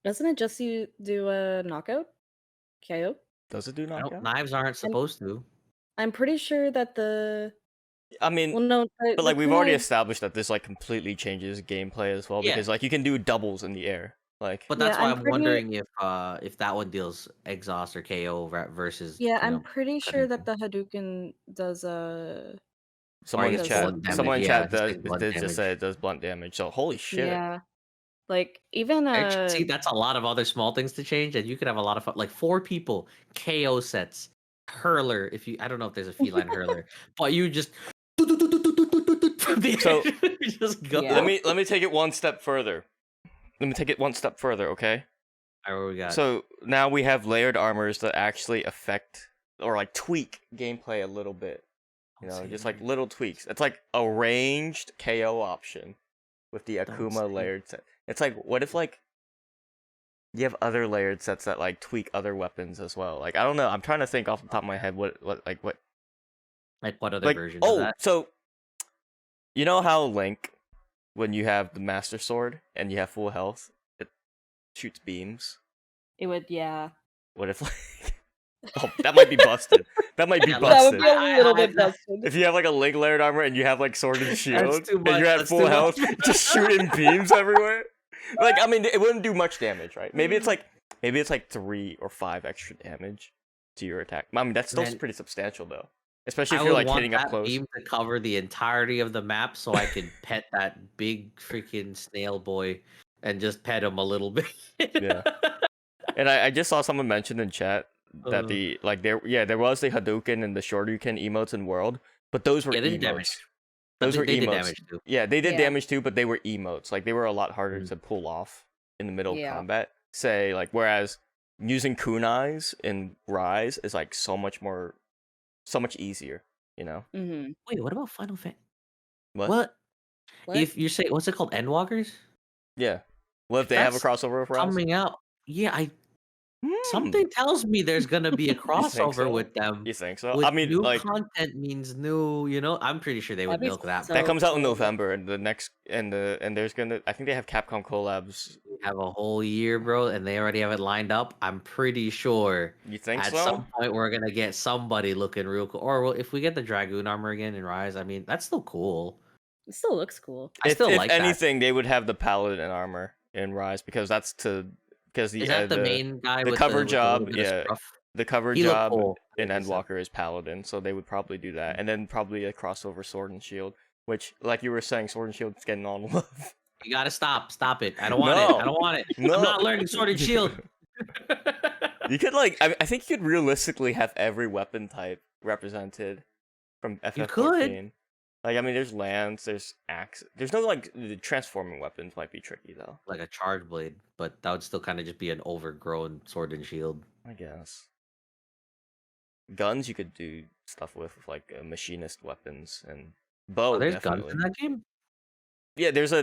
Doesn't it just do a knockout? KO? Does it do I don't, knockout? knives aren't supposed to. I'm pretty sure that I mean, well, no, but like we've already kunai- established that this like completely changes gameplay as well, Yeah. because like you can do doubles in the air. Like, But Yeah, that's why I'm I'm pretty- wondering if that one deals exhaust or KO versus. Yeah, I'm pretty sure cutting that the Hadouken does someone in does chat, some- someone in Yeah, chat just like blunt did just damage. say it does blunt damage. So holy shit. Yeah. Like even Actually, see, that's a lot of other small things to change, and you could have a lot of fun. Like 4 people, KO sets, hurler. I don't know if there's a feline hurler, but you just from the So, you just go. Yeah. Let me take it one step further. Okay? Alright, what we got? So now we have layered armors that actually affect or like tweak gameplay a little bit. You know, just like little tweaks. It's like a ranged KO option with the Akuma layered set. It's like, what if like you have other layered sets that like tweak other weapons as well? Like, I don't know. I'm trying to think off the top of my head what like what other like version of that? so you know how Link, when you have the Master Sword and you have full health, it shoots beams. it would, yeah. What if like oh, that might be busted. That might be Yeah, That busted. would be a little bit I- busted. If you have like a Link layered armor and you have like sword and shield too and much, you're at that's full too health, much. just shooting beams everywhere. Like, I mean, it wouldn't do much damage, right? Maybe it's like 3 or 5 extra damage to your attack. I mean, that's still Man, pretty substantial though, especially I if you're would like want hitting up that close. beam to cover the entirety of the map, so I could pet that big freaking snail boy and just pet him a little bit. Yeah. And I just saw someone mention in chat that there was the Hadouken and the Shoryuken emotes in World, but those were Yeah, they did emotes. damage. Those were they did emotes. damage too. Yeah, they did Yeah. damage too, but they were emotes. Like they were a lot harder Mm. to pull off in the middle Yeah. of combat. Say like whereas using kunais in Rise is like so much easier, you know? Mm-hmm. Wait, what about Final Fantasy? What? What? If you say what's it called, Endwalkers Yeah. What if If they have a that's crossover with Rise? coming out? Yeah, Hmm. something tells me there's gonna be a think crossover so? with them. You think so? With I mean, new like content means new. I'm pretty sure they would That'd be milk that. so that comes out in cool. November, and there's gonna I think they have Capcom collabs. We have a whole year, bro, and they already have it lined up. I'm pretty sure You think at so? some point we're gonna get somebody looking real cool. Or if we get the Dragoon armor again in Rise, I mean that's still cool. It still looks cool. I still if like that. anything, they would have the paladin armor in Rise because because Is that the main guy the with cover with the job, little bit of scruff? the cover He looked job cool. in Like I said. Endwalker is paladin, so they would probably do that, and then probably a crossover sword and shield, which, like you were saying, sword and shield is getting all the love. You gotta stop it. I don't want it. No. I don't want it. No. I'm not learning sword and shield. You could I think you could realistically have every weapon type represented from FF14. Like, I mean, there's lance, there's axe. There's no like the transforming weapons might be tricky though. Like a charge blade, but that would still kind of just be an overgrown sword and shield. I guess. Guns you could do stuff with like machinist weapons and bow. Oh, there's definitely. guns in that game. Yeah, there's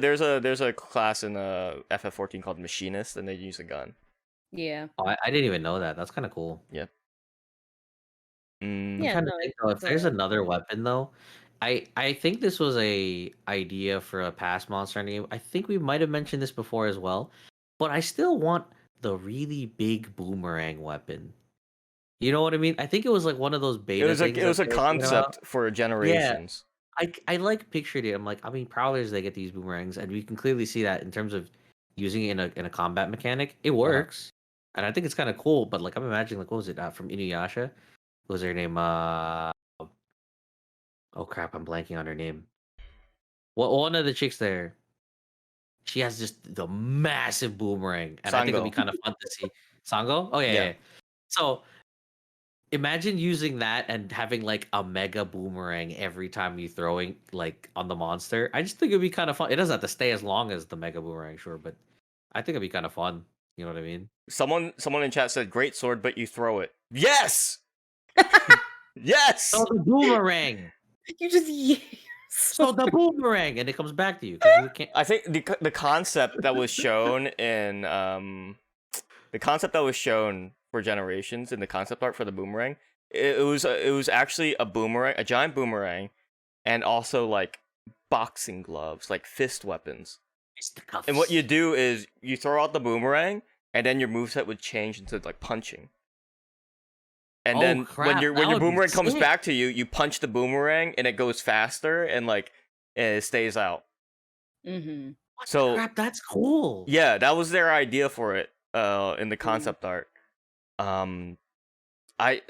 a class in FF14 called machinist, and they use a gun. Yeah. Oh, I didn't even know that. That's kind of cool. Yep. I'm Yeah, trying to no, think though, if there's another weapon though. I think this was a idea for a past Monster Hunter game. I think we might have mentioned this before as well, but I still want the really big boomerang weapon. You know what I mean? I think it was like one of those beta. It was a concept for generations. I like pictured it. I'm like, I mean, prowlers they get these boomerangs, and we can clearly see that in terms of using it in a combat mechanic, it works, and I think it's kind of cool. But like, I'm imagining like, what was it from Inuyasha? What was her name? Oh crap, I'm blanking on her name. One of the chicks there, she has just the massive boomerang, and I think it'd be kind of fun to see. Sango? Oh yeah. So imagine using that and having like a mega boomerang every time you throwing like on the monster. I just think it'd be kind of fun. It doesn't have to stay as long as the mega boomerang, sure, but I think it'd be kind of fun. You know what I mean? Someone in chat said, "Great sword, but you throw it." Yes. Yes. So the boomerang. You just So the boomerang, and it comes back to you because you can't. I think the concept that was shown in for Generations in the concept art for the boomerang, it was actually a boomerang, a giant boomerang, and also like boxing gloves, like fist weapons. And what you do is you throw out the boomerang, and then your moveset would change into like punching. And then when your boomerang comes back to you, you punch the boomerang, and it goes faster, and like it stays out. Mm-hmm. So crap, that's cool. Yeah, that was their idea for it. In the concept art.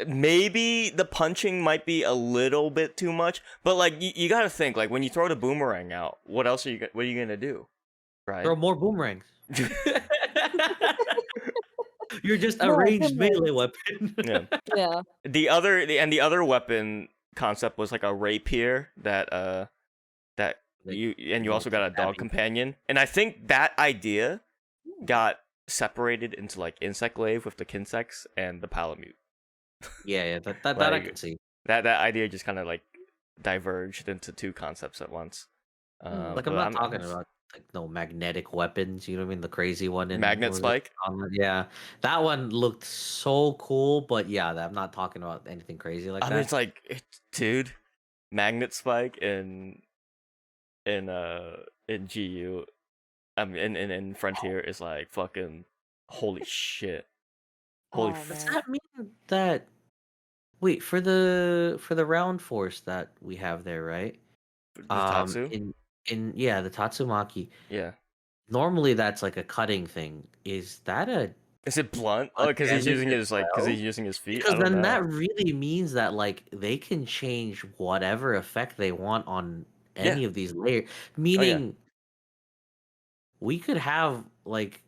Maybe the punching might be a little bit too much, but like you gotta think, like when you throw the boomerang out, what are you gonna do? Right? Throw more boomerangs. You're just a ranged melee weapon. Yeah. The other weapon concept was like a rapier that you also got a dog companion, and I think that idea got separated into like insect glaive with the Kinsects and the Palamute. Yeah, that like, I can see. That idea just kind of like diverged into two concepts at once. Like I'm not talking about like no magnetic weapons, you know what I mean? The crazy one in Magnet Spike. Yeah, that one looked so cool, but yeah, I'm not talking about anything crazy like that. I mean, it's like, dude, Magnet Spike in GU, I mean, in Frontier is like fucking holy shit. Holy Does that mean that? Wait, for the round force that we have there, right? The Tatsu? In the Tatsumaki. Yeah. Normally that's like a cutting thing. Is that Is it blunt? Oh, because he's using his feet. Because then that really means that like they can change whatever effect they want on any of these layers. Meaning we could have like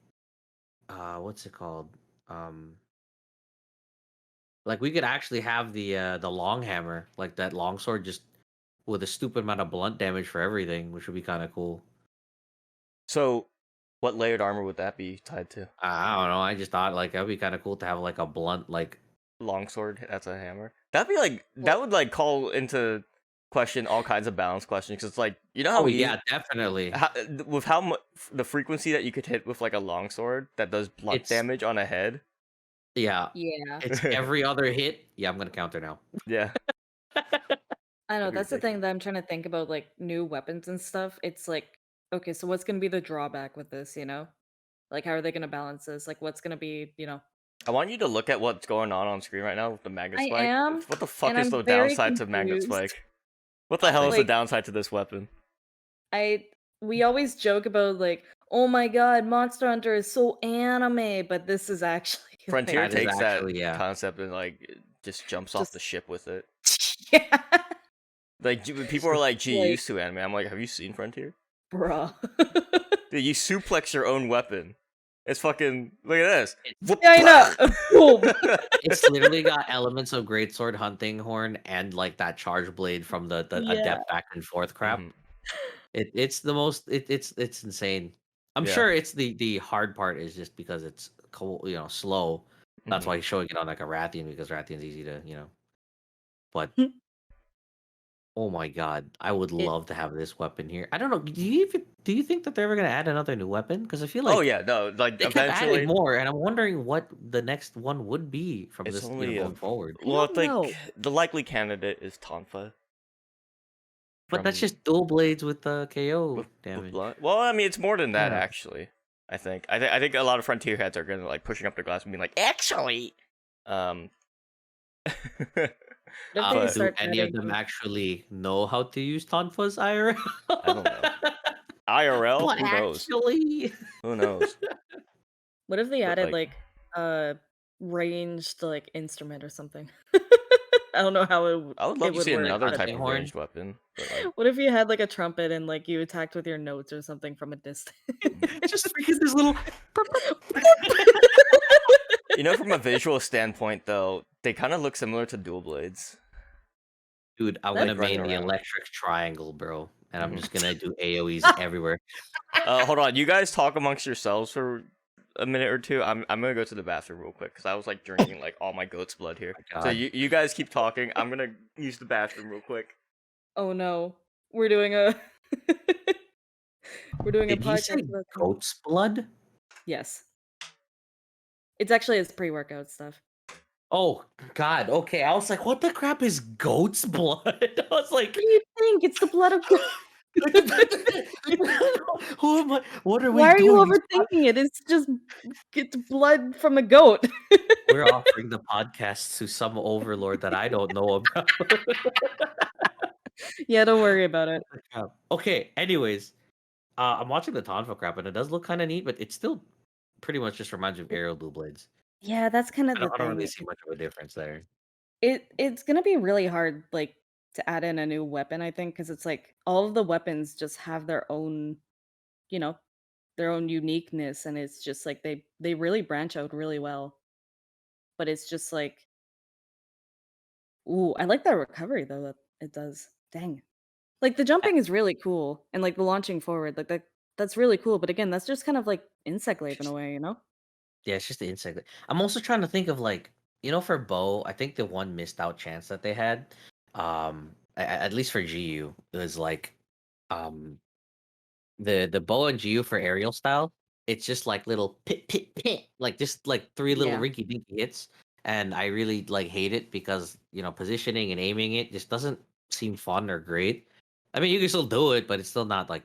what's it called? Like we could actually have the long hammer, like that long sword, just with a stupid amount of blunt damage for everything, which would be kind of cool. So, what layered armor would that be tied to? I don't know. I just thought like that'd be kind of cool to have like a blunt like longsword. That's a hammer. That'd be like that would like call into question all kinds of balance questions because it's like how definitely with how much the frequency that you could hit with like a longsword that does blunt damage on a head. Yeah. It's every other hit. Yeah, I'm gonna counter now. Yeah. I know, that's the thing that I'm trying to think about, like new weapons and stuff. It's like, okay, so what's gonna be the drawback with this, Like how are they gonna balance this? Like what's gonna be, I want you to look at what's going on screen right now with the Magnet Spike. I am. What the fuck is the downside to Magnet Spike? What the hell is the downside to this weapon? we always joke about like, oh my god, Monster Hunter is so anime, but this is actually Frontier like That is takes that actually, yeah. concept and like just jumps off the just ship with it. yeah, Like It's people are just like, "Gee, you like used to anime." I'm like, "Have you seen Frontier?" bruh. Dude, you suplex your own weapon. It's fucking look at this. it's Yeah, I know. Boom. it's literally got elements of greatsword hunting horn and like that charge blade from the Yeah. adept back and forth crap. Mhm. It's the most it's insane. I'm Yeah. sure it's the hard part is just because it's slow. That's Mhm. why he's showing it on like a Rathian because Rathian's easy to, but oh my god, I would It love to have this weapon here. I don't know. Do you think that they're ever gonna add another new weapon? Because I feel Oh like yeah, no, like they kept adding eventually more, and I'm wondering what the next one would be from it's this, only going forward. I well, I don't think know. the likely candidate is Tonfa But that's from just dual blades with KO with damage. blunt. Well, I mean, it's more than that Yeah. actually. I think a lot of Frontier heads are gonna like pushing up their glass and being like, actually, um, What if they but Do start any of adding them actually know how to use Tonfa's IRL? I don't know. IRL, But who knows? actually, Who knows? what if they But added like, like a ranged like instrument or something? I don't know how I would love it to would see work, like another but type hunting of horn. ranged weapon. But like, what if you had like a trumpet and like you attacked with your notes or something from a distance? Just freaking this little. from a visual standpoint, though, they kind of look similar to dual blades, Dude, I'm That's gonna like running main the true. around. electric triangle, bro, and I'm Mhm. just gonna do AoEs everywhere. Hold on, you guys talk amongst yourselves for a minute or two. I'm gonna go to the bathroom real quick because I was like drinking like all my goat's blood here. My So God, you guys keep talking. I'm gonna use the bathroom real quick. Oh no. We're doing a we're doing a did you podcast say about goat's blood? yes. It's actually his pre-workout stuff. Oh God, okay. I was like, what the crap is goat's blood? I was like, What do you think? It's the blood of who am I? What are we Why are you doing? overthinking it? It's just it's blood from a goat. We're offering the podcast to some overlord that I don't know about. Yeah, don't worry about it. Yeah. Okay, anyways, I'm watching the Tonfa crap and it does look kind of neat, but it still pretty much just reminds me of aerial blue blades. Yeah, that's kind of the I don't really thing. see much of a difference there. It's gonna be really hard, like, to add in a new weapon, I think, because it's like all of the weapons just have their own, you know, their own uniqueness, and it's just like they really branch out really well. But it's just like, ooh, I like that recovery though that it does. Dang. Like the I- jumping is really cool, and like the launching forward, like that's really cool. But again, that's just kind of like insect It's glaive in a just way, you know? yeah, it's just the insect. I'm also trying to think of like for bow. I think the one missed out chance that they had, at least for GU, was like um the bow and GU for aerial style. It's just like little pit pit pit, like just like three little Yeah. rinky dinky hits, and I really like hate it because positioning and aiming it just doesn't seem fun or great. I mean, you can still do it, but it's still not like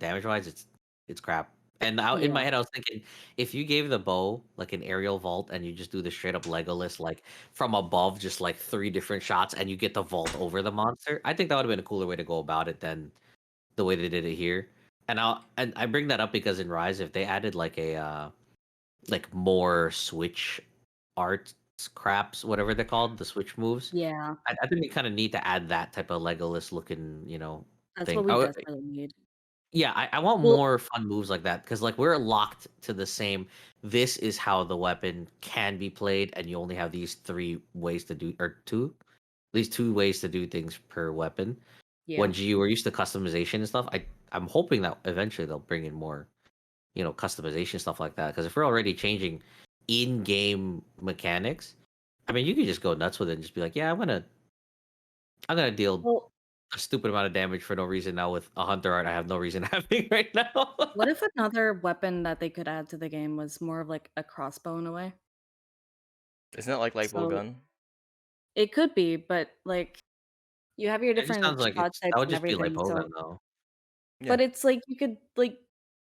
damage wise, it's crap. And now in my Yeah. head, I was thinking if you gave the bow like an aerial vault and you just do the straight up Legolas like from above, just like three different shots, and you get the vault over the monster, I think that would have been a cooler way to go about it than the way they did it here. And I bring that up because in Rise, if they added like a like more switch arts craps, whatever they're called, the switch moves, Yeah. I think they kind of need to add that type of Legolas looking, That's thing. what we desperately need. Yeah, I want Well, more fun moves like that because like we're locked to the same. This is how the weapon can be played, and you only have these three ways to do, or two, these two ways to do things per weapon. yeah. When you were used to customization and stuff, I'm hoping that eventually they'll bring in more, customization stuff like that. Because if we're already changing in-game mechanics, I mean, you could just go nuts with it and just be like, yeah, I'm gonna deal Well, a stupid amount of damage for no reason now with a hunter art I have no reason having right now. what if another weapon that they could add to the game was more of like a crossbow in a way? Isn't that like light bow So gun? it could be, but like you have your It just different sounds like shot that types would and just be like everything. bowgun So, though. Yeah. but it's like you could like,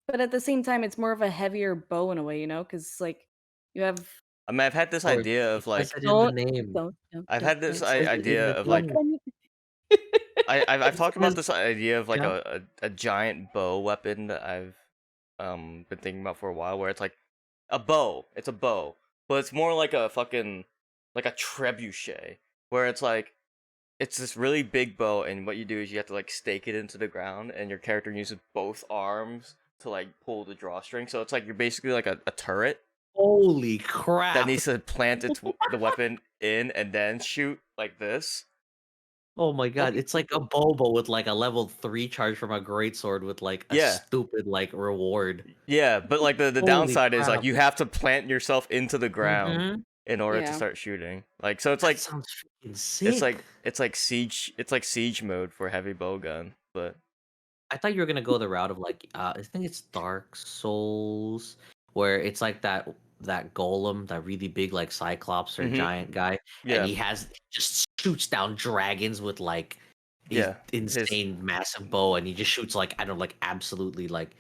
but at the same time, it's more of a heavier bow in a way, you know? Because like you have I mean, I've had this Or idea it of says like it in the don't name. don't don't I've don't had this don't It says it in idea the of don't like name. tell me. I've talked about Because- this idea of like Yeah. a giant bow weapon that I've been thinking about for a while, where it's like a bow. It's a bow, but it's more like a fucking like a trebuchet, where it's like it's this really big bow, and what you do is you have to like stake it into the ground, and your character uses both arms to like pull the drawstring. So it's like you're basically like a turret Holy that crap! needs to plant the weapon in and then shoot like this. Oh my god, Okay. it's like a Bobo with like a level 3 charge from a greatsword with like a Yeah. stupid like reward. Yeah, but like the Holy downside is like crap. you have to plant yourself into the ground Mhm. in order to Yeah. start shooting. Like so it's That like sounds freaking sick. it's like siege mode for heavy bowgun, but I thought you were gonna go the route of like I think it's Dark Souls, where it's like that golem, that really big like Cyclops or Mhm. giant guy, and Yeah. he just shoots down dragons with like his Yeah. His insane massive bow, and he just shoots like I don't know, like absolutely like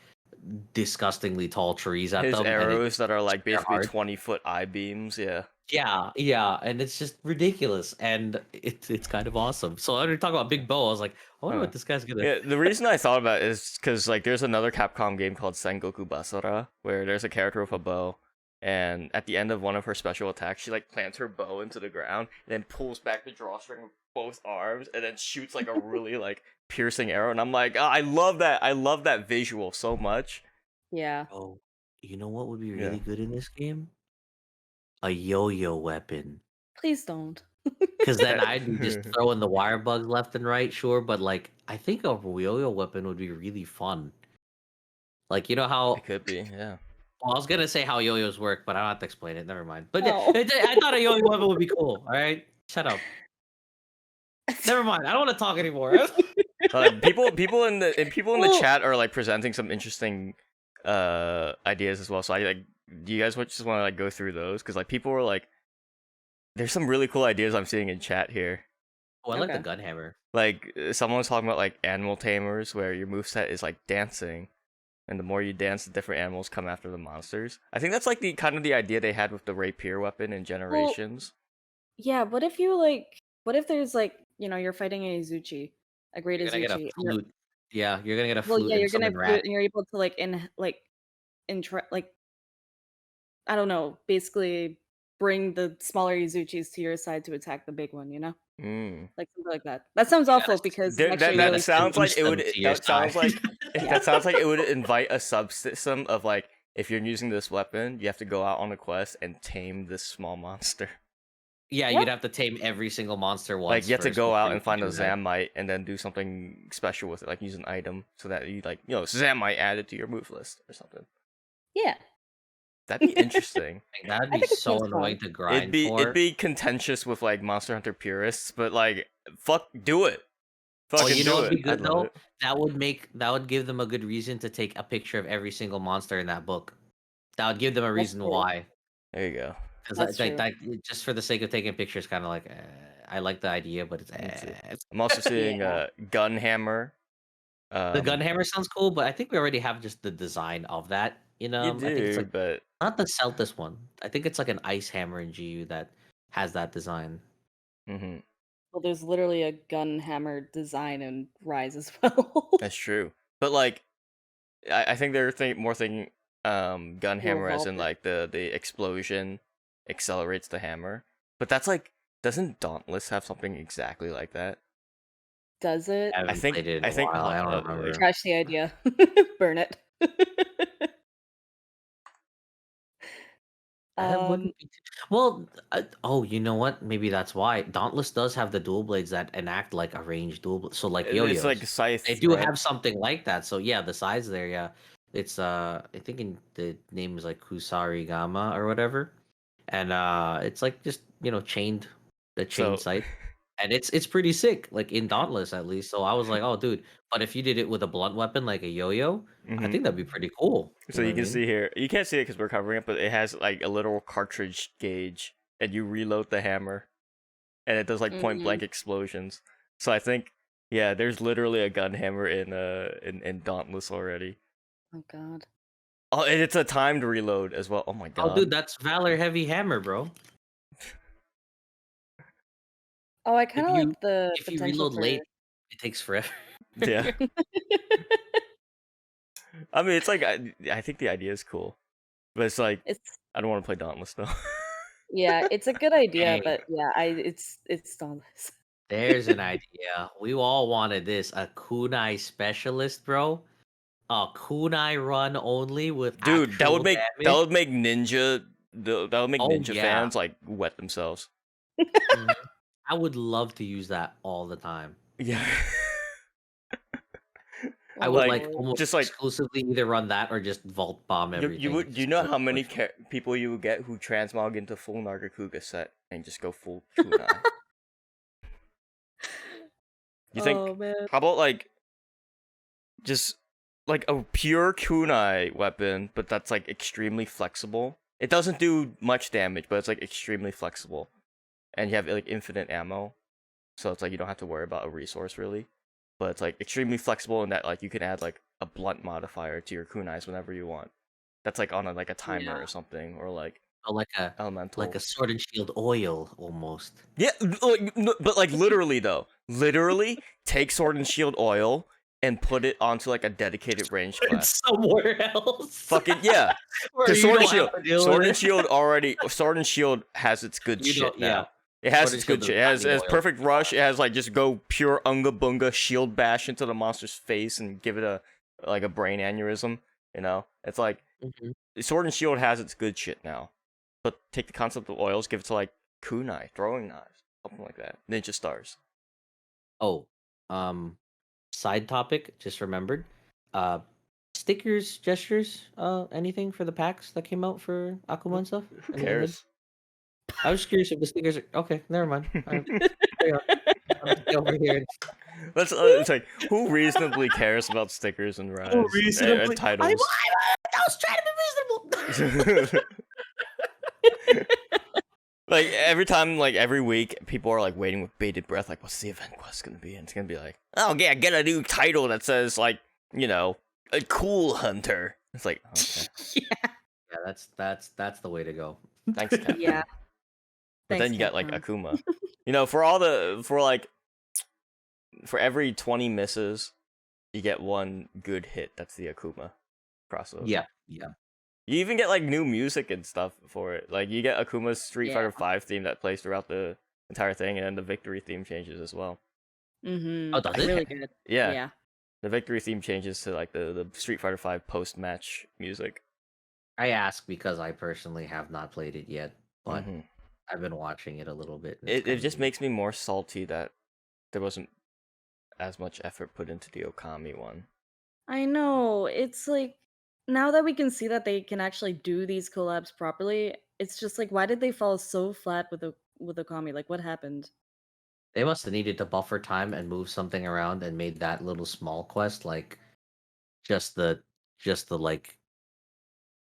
disgustingly tall trees at his them, and it arrows that are like they're basically hard. 20-foot I-beams, yeah. Yeah, and it's just ridiculous, and it's kind of awesome. So when we talk about big bow, I was like, I wonder Huh. what this guy's gonna. Yeah, the reason I thought about it is because like there's another Capcom game called Sengoku Basara where there's a character with a bow, and at the end of one of her special attacks, she like plants her bow into the ground and then pulls back the drawstring with both arms and then shoots like a really like piercing arrow. And I'm like, oh, I love that. I love that visual so much. Yeah. Oh, you know what would be Yeah. really good in this game? A yo-yo weapon. Please don't. Because then I'd be just throwing the wire bugs left and right, sure, but like I think a yo-yo weapon would be really fun. Like you know how It could be, yeah. well, I was gonna say how yo-yos work, but I don't have to explain it. Never mind. But Oh. I thought a yo-yo weapon would be cool. All right, shut up. Never mind. I don't want to talk anymore. People in the Well- chat are like presenting some interesting ideas as well. So I like, do you guys just want to like go through those? Because like people were like, there's some really cool ideas I'm seeing in chat here. Oh, I like the Okay. gun hammer. Like someone was talking about like animal tamers, where your moveset is like dancing, and the more you dance, the different animals come after the monsters. I think that's like the kind of the idea they had with the rapier weapon in Generations. Yeah, what if you like what if there's like, you're fighting a Izuchi, a great You're gonna get a Izuchi. and you're- flute. Yeah, you're gonna get a Well, flute yeah, and you're gonna summon do rat. it and you're able to like I don't know, basically bring the smaller Izuchis to your side to attack the big one, Mm. Like something like that. That sounds awful because it's actually That really sounds like it would. Seduce them to your That sounds side. like that sounds like it would invite a subsystem of like, if you're using this weapon, you have to go out on a quest and tame this small monster. Yeah, Yeah. you'd have to tame every single monster once. Like you have to first go before out you and can find a do that. Zammite and then do something special with it, like use an item so that you like, Zammite added to your move list or something. Yeah. That'd be interesting. Like, that'd I be think it so sounds annoying fun. to grind for. It'd be contentious with like Monster Hunter purists, but like fuck, do it. Fucking you know do what'd be it. good I'd love though? it. That would give them a good reason to take a picture of every single monster in that book. That would give them a That's reason true. why. There you go. Because That's true. just for the sake of taking pictures, kind of like I like the idea, but it's too. I'm also seeing Yeah. Gunhammer. the gun hammer sounds cool, but I think we already have just the design of that. You know, You I think it's do, like but not the Celtis one. I think it's like an ice hammer in GU that has that design. mhm, Well, there's literally a gun hammer design in Rise as well. that's true. But like, I think they're more thinking Gunhammer as evolve in it. like the explosion accelerates the hammer. But that's like, doesn't Dauntless have something exactly like that? Does it? I haven't think- played it in I a think- while. I don't remember. Trash the idea. Burn it. That wouldn't be well. Oh, you know what? Maybe that's why Dauntless does have the dual blades that enact like a ranged dual. So like yo-yos, It's like scythe. they do right? have something like that. So yeah, the sides there, yeah. It's I think the name is like Kusari Gama or whatever, and it's like just chained the chain So- sight, and it's pretty sick. Like in Dauntless at least. So I was like, oh dude, but if you did it with a blunt weapon like a yo-yo, I Mhm. think that'd be pretty cool. So know you what I can mean? see here. You can't see it because we're covering it, but it has like a little cartridge gauge, and you reload the hammer, and it does like point blank explosions. So I think, yeah, there's literally a gun hammer in Dauntless already. Oh god. Oh, and it's a timed reload as well. Oh my god. Oh dude, that's Valor Heavy Hammer, bro. Oh, I kind of you- like the If you potential reload for late, It takes forever. Yeah. I mean, it's like I think the idea is cool, but it's like It's I don't want to play Dauntless though. yeah, it's a good idea, Hey, but yeah, it's dauntless. there's an idea. We all wanted this. A kunai specialist, bro. A kunai run only with Dude, actual damage. that would make Oh ninja yeah. fans like wet themselves. Mhm. I would love to use that all the time. Yeah. I Oh would Like like boy. almost just like exclusively either run that or just vault bomb you everything. would you Just know go how many push. people you would get who transmog into full Nargacuga set and just go full kunai. You Oh think man. how about like just like a pure kunai weapon, but that's like extremely flexible. It doesn't do much damage, but it's like extremely flexible. And you have like infinite ammo. So it's like you don't have to worry about a resource really. But it's like extremely flexible in that like you can add like a blunt modifier to your kunais whenever you want. That's like on like a timer Yeah. or something, or like Oh, like elemental. a sword and shield oil almost. Yeah, like, but like literally though, literally take sword and shield oil and put it onto like a dedicated range class. It's somewhere else. Fucking yeah, Where because you don't have to deal with it. Sword and shield has its good You shit don't, yeah. now. It has Sword and its shield good does shit. not It need has oil. perfect rush. It has like just go pure unga bunga shield bash into the monster's face and give it a like a brain aneurysm. You know, it's like Mhm. sword and shield has its good shit now. But take the concept of oils, give it to like kunai, throwing knives, something like that. Ninja stars. Oh, side topic, just remembered. Uh, stickers, gestures, anything for the packs that came out for Akuma and stuff? Who Any of it? cares? I was curious if the stickers are okay. Never mind. Carry on. I'll just be over here. That's it's like who reasonably cares about stickers and Oh, Rise reasonably. titles? I was trying to be reasonable. Like every time, like every week, people are like waiting with bated breath, like what's the event quest gonna be? And it's gonna be like, oh yeah, get a new title that says like, you know, a cool hunter. It's like, okay, Yeah, that's the way to go. thanks, Captain. Yeah. But Thanks, then you got like Capcom. Akuma. You know, for every 20 misses, you get one good hit. That's the Akuma crossover. Yeah. You even get like new music and stuff for it. Like you get Akuma's Street Fighter Yeah. V theme that plays throughout the entire thing, and then the victory theme changes as well. Oh, does it? Really good. Yeah, Yeah. the victory theme changes to like the Street Fighter V post match music. I ask because I personally have not played it yet, but Hmm I've been watching it a little bit. And it's It kinda just neat. makes me more salty that there wasn't as much effort put into the Okami one. I know. It's like now that we can see that they can actually do these collabs properly, it's just like why did they fall so flat with Okami? Like what happened? They must have needed to buffer time and move something around and made that little small quest like just the like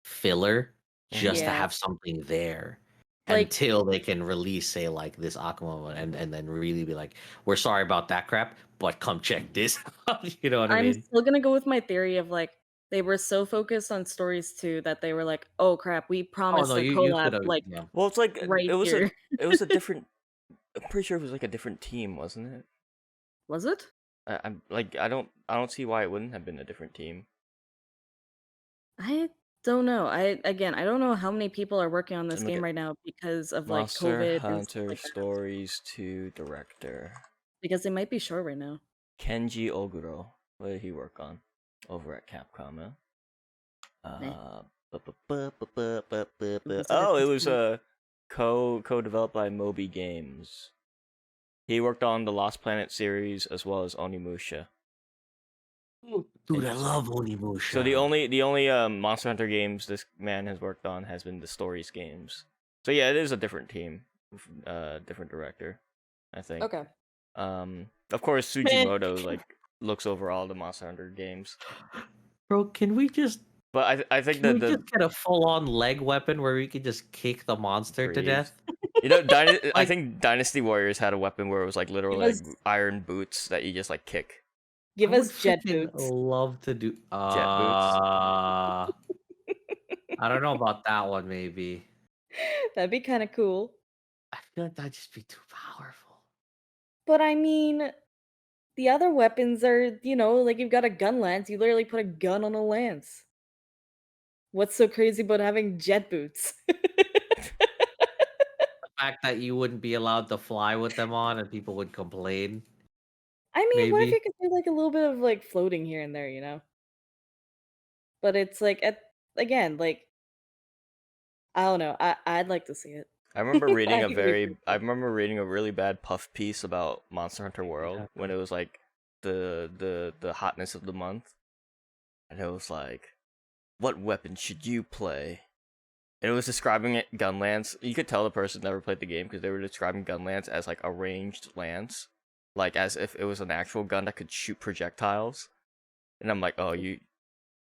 filler just to Yeah. have something there Like until they can release say like this Akuma one and then really be like, we're sorry about that crap, but come check this out. You know what I I'm mean? still gonna go with my theory of like they were so focused on stories too that they were like, "Oh crap, we Oh promised no, a you collab could have, like yeah. Well, it's like right here." it was a different. I'm pretty sure it was like a different team, wasn't it? Was it? I'm like I don't see why it wouldn't have been a different team. I don't know. I don't know how many people are working on this Let me game get right now because of like Monster COVID and stuff Hunter like that. Stories 2 director Because they might be short right now. Kenji Oguro. What did he work on over at Capcom? Eh. Oh, it was co-developed by Moby Games. He worked on the Lost Planet series as well as Onimusha. Dude, I Interesting. love Onimusha. So the only Monster Hunter games this man has worked on has been the Stories games. So yeah, it is a different team, different director, I think. Okay. Of course Sujimoto like looks over all the Monster Hunter games. Bro, can we just But I think can we that the just get a full-on leg weapon where we can just kick the monster to Breathe. death? You know, I Like- think Dynasty Warriors had a weapon where it was like literally Give us- like iron boots that you just like kick. Give I us would jet freaking boots. love to do boots. I don't know about that one maybe. That'd be kind of cool. I feel like that'd just be too powerful. But I mean, the other weapons are, like you've got a gun lance, you literally put a gun on a lance. What's so crazy about having jet boots? The fact that you wouldn't be allowed to fly with them on and people would complain, I mean, what if you maybe. could do like a little bit of like floating here and there, But it's like again, like I don't know. I'd like to see it. I remember reading I a really very I do. remember reading a really bad puff piece about Monster Hunter World when Exactly. it was like the hotness of the month, and it was like, what weapon should you play? And it was describing it gun lance. You could tell the person never played the game because they were describing gun lance as like a ranged lance, like as if it was an actual gun that could shoot projectiles. And I'm like, oh,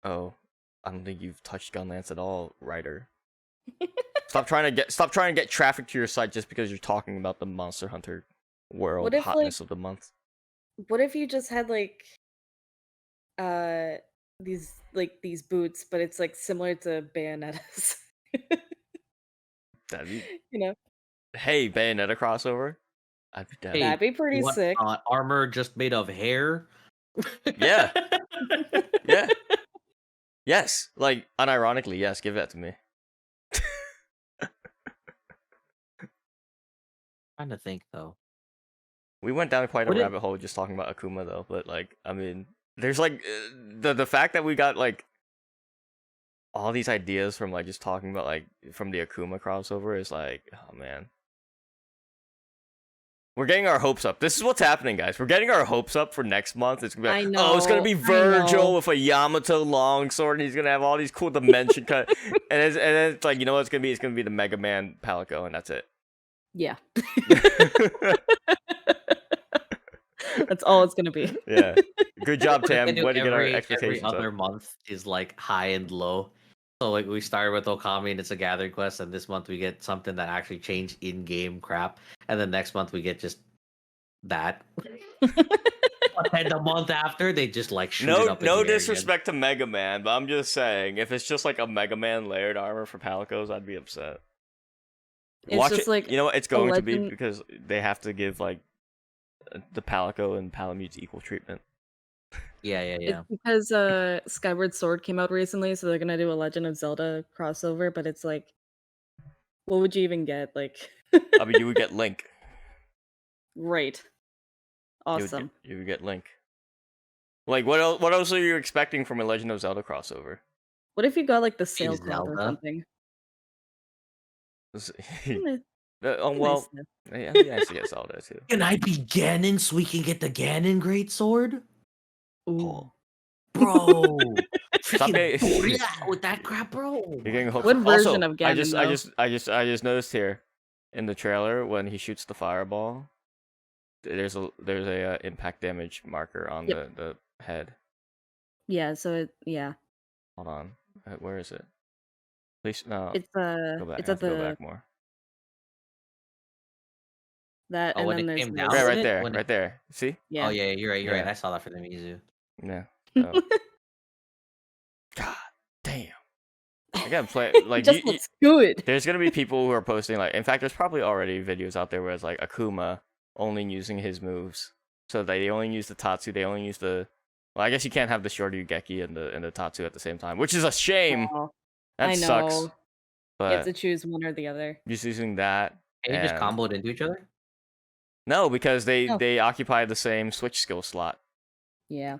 I don't think you've touched gun lance at all, writer. Stop trying to get traffic to your site just because you're talking about the Monster Hunter World What if like hotness of the month. what if you just had like uh these boots, but it's like similar to Bayonettas. That'd be you know? hey Bayonetta crossover. I'd be down. Hey, That'd be you pretty want sick. armor just made of hair? Yeah, yeah, yes. Like unironically, yes. Give that to me. Trying to think though. We went down quite a Would it? rabbit hole just talking about Akuma though, but like I mean, there's like the fact that we got like all these ideas from like just talking about like from the Akuma crossover is like, oh man. We're getting our hopes up. This is what's happening, guys. We're getting our hopes up for next month. It's gonna be I like, oh, it's gonna be know. I know. Virgil with a Yamato longsword, and he's gonna have all these cool dimension cut. And then it's like, you know what it's gonna be? It's gonna be the Mega Man Palico, and that's it. Yeah. That's all it's gonna be. Yeah. Good job, What if they Tam. do Way to get our every expectations other up. month is like high and low? So like we started with Okami and it's a gathering quest, and this month we get something that actually changed in-game crap, and then next month we get just that. But then the month after they just like shoot it up in No the air again. disrespect to Mega Man, but I'm just saying, if it's just like a Mega Man layered armor for Palicos, I'd be upset. It's Watch just it. like You know what? It's a going to be legend. because they have to give like the Palico and Palamutes equal treatment. Yeah. It's because Skyward Sword came out recently, so they're gonna do a Legend of Zelda crossover, but it's like, what would you even get? Like, I mean, you would get Link. right. Awesome. You would get Link. Like, what else? What else are you expecting from a Legend of Zelda crossover? What if you got like the Hey, sailcloth or Zelda. something? Oh Nice well, to know. yeah, it'd be nice to get Zelda too. Can I be Ganon so we can get the Ganon Great Sword? Ooh. Bro. Stop Freaking getting. with that crap, bro. Oh You're my getting hopes. What version Also, of Ganon though? I just noticed here in the trailer when he shoots the fireball, there's a impact damage marker on Yep. the head. Yeah, so yeah. Hold on, where is it? Please no. It's Go back. it's I at have to go the back more. that Oh, and when then it there's came this. down? Right, Wasn't right it? there, When right there. See? Yeah. Oh yeah, you're right. You're right. Yeah. I saw that for the Mizu. Yeah. So. God damn. I gotta play like It just looks good. there's gonna be people who are posting like. In fact, there's probably already videos out there where it's like Akuma only using his moves, so they only use the Tatsu. They only use the. Well, I guess you can't have the Shoryugeki and the Tatsu at the same time, which is a shame. Aw, That I sucks. know. You have But to choose one or the other. just using that Can you just and combo it into each other? no, because No. they occupy the same switch skill slot. Yeah.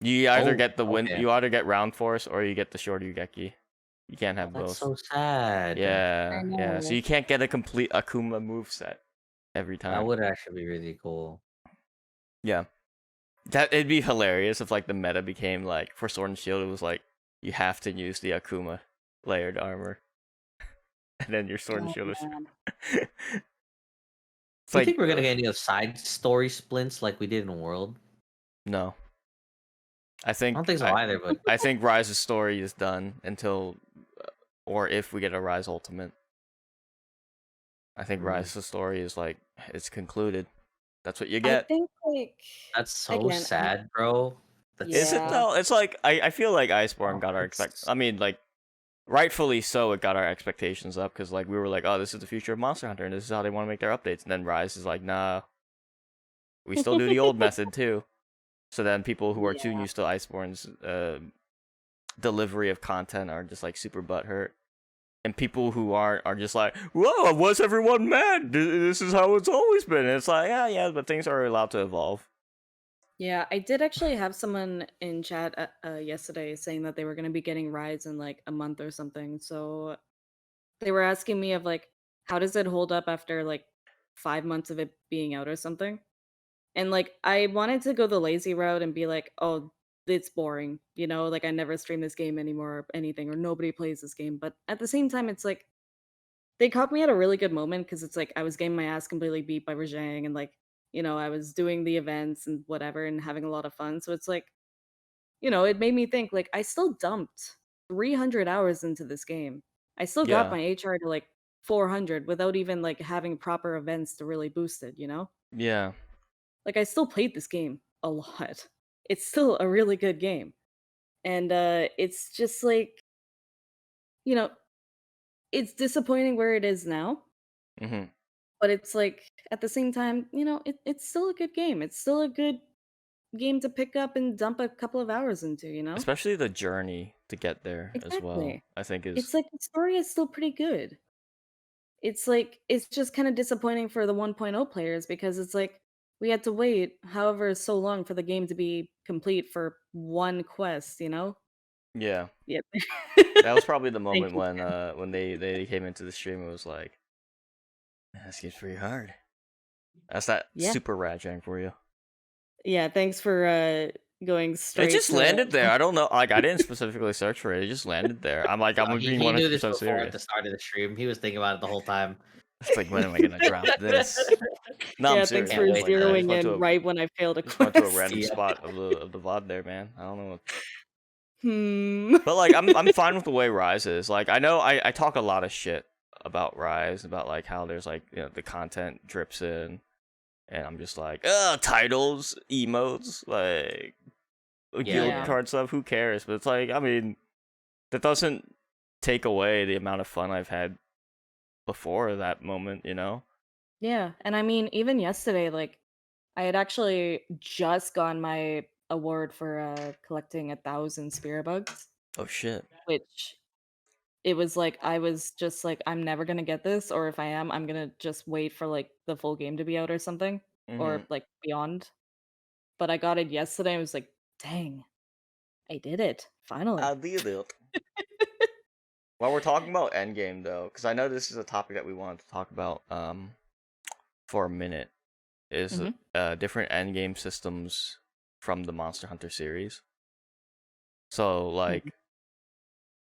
You either Oh, get the wind, okay. you either get round force or you get the Shoryugeki. You can't have That's both. so sad. Yeah, I yeah. So know. you can't get a complete Akuma moveset every That time. would actually be really cool. Yeah. That it'd be hilarious if like the meta became like for Sword and Shield it was like you have to use the Akuma layered armor. And then your Sword and Oh, Shield is man. It's Do you like think we're gonna get any of side story splints like we did in World? no. I I think don't think so either, but I think Rise's story is done until or if we get a Rise Ultimate. I think Rise's story is like it's concluded. That's what you I get. think like that's so again, sad, bro. That's Is it Yeah. though? It's like I feel like Iceborne Oh, got our it's- I mean, like rightfully so. It got our expectations up because like we were like, oh, this is the future of Monster Hunter, and this is how they want to make their updates. And then Rise is like, nah, we still do the old method too. So then people who are too Yeah. used to Iceborne's delivery of content are just like super butthurt. And people who aren't are just like, whoa, what's everyone mad? This is how it's always been. And it's like, yeah, but things are allowed to evolve. Yeah, I did actually have someone in chat yesterday saying that they were going to be getting rides in like a month or something. So they were asking me of like, how does it hold up after like 5 months of it being out or something? And like, I wanted to go the lazy route and be like, oh, it's boring, you know, like I never stream this game anymore or anything, or nobody plays this game. But at the same time, it's like they caught me at a really good moment because it's like I was getting my ass completely beat by Rajang and like, you know, I was doing the events and whatever and having a lot of fun. So it's like, you know, it made me think like I still dumped 300 hours into this game. I still got Yeah, my HR to like 400 without even like having proper events to really boost it, you know? yeah, Like I still played this game a lot. It's still a really good game. And it's just like, you know, it's disappointing where it is now, hmm but it's like at the same time, you know, it's still a good game. It's still a good game to pick up and dump a couple of hours into, you know? Especially the journey to get there as well. Exactly. I think It's is like the story is still pretty good. It's like it's just kind of disappointing for the 1.0 players because it's like we had to wait however so long for the game to be complete for one quest, you know? yeah. Yep. That was probably the Thank moment you. when they came into the stream. It was like, "Man, this game's pretty hard." That's that Yeah. super Rajang for you. Yeah, thanks for going It straight just to landed there. I don't know. Like I didn't specifically search for it. It just landed there. I'm like, I'm being He knew this 100% before at the serious. start of the stream. He was thinking about it the whole time. It's like, when am I gonna drop this? No, I'm Yeah, thanks serious. for Can't wait to zeroing in right when I failed a Just went to a quest. random Yeah. spot of the VOD there, man. I don't know. Hmm. But like, I'm fine with the way Rise is. Like, I know I talk a lot of shit about Rise, about like how there's like, you know, the content drips in, and I'm just like, titles, emotes, like Yeah, guild Yeah. card stuff. Who cares? But it's like, I mean, that doesn't take away the amount of fun I've had before that moment, you know? Yeah, and I mean, even yesterday, like, I had actually just gotten my award for collecting 1,000 spirit bugs, Oh shit. which it was like I was just like, I'm never gonna get this, or if I am, I'm gonna just wait for like the full game to be out or something, Mm-hmm. or like beyond. But I got it yesterday. I was like, dang, I did it finally. I did it. While we're talking about endgame though, because I know this is a topic that we wanted to talk about for a minute, is Mhm. different endgame systems from the Monster Hunter series. So Mhm. like,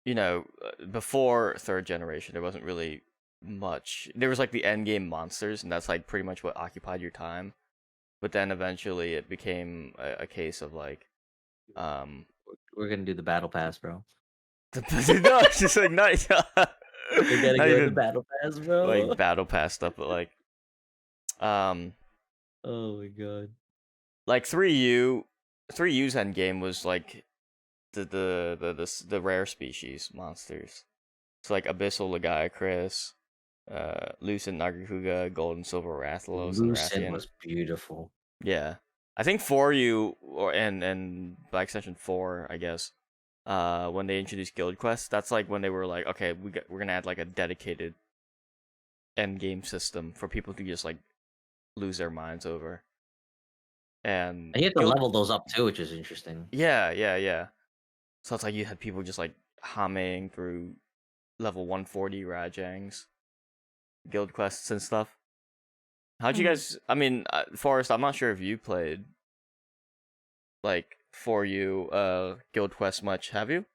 you know, before third generation, there wasn't really much. There was like the endgame monsters, and that's like pretty much what occupied your time. But then eventually, it became a case of like, um, we're gonna do the battle pass, bro. no, it's just like not, We gotta not go to the even battle pass, bro. like battle pass stuff, but um, Oh my god. like 3U's endgame was like the rare species monsters. So like Abyssal Lagiacrus, Lucent Nargacuga, Gold and Silver Rathalos, and Lucent Rathian. was beautiful. Yeah, I think 4U or and by extension 4, I guess. When they introduced Guild Quest, that's like when they were like, okay, we're gonna add like a dedicated end game system for people to just like lose their minds over. And And you have to Guild, level those up too, which is interesting. yeah. So it's like you had people just like humming through level 140 Rajangs, Guild quests and stuff. How'd you Mhm. guys? I mean, Forrest, I'm not sure if you played like 4U Guild Quest much. Have you?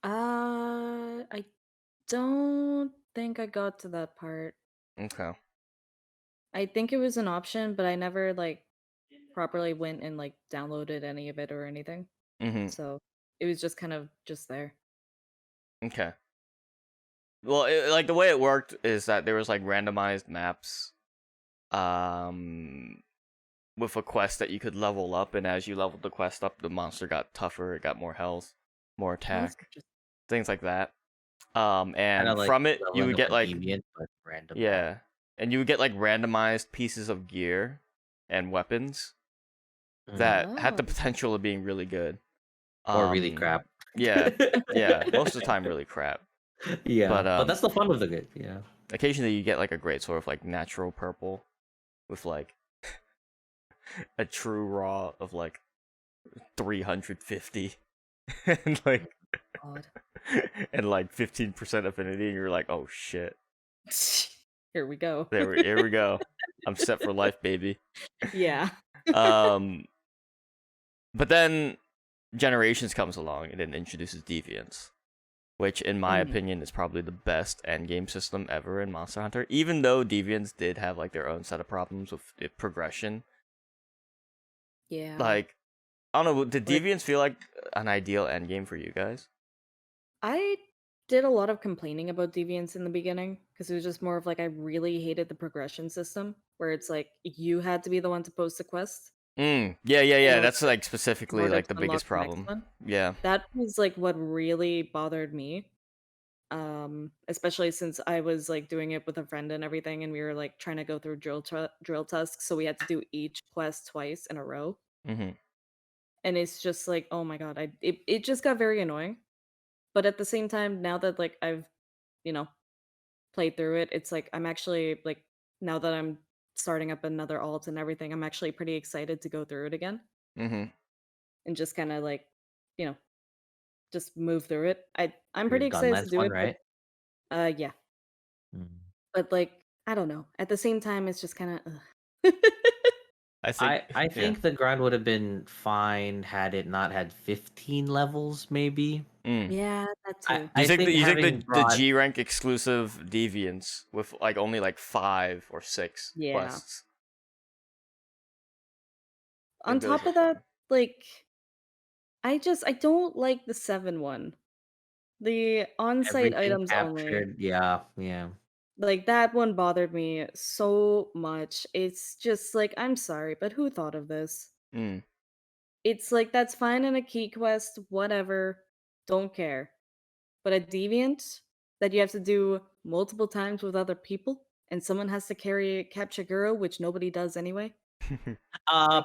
I don't think I got to that part. Okay. I think it was an option, but I never like properly went and like downloaded any of it or anything. Mm-hmm. So it was just kind of just there. Okay. Well, like the way it worked is that there was like randomized maps, um, with a quest that you could level up, and as you leveled the quest up, the monster got tougher, it got more health, more Oh, that's attack, interesting. things like that. Kind of And like from it, you leveling would up get a like, deviant, but random. yeah, and you would get like randomized pieces of gear, and weapons that had the Oh. potential of being really good. Or really crap. Yeah, yeah. Most of the time, really crap. Yeah, But that's the fun of the good. Yeah. occasionally you get like a great sort of like natural purple with like a true raw of like 350 and like God. and like 15% affinity, and you're like, oh shit. Here we go. Here we go. I'm set for life, baby. Yeah. But then Generations comes along and it introduces Deviants, which in my opinion is probably the best endgame system ever in Monster Hunter, even though Deviants did have like their own set of problems with progression. Yeah. Like, I don't know, did Like- Deviants feel like an ideal endgame for you guys? I did a lot of complaining about Deviants in the beginning because it was just more of like I really hated the progression system where it's like you had to be the one to post the quest Yeah. know, That's like in specifically order like to the unlock biggest the next problem. one. Yeah. That was like what really bothered me. Especially since I was like doing it with a friend and everything, and we were like trying to go through drill tusks, so we had to do each quest twice in a row. Mm-hmm. And it's just like, oh my god, it just got very annoying. But at the same time, now that like I've, you know, played through it, it's like I'm actually like now that I'm starting up another alt and everything, I'm actually pretty excited to go through it again Mm-hmm. and just kind of like, you know, just move through it. I'm Your pretty excited to Gunlance do one, it, right? but yeah. Mm. But like, I don't know. At the same time, it's just kind of I think I yeah. think the grind would have been fine had it not had 15 levels, maybe. Yeah, that too. Do you think think you think having the brought G rank exclusive Deviants with like only like 5 or 6 Yeah. quests? On Think those top were of that, fun? like I don't like the 7 one. The on-site everything items only. captured, yeah. Like that one bothered me so much. It's just like I'm sorry, but who thought of this? Mm. It's like that's fine in a key quest, whatever. Don't care. But a deviant that you have to do multiple times with other people and someone has to carry capture Guru, which nobody does anyway. Uh, Like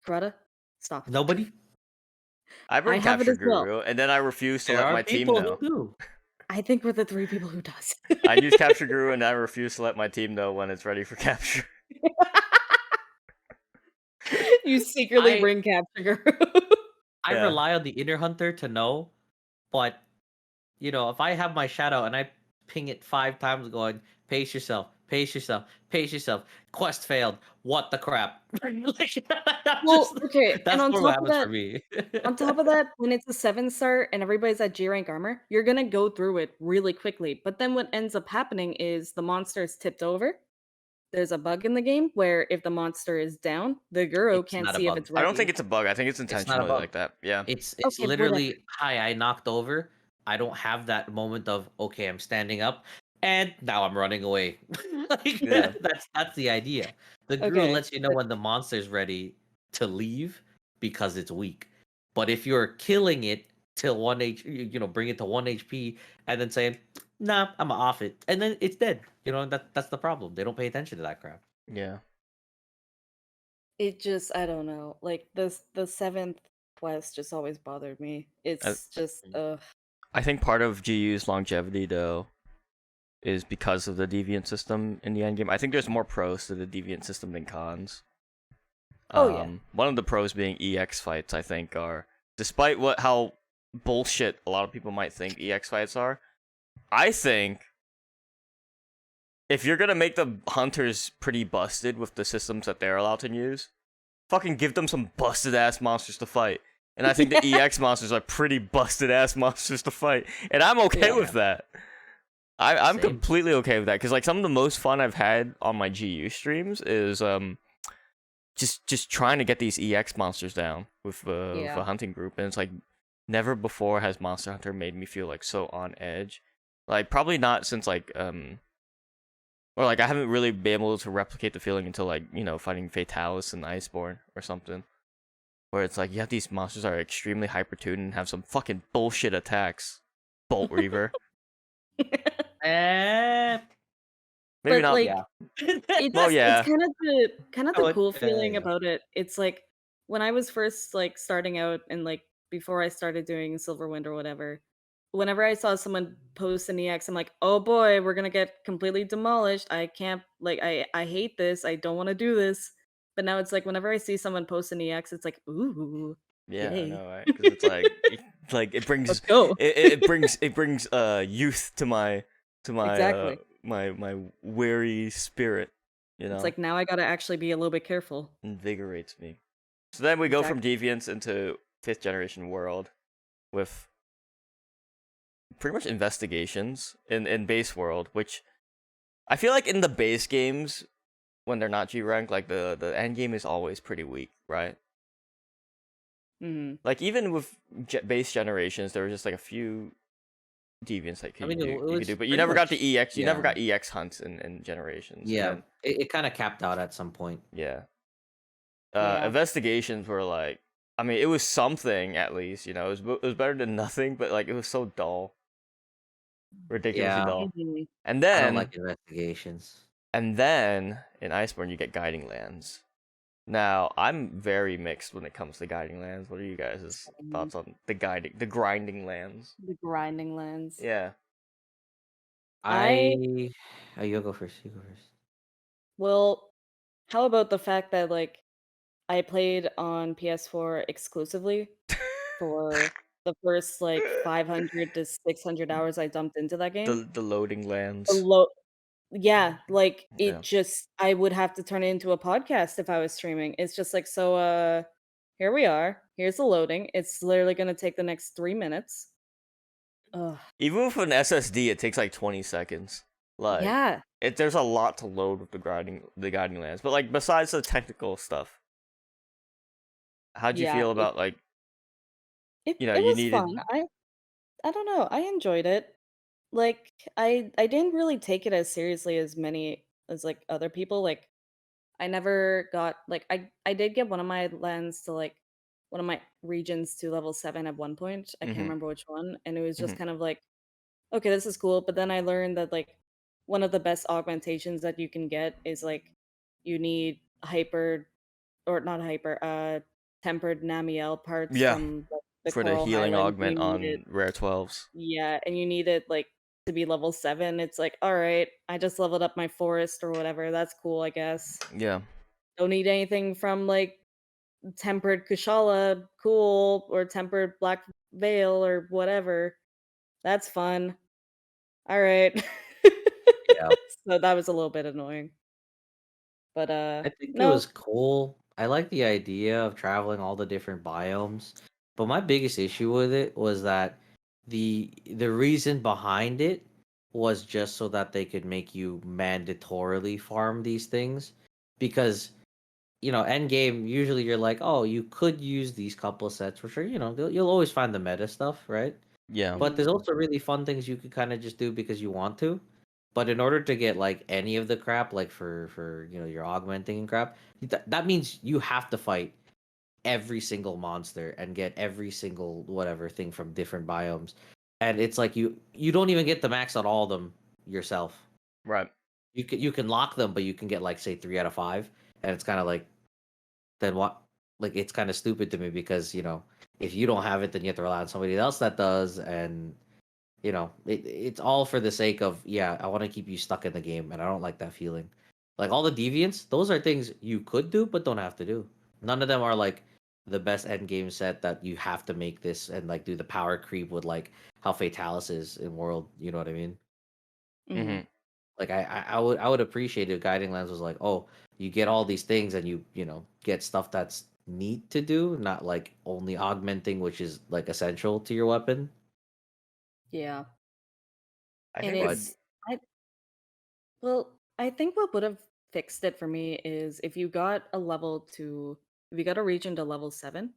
Greta, stop. nobody. I bring have it Capture as well. Guru, and then I refuse to There let are my team people know. who do. I think we're the 3 people who does. I use Capture Guru, and I refuse to let my team know when it's ready for capture. You secretly I bring capture Guru. I Yeah. rely on the inner hunter to know, but if I have my shadow and I ping it 5 times, going, pace yourself, pace yourself, pace yourself. Quest failed. What the crap? Well, okay, and That's on more what top of happens that, for me. on top of that, when it's a 7-star and everybody's at G rank armor, you're gonna go through it really quickly. But then what ends up happening is the monster is tipped over. There's a bug in the game where if the monster is down, the Guru It's can't not a see if bug. it's I ready. don't think it's a bug. I think it's It's not a intentionally bug. like that. Yeah. It's Okay, whatever. literally, hi, I knocked over. I don't have that moment of, okay, I'm standing up and now I'm running away. Like, Yeah. that's the idea. The Guru Okay, lets you know when the monster's ready to leave because it's weak. But if you're killing it till 1 bring it to 1 HP and then saying, nah, I'm off it, and then it's dead. That's the problem. They don't pay attention to that crap. Yeah. it just I don't know. Like the 7th quest just always bothered me. It's just I think part of GU's longevity, though, is because of the deviant system in the endgame. I think there's more pros to the deviant system than cons. Oh, yeah. One of the pros being EX fights, I think, are, despite how bullshit a lot of people might think EX fights are, I think if you're gonna make the hunters pretty busted with the systems that they're allowed to use, fucking give them some busted ass monsters to fight. And I think the EX monsters are pretty busted ass monsters to fight, and I'm okay with that. I'm Same. completely okay with that, because like some of the most fun I've had on my GU streams is just trying to get these EX monsters down with a hunting group, and it's like never before has Monster Hunter made me feel like so on edge. Like probably not since like or like I haven't really been able to replicate the feeling until like, fighting Fatalis and Iceborne or something. Where it's like you have these monsters that are extremely hyper-tuned and have some fucking bullshit attacks. Bolt Reaver. Eh, Maybe But not. like Yeah. Well, it's yeah. kind of the Oh, cool yeah, feeling yeah. about it. It's like when I was first like starting out and like before I started doing Silverwind or whatever, whenever I saw someone post an EX, I'm like, oh boy, we're gonna get completely demolished. I can't like I hate this. I don't want to do this. But now it's like whenever I see someone post an EX, it's like, ooh, Yeah, I yay. know, right? Because it's like it Let's brings go. it brings youth to my Exactly. my weary spirit, It's like now I gotta actually be a little bit careful. invigorates me. So then we go from Exactly. Deviants into fifth generation world with pretty much investigations in base world, which I feel like in the base games when they're not G rank, like the end game is always pretty weak, right? Hmm. Like even with base generations, there were just like a few deviants that I you mean, it, do it you could was do, but you pretty never got much, the EX. You never yeah, got EX hunts in generations, and yeah. then It kind of capped out at some point. yeah, Yeah. investigations were like, I mean, it was something at least, it was better than nothing, but like it was so dull, ridiculously Yeah, dull. Mhm. And I don't then like investigations. and then in Iceborne you get guiding lands. Now I'm very mixed when it comes to guiding lands. What are you guys' Same. thoughts on the grinding lands? The grinding lands. Yeah. I I, oh, you go first. You go first. well, how about the fact that like I played on PS4 exclusively for the first like 500 to 600 hours I dumped into that game. The loading The lands. low Yeah, like it Yeah. just I would have to turn it into a podcast if I was streaming. It's just like, so here we are. Here's the loading. It's literally gonna take the next 3 minutes. Ugh. Even with an SSD, it takes like 20 seconds. Like, Yeah. there's a lot to load with the guiding lands. But like, besides the technical stuff, how'd you Yeah. feel It about like, it, it you was needed? fun. I don't know. I enjoyed it. Like I didn't really take it as seriously as many as like other people. Like I never got like I did get one of my lands to like one of my regions to level 7 at one point. I can't Mm-hmm. remember which one, and it was just Mm-hmm. kind of like, okay, this is cool, but then I learned that like one of the best augmentations that you can get is like you need hyper or not hyper tempered Namiel parts Yeah, from like, the for the Coral healing Highlands. You augment need it, on rare 12s. yeah, and you need it like to be level 7. It's like, all right, I just leveled up my forest or whatever. That's cool, I guess. Yeah. Don't need anything from like tempered Kushala, cool, or tempered Black Veil or whatever. That's fun. All right. Yeah, So that was a little bit annoying. But I think it no. was cool. I like the idea of traveling all the different biomes, but my biggest issue with it was that the reason behind it was just so that they could make you mandatorily farm these things, because end game usually you're like, oh, you could use these couple sets for sure. You'll always find the meta stuff, right? Yeah. But there's Mhm. also really fun things you could kind of just do because you want to. But in order to get like any of the crap, like for your augmenting and crap, that means you have to fight every single monster and get every single whatever thing from different biomes. And it's like you don't even get the max on all of them yourself. Right. You can lock them, but you can get like say 3 out of 5, and it's kind of like, then what? Like it's kind of stupid to me because if you don't have it, then you have to rely on somebody else that does, and it's all for the sake of, yeah, I want to keep you stuck in the game, and I don't like that feeling. Like all the deviants, those are things you could do but don't have to do. None of them are like the best end game set that you have to make this and like do the power creep with like how Fatalis is in World. You know what I mean? Mhm. Mm-hmm. Like I would appreciate if Guiding Lands was like, oh, you get all these things and you get stuff that's neat to do, not like only augmenting, which is like essential to your weapon. Yeah. I And think they. But it's I I think what would have fixed it for me is if you got a region to level 7,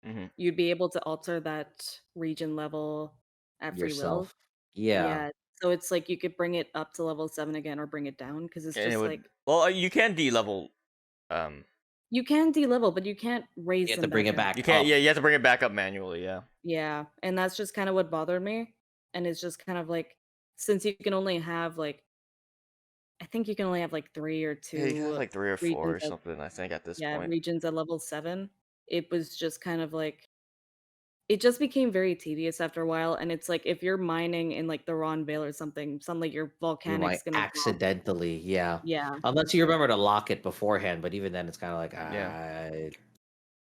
Mm-hmm. you'd be able to alter that region level at free will. yourself, yeah. Yeah. So it's like you could bring it up to level 7 again or bring it down because it's And it just would. like Well, you can de-level. you can de-level, but you can't You raise have to them bring back it up. back You can't. Yeah, up. you have to bring it back up manually. Yeah. Yeah, and that's just kind of what bothered me. And it's just kind of like since you can only have like I think you can only have like 3 or Yeah, you can have 2 like 3 or 4 regions or at something, I think, at this yeah, point. regions at level 7. It was just kind of like it just became very tedious after a while, and it's like if you're mining in like the Ron Vale or something, suddenly your You might volcanic's gonna drop. accidentally, yeah. Yeah, Unless you remember to lock it beforehand, but even then, it's kind of like Yeah. in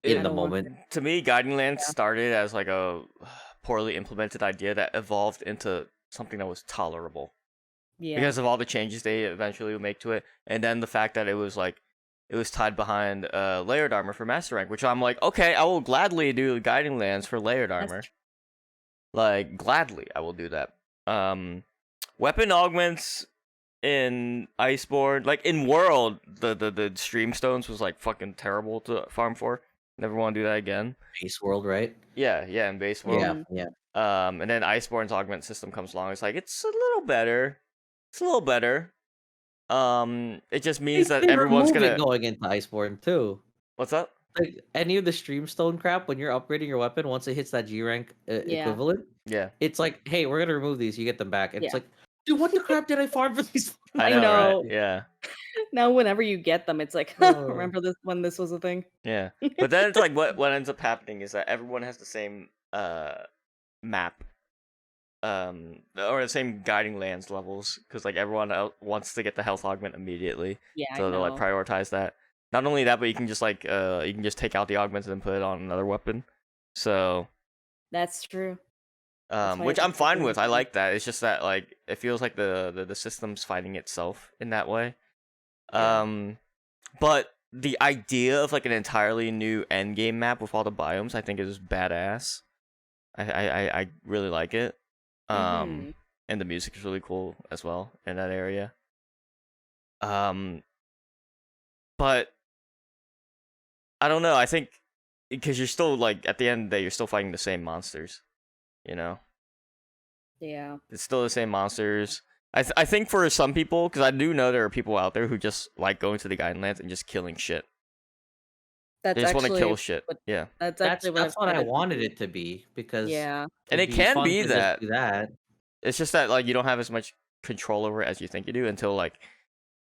I the don't want moment. to. To me, Guiding Lands Yeah. started as like a poorly implemented idea that evolved into something that was tolerable Yeah. because of all the changes they eventually would make to it, and then the fact that it was tied behind layered armor for Master Rank, which I'm like, okay, I will gladly do Guiding Lands for layered That's armor. Like gladly, I will do that. Weapon augments in Iceborne, like in World, the stream stones was like fucking terrible to farm for. Never want to do that again. Base world, right? Yeah, in base world. Mhm. Yeah. And then Iceborne's augment system comes along. It's like it's a little better. It's a little better. It just means that They everyone's remove it gonna. going into Iceborne too. What's up? Like any of the streamstone crap, when you're upgrading your weapon, once it hits that G rank Yeah. equivalent, Yeah, it's like, hey, we're gonna remove these. You get them back. And it's Yeah. like, dude, what the crap did I farm for these? I I know, know. right? Yeah, Now whenever you get them, it's like, Oh. remember this when this was a thing? yeah. But then it's like what ends up happening is that everyone has the same map, or the same guiding lands levels, because like everyone wants to get the health augment immediately, Yeah, I so they'll like know. prioritize that. Not only that, but you can just like you can just take out the augments and then put it on another weapon. So That's true. That's why which it's I'm fine super with. I insane. like that. It's just that like it feels like the system's fighting itself in that way. Yeah. But the idea of like an entirely new endgame map with all the biomes, I think is badass. I really like it. Mhm. And the music is really cool as well in that area. But I don't know. I think because you're still like at the end of the day, you're still fighting the same monsters. You know, Yeah. it's still the same monsters. I think for some people, because I do know there are people out there who just like going to the Guiding Lands and just killing shit. That's They just want to kill actually shit. what Yeah, that's That's actually what I've what I started to wanted do. it to be, because Yeah. and it'd it be can fun be to just that. do that. It's just that like you don't have as much control over it as you think you do until like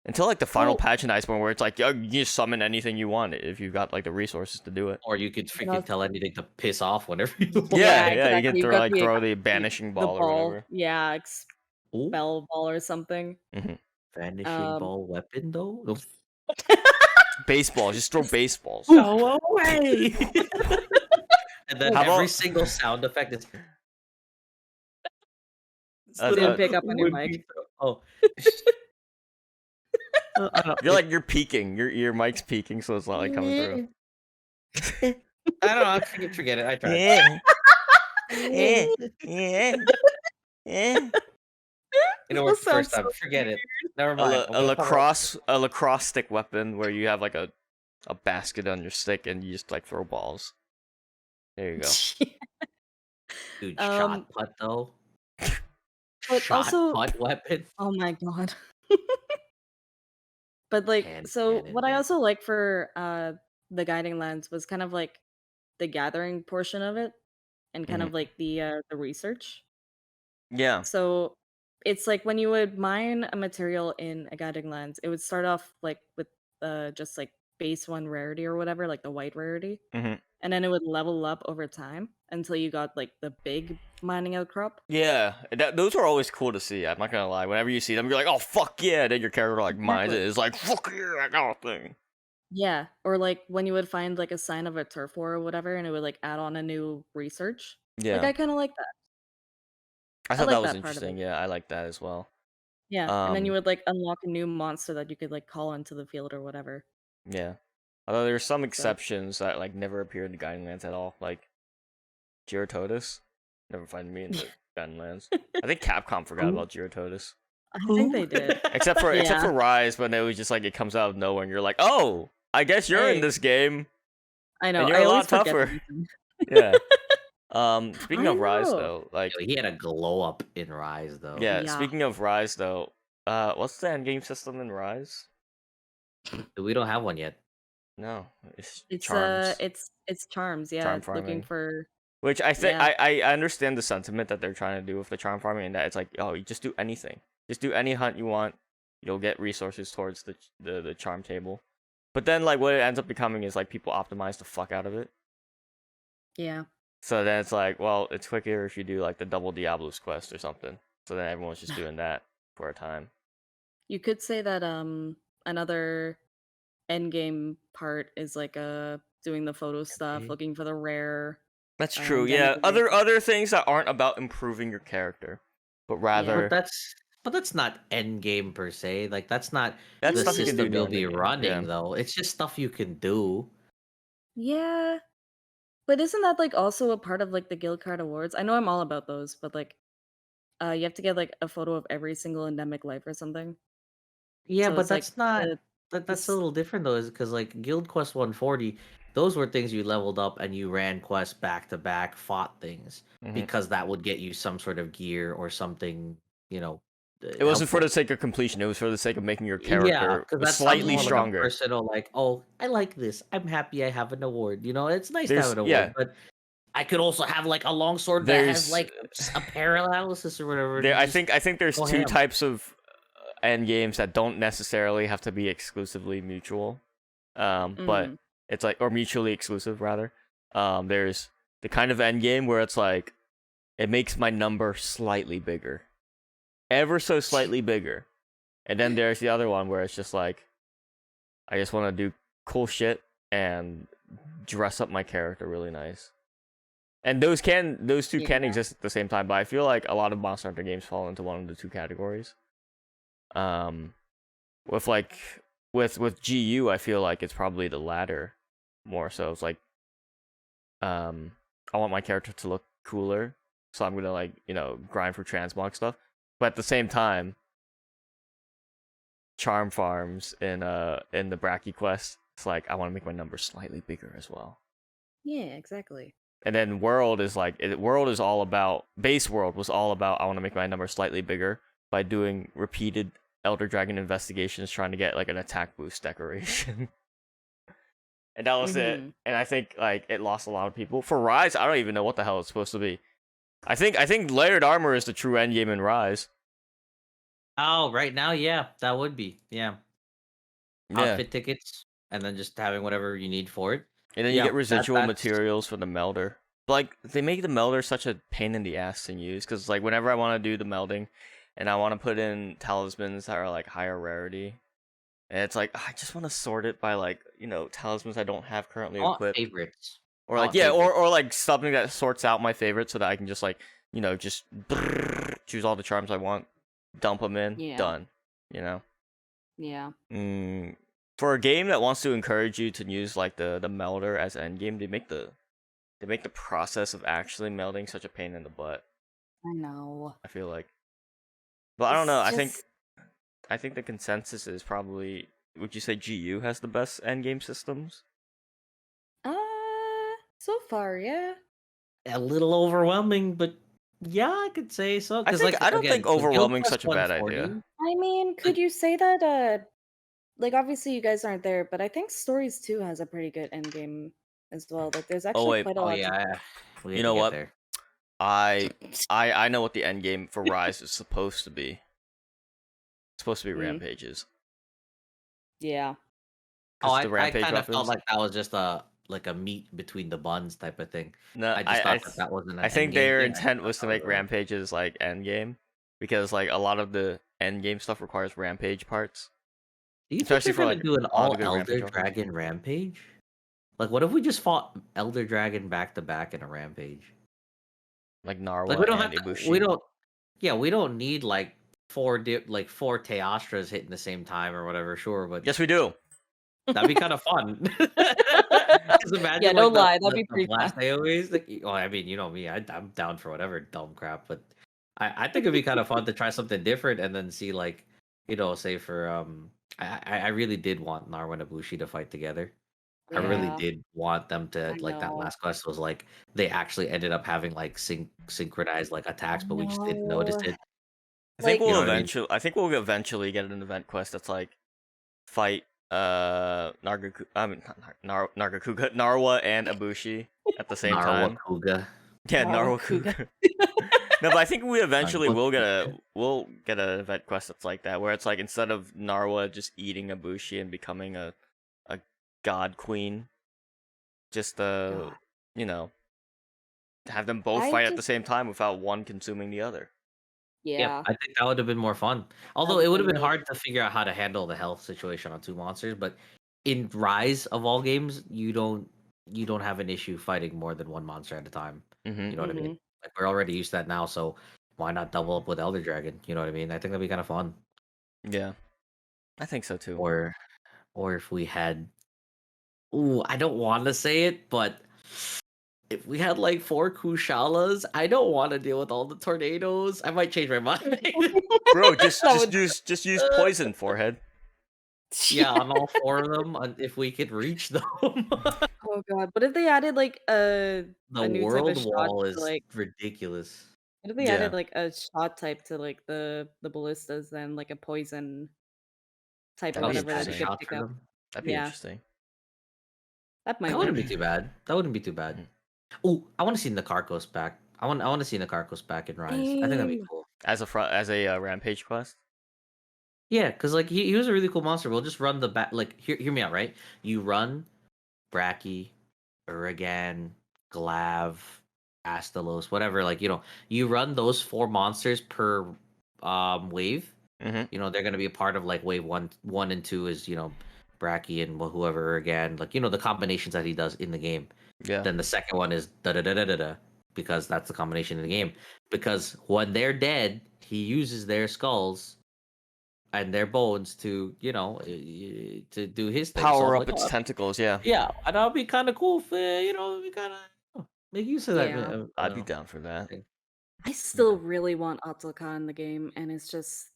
the final Well, patch in Iceborne, where it's like, yo, you just summon anything you want if you've got like the resources to do it. Or you could and freaking also, tell anything to piss off whenever you want. yeah, Yeah, you can exactly. You've got throw the the banishing the ball or ball. whatever. Yeah, Ooh, expel ball or something. Hmm vanishing Um, ball weapon though. No. Baseballs, just throw baseballs. Go away! And then How every about single sound effect is didn't pick up on your mic. would-be oh. I don't you're like you're peaking, your mic's peaking, so it's not like coming through. I don't know. Forget it. I tried. You know, This it's the first sounds time. so Forget it. weird. Never mind. I'm A gonna cover it. lacrosse stick weapon where you have like a basket on your stick and you just like throw balls. There you go. Dude, Um, shot put though. but Shot also, put weapon. oh my god. But like, Hand so cannon, what I man. also like for the Guiding Lands was kind of like the gathering portion of it, and kind Mhm. of like the research. Yeah. So it's like when you would mine a material in a Guiding Lands, it would start off like with just like base one rarity or whatever, like the white rarity. hmm And then it would level up over time until you got like the big mining outcrop. Yeah, those are always cool to see. I'm not gonna lie. Whenever you see them, you're like, "Oh fuck yeah!" Then your character like mines it. Exactly. It's like, "Fuck yeah, I got a thing." Yeah. Or like when you would find like a sign of a turf war or whatever, and it would like add on a new research. Like Yeah, I kind of like that. I I thought that like was that part of interesting. it. Yeah, I like that as well. Yeah. And then you Um, would like unlock a new monster that you could like call into the field or whatever. yeah. Although there's some So exceptions that like never appear in the Guiding Lands at all, like Gyrototus. Never find me in the Guiding Lands. I think Capcom forgot Who? about Gyrototus. I think Who? they did. Except for Yeah. Rise, when it was just like it comes out of nowhere, and you're like, "Oh, I guess you're in Hey. this game, I know. and you're I a always lot forget tougher." that he's Yeah. Speaking I of Rise know. though, like Yo, he had a glow up in Rise though. yeah, Yeah. speaking of Rise though, what's the end game system in Rise? We don't have one yet. No, it's It's charms, it's charms, yeah. charm It's looking farming. for Which I think yeah. I understand the sentiment that they're trying to do with the charm farming, and that it's like, oh, you just do anything, just do any hunt you want, you'll get resources towards the charm table. But then like what it ends up becoming is like people optimize the fuck out of it. Yeah. So then it's like, well, it's quicker if you do like the double Diablos quest or something. So then everyone's just doing that for a time. You could say that another endgame part is like doing the photo stuff, Okay. looking for the rare That's true. Yeah, denigrate. other things that aren't about improving your character, but But rather that's not end game per se. Like that's not that's the stuff you can do system you'll during the be game. running Yeah. though. It's just stuff you can do. Yeah. But isn't that like also a part of like the guild card awards? I know I'm all about those, but like you have to get like a photo of every single endemic life or something. Yeah, So but it's like that's not the that's a this little different though, is because like Guild Quest 140, those were things you leveled up and you ran quests back to back, fought things Hmm. because that would get you some sort of gear or something, you know, It wasn't for helpful. the sake of completion. It was for the sake of making your Yeah, character because that's slightly more like a stronger. personal, like, oh, I like this. I'm happy I have an award. You know, it's nice to have There's an award, yeah, but I could also have like a long sword that has there's like a paralysis or whatever, there. and just I think there's go two ham. types of end games that don't necessarily have to be exclusively mutual. But mm, it's like or mutually exclusive rather. There's the kind of end game where it's like it makes my number slightly bigger, ever so slightly bigger, and then there's the other one where it's just like I just want to do cool shit and dress up my character really nice. And those two can yeah. exist at the same time, but I feel like a lot of Monster Hunter games fall into one of the two categories. Um, with like with GU, I feel like it's probably the latter more so. It's like I want my character to look cooler, so I'm gonna like grind for transmog stuff. But at the same time, charm farms in the Bracky quest, it's like I want to make my number slightly bigger as well. Yeah, exactly. And then world is like world is all about base world was all about I want to make my number slightly bigger by doing repeated Elder Dragon investigations trying to get like an attack boost decoration. And that was it. Mhm. And I think like it lost a lot of people. For Rise, I don't even know what the hell it's supposed to be. I think layered armor is the true end game in Rise. Oh, right now, yeah, that would be. Yeah. Yeah. Outfit tickets and then just having whatever you need for it. And then you Yeah, get residual that's materials for the melder. But like they make the melder such a pain in the ass to use because like whenever I want to do the melding, and I want to put in talismans that are like higher rarity, and it's like I just want to sort it by like talismans I don't have currently I want equipped, favorites. or I like want yeah, favorites. or like something that sorts out my favorites so that I can just like just choose all the charms I want, dump them in, Yeah. done. You know. Yeah. For a game that wants to encourage you to use like the melder as endgame, they make the process of actually melding such a pain in the butt. I know. I feel like, but I don't know. It's just I think the consensus is probably. Would you say GU has the best endgame systems? uh so far, yeah. A little overwhelming, but yeah, I could say so. Because like I don't again, think so Guild overwhelming Quest such a bad idea. 140. I mean, could you say that like obviously you guys aren't there, but I think Stories 2 has a pretty good end game as well. Like there's Oh actually wait, quite a Oh lot to yeah, we you had to know get what? there. I know what the end game for Rise is supposed to be. It's supposed to be Mm. rampages. Yeah. Oh, 'Cause the I rampage kind of felt weapons. like that was just a like a meat between the buns type of thing. No, I just thought that that wasn't an I think end game their thing. I intent thought was to that was make rampages like end game, because like a lot of the end game stuff requires rampage parts, Do you think especially they're for gonna like do an all the all good Elder rampage weapons. Dragon rampage? Like, what if we just fought Elder Dragon back to back in a rampage? Like Like, Narwa we don't and have to. Ibushi. We don't. Yeah, we don't need like four Teostras hitting the same time or whatever. Sure, but Yes, we do. that'd be kind of fun. Because imagine Yeah, like don't lie, that'd be the pretty blast fun. AoEs. Like, well, I mean, you know me, I'm down for whatever dumb crap, but I think it'd be kind of fun to try something different and then see like say for I really did want Narwa and Ibushi to fight together. I really Yeah, did want them to I like that know. last quest was like they actually ended up having like synchronized like I attacks, but we just didn't notice know. it. Like You know what I mean? I think we'll eventually get an event quest that's like fight Nargaku I mean not Nargacuga Narwa and Ibushi at the same Narwa time. Kuga. Yeah, Narwa Narwa Kuga. Kuga. No, but I think we eventually what will the- get an event quest that's like that, where it's like instead of Narwa just eating Ibushi and becoming a god queen, just God. you know, have them both I fight at the just same time without one consuming the other. Yeah, yeah. I think that would have been more fun. That Although would it have would have been been really hard to figure out how to handle the health situation on two monsters, but in Rise of all games, you don't have an issue fighting more than one monster at a time. Mm-hmm. You know what I mean? Mhm. Like we're already used to that now, so why not double up with Elder Dragon? You know what I mean? I think that'd be kind of fun. Yeah, I think so too. Or if we had, ooh, I don't want to say it, but if we had like 4 Kushalas, I don't want to deal with all the tornadoes. I might change my mind. Bro, just That just would use just use poison, forehead. Yeah, on all 4 of them, if we could reach them. Oh god. What if they added like The a new type world of shot wall to is like ridiculous. what if they Yeah, added like a shot type to like the ballistas then like a poison type or that'd I'll be just whatever that add a you interesting. could shot pick for up? them. That'd be Yeah, interesting. that might That wouldn't work. be too bad. That wouldn't be too bad. Mhm. Oh, I want to see Nakarkos back. I want to see Nakarkos back in Rise. I think that'd be Same. cool. As a rampage quest. Yeah, because like he was a really cool monster. We'll just run the back. Like hear me out, right? You run Bracky, Uragan, Glav, Astalos, whatever. Like you run those 4 monsters per wave. Mm-hmm. They're gonna be a part of like wave one and two is Bracky and whoever again. Like the combinations that he does in the game. Yeah. Then the second one is da da da da da da because that's the combination in the game. Because when they're dead, he uses their skulls and their bones to to do his thing. So Power I'm up like, its oh, tentacles. Yeah, yeah, and that'll be kind of cool. If, we kind of make use of that. Yeah. I'd be down for that. Thing. I still really want Ottoka in the game, and it's just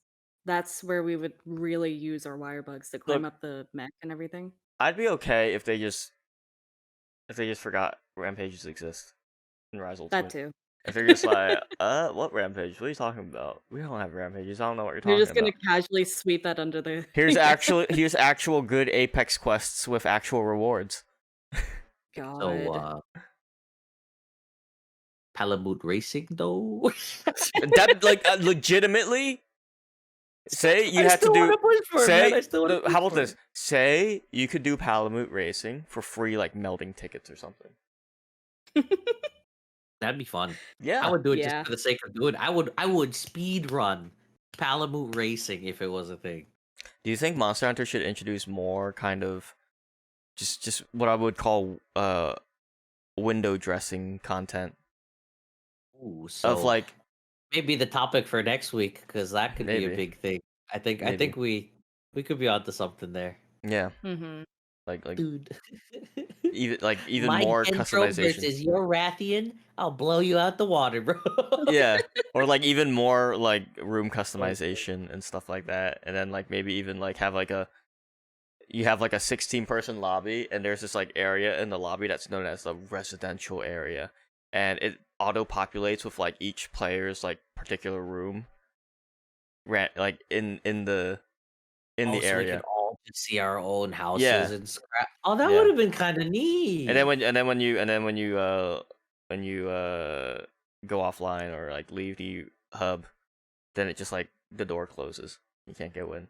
that's where we would really use our wire bugs to climb Look, up the mech and everything. I'd be okay if they just forgot rampages exist in Rise That Ultimate. too. If they're just like, what rampage? What are you talking about? We don't have rampages. I don't know what you're You're talking just gonna about. casually sweep that under the. Here's actual good Apex quests with actual rewards. God. So Palamute Racing though. That legitimately. Say you I had to still do. wanna push for it, man. I still wanna How push about for this? it. Say you could do Palamute racing for free, like melding tickets or something. That'd be fun. I Yeah. would do it just Yeah. for the sake of doing it. I would speed run Palamute Racing if it was a thing. Do you think Monster Hunter should introduce more kind of just what I would call window dressing content Ooh, of so like maybe the topic for next week because that could be a maybe big thing. I think maybe we could be onto something there, yeah Mm-hmm. like dude. even My more Dendro customization. versus your Rathian, I'll blow you out the water, bro. Yeah, or like even more like room customization and stuff like that, and then like maybe even like have like a 16-person lobby, and there's this like area in the lobby that's known as the residential area, and it auto populates with like each player's like particular room, like in the So we area. could all just see our own houses Yeah, and scrap. Oh, that yeah. would have been kind of neat. And then when you go offline or like leave the hub, then it just like the door closes. You can't go in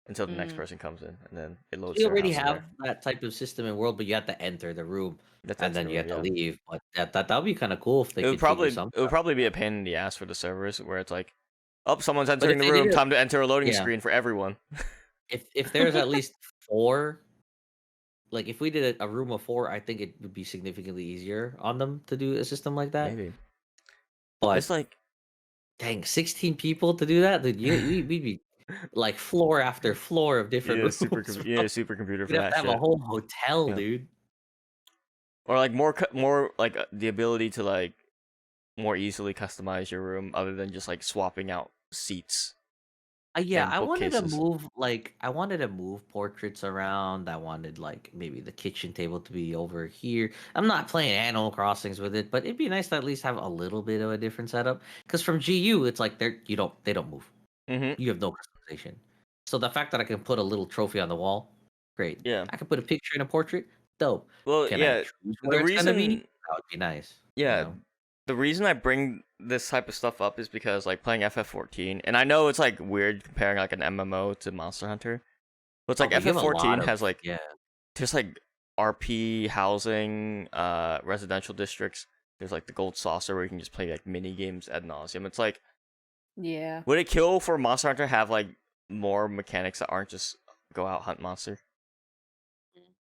until the next Mm. person comes in, and then it loads We their already house in have there. that type of system in world, but you have to enter the room That's and then the you have room, to yeah. leave. But that would be kind of cool if they could figure something It would out. probably be a pain in the ass for the servers where it's like, oh, someone's But entering if the they room. did it, Time to enter a loading yeah. screen for everyone. If there's at least 4, like if we did a room of 4, I think it would be significantly easier on them to do a system like that. Maybe But it's like dang, 16 people to do that, dude, we'd be like floor after floor of different rooms. you need a supercomputer for We'd have that to have a shit. whole hotel, Yeah. dude. Or like more like the ability to like more easily customize your room other than just like swapping out seats. Yeah, And I wanted to bookcases. move portraits around. I wanted like maybe the kitchen table to be over here. I'm not playing Animal Crossings with it, but it'd be nice to at least have a little bit of a different setup. Because from GU, it's like they don't move. Mm-hmm. You have no customization. So the fact that I can put a little trophy on the wall, great. Yeah. I can put a picture in a portrait, dope. Well, Can I yeah. choose The where it's gonna be? reason, That would be nice. yeah, the reason I bring this type of stuff up is because like playing FF14, and I know it's like weird comparing like an MMO to Monster Hunter, but it's like But you have a lot FF14 of has like yeah. just like RP housing, residential districts. There's like the Gold Saucer where you can just play like mini games ad nauseum. It's like, Yeah. would it kill for Monster Hunter to have like more mechanics that aren't just go out hunt monster?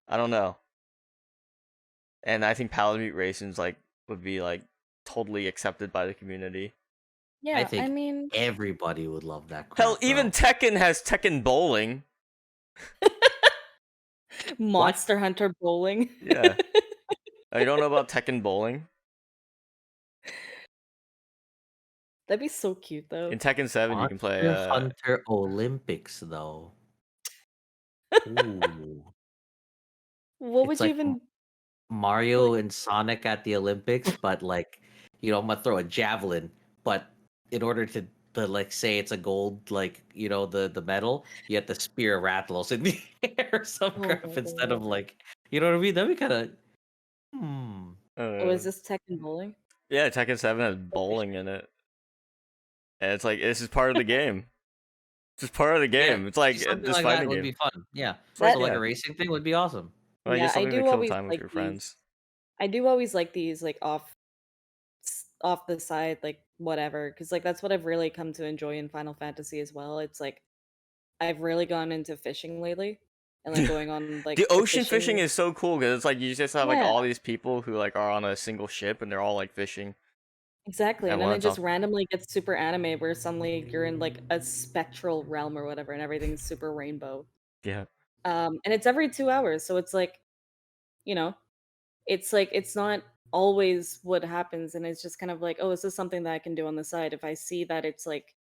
I don't know. And I think Palamute Racing's like would be like totally accepted by the community. I Yeah, I think mean, everybody would love that crap. Hell, even bro. Tekken has Tekken Bowling. Monster Hunter Bowling. Yeah. Oh, you don't know about Tekken Bowling? That'd be so cute though. In Tekken 7, you can play. Monster Hunter Olympics though. Ooh. What would It's you like even Mario and Sonic at the Olympics, but like, I'm gonna throw a javelin, but in order to like say it's a gold, like, the medal, you have to spear Rathalos in the air or some Oh crap my instead God. of like, you know what I mean? That'd be kind of Oh, is this Tekken Bowling? Yeah, Tekken 7 has bowling in it. And it's like, this is part of the game. It's just part of the game. It's like something this like that fighting would game. be fun. Yeah, That- so like yeah. a racing thing would be awesome. Like, Yeah, just I something do to kill always time with like your these. friends. I do always like these like off the side, like whatever, because like that's what I've really come to enjoy in Final Fantasy as well. It's like I've really gone into fishing lately, and like going on like The the ocean fishing is so cool because it's like you just have like Yeah. all these people who like are on a single ship and they're all like fishing. Exactly, At and then one it just time. randomly gets super anime where suddenly you're in like a spectral realm or whatever, and everything's super rainbow. Yeah. And it's every 2 hours, so it's like, you know, it's like it's not always what happens, and it's just kind of like, oh, is this something that I can do on the side? If I see that it's like,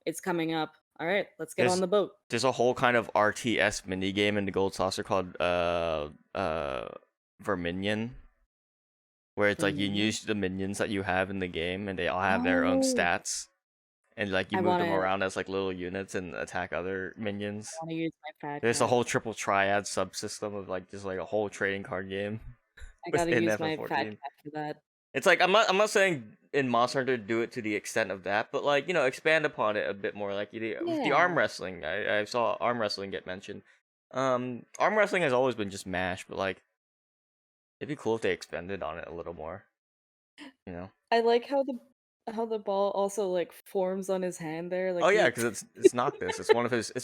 it's coming up, all right, let's get on the boat. There's a whole kind of RTS mini game in the Gold Saucer called Verminion, where it's like you Verminion? use the minions that you have in the game and they all have their own Oh. stats. And like you I move them wanna- around as like little units and attack other minions. I want to use my fat There's a cat. whole triple triad subsystem of like just like a whole trading card game. I gotta within use my FF14. fat cat for that. It's like I'm not saying in Monster Hunter do it to the extent of that, but like expand upon it a bit more. Like with the arm Yeah. wrestling, I saw arm wrestling get mentioned. Arm wrestling has always been just mash, but like it'd be cool if they expanded on it a little more. I like how the ball also like forms on his hand there. Like Oh yeah, he- because it's Noctis. It's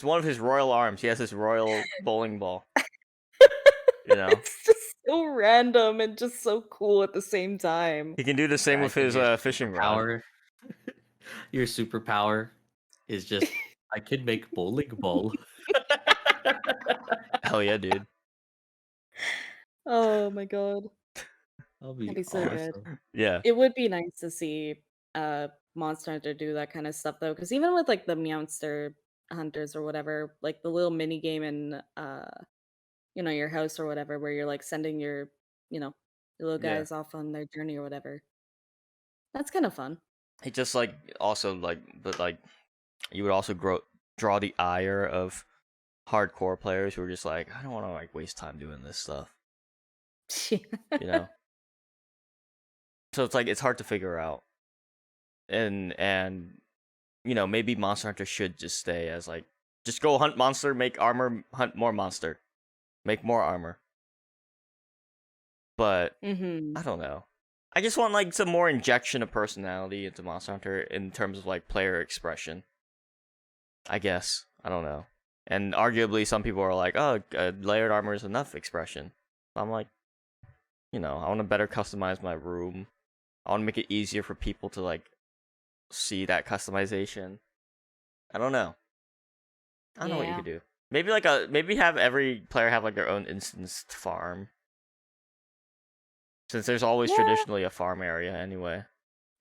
one of his royal arms. He has his royal bowling ball. It's just so random and just so cool at the same time. He can do the same I with think his your fishing rod. Power. Your superpower is just I can make bowling ball. Hell yeah, dude. Oh my god. That'd be That'd be so good. awesome. Yeah. It would be nice to see Monster Hunter do that kind of stuff though, because even with like the Meowster hunters or whatever, like the little mini game in your house or whatever, where you're like sending your little Yeah. guys off on their journey or whatever. That's kind of fun. He just like also like, but like you would also draw the ire of hardcore players who are just like, I don't want to like waste time doing this stuff, you know. So it's like it's hard to figure out, and maybe Monster Hunter should just stay as like just go hunt monster, make armor, hunt more monster, make more armor. But Mm-hmm. I don't know. I just want like some more injection of personality into Monster Hunter in terms of like player expression. I guess. I don't know. And arguably some people are like, oh, layered armor is enough expression. I'm like, I want to better customize my room. I want to make it easier for people to like see that customization. I don't know. I don't know what you Yeah. could do. Maybe have every player have like their own instanced farm. Since there's always Yeah. traditionally a farm area anyway.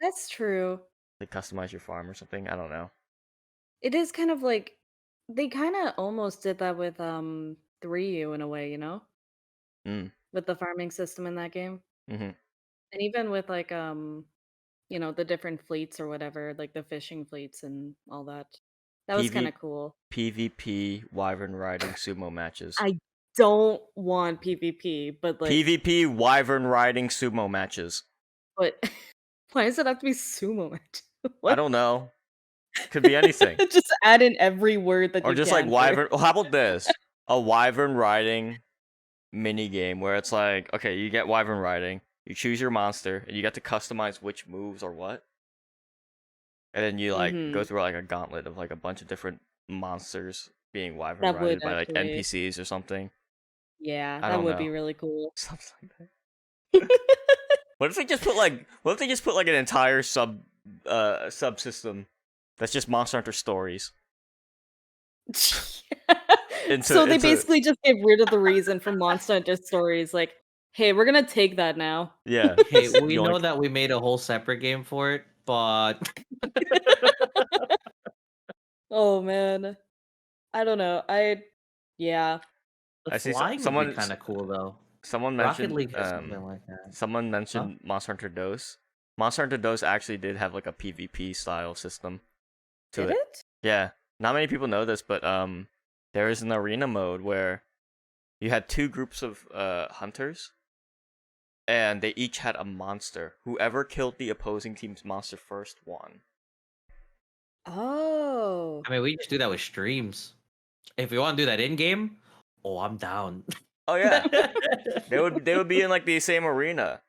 That's true. To customize your farm or something. I don't know. It is kind of like they kind of almost did that with 3U in a way, Mm. with the farming system in that game. Mm-hmm. And even with like the different fleets or whatever, like the fishing fleets and all that. That was kind of cool. PvP wyvern riding sumo matches. I don't want PvP, but like PvP wyvern riding sumo matches. but Why does it have to be sumo match? I What? don't know. Could be anything. Just add in every word that Or you just can like for wyvern. How about this? A wyvern riding mini game where it's like, okay, you get wyvern riding, you choose your monster, and you get to customize which moves or what. And then you like go Mhm. through like a gauntlet of like a bunch of different monsters being wyvern That would ridden by like actually NPCs or something. yeah, I that don't would be know. really cool. Something like that. What if they just put like an entire subsystem that's just Monster Hunter stories So they into basically just get rid of the reason for Monster Hunter stories, like, "Hey, we're gonna take that now." yeah. Hey, we You know only that we made a whole separate game for it, but Oh, man. I don't know, yeah. the I see flying would be kind of cool though. someone Rocket mentioned League has something like that. someone Huh? mentioned Monster Hunter Dose. Monster Hunter Dose actually did have like a PvP style system to Did it. it? Yeah. Not many people know this, but there is an arena mode where you had two groups of hunters and they each had a monster. Whoever killed the opposing team's monster first won. Oh. I mean, we just do that with streams. If we want to do that in game, oh, I'm down. Oh yeah. They would be in like the same arena.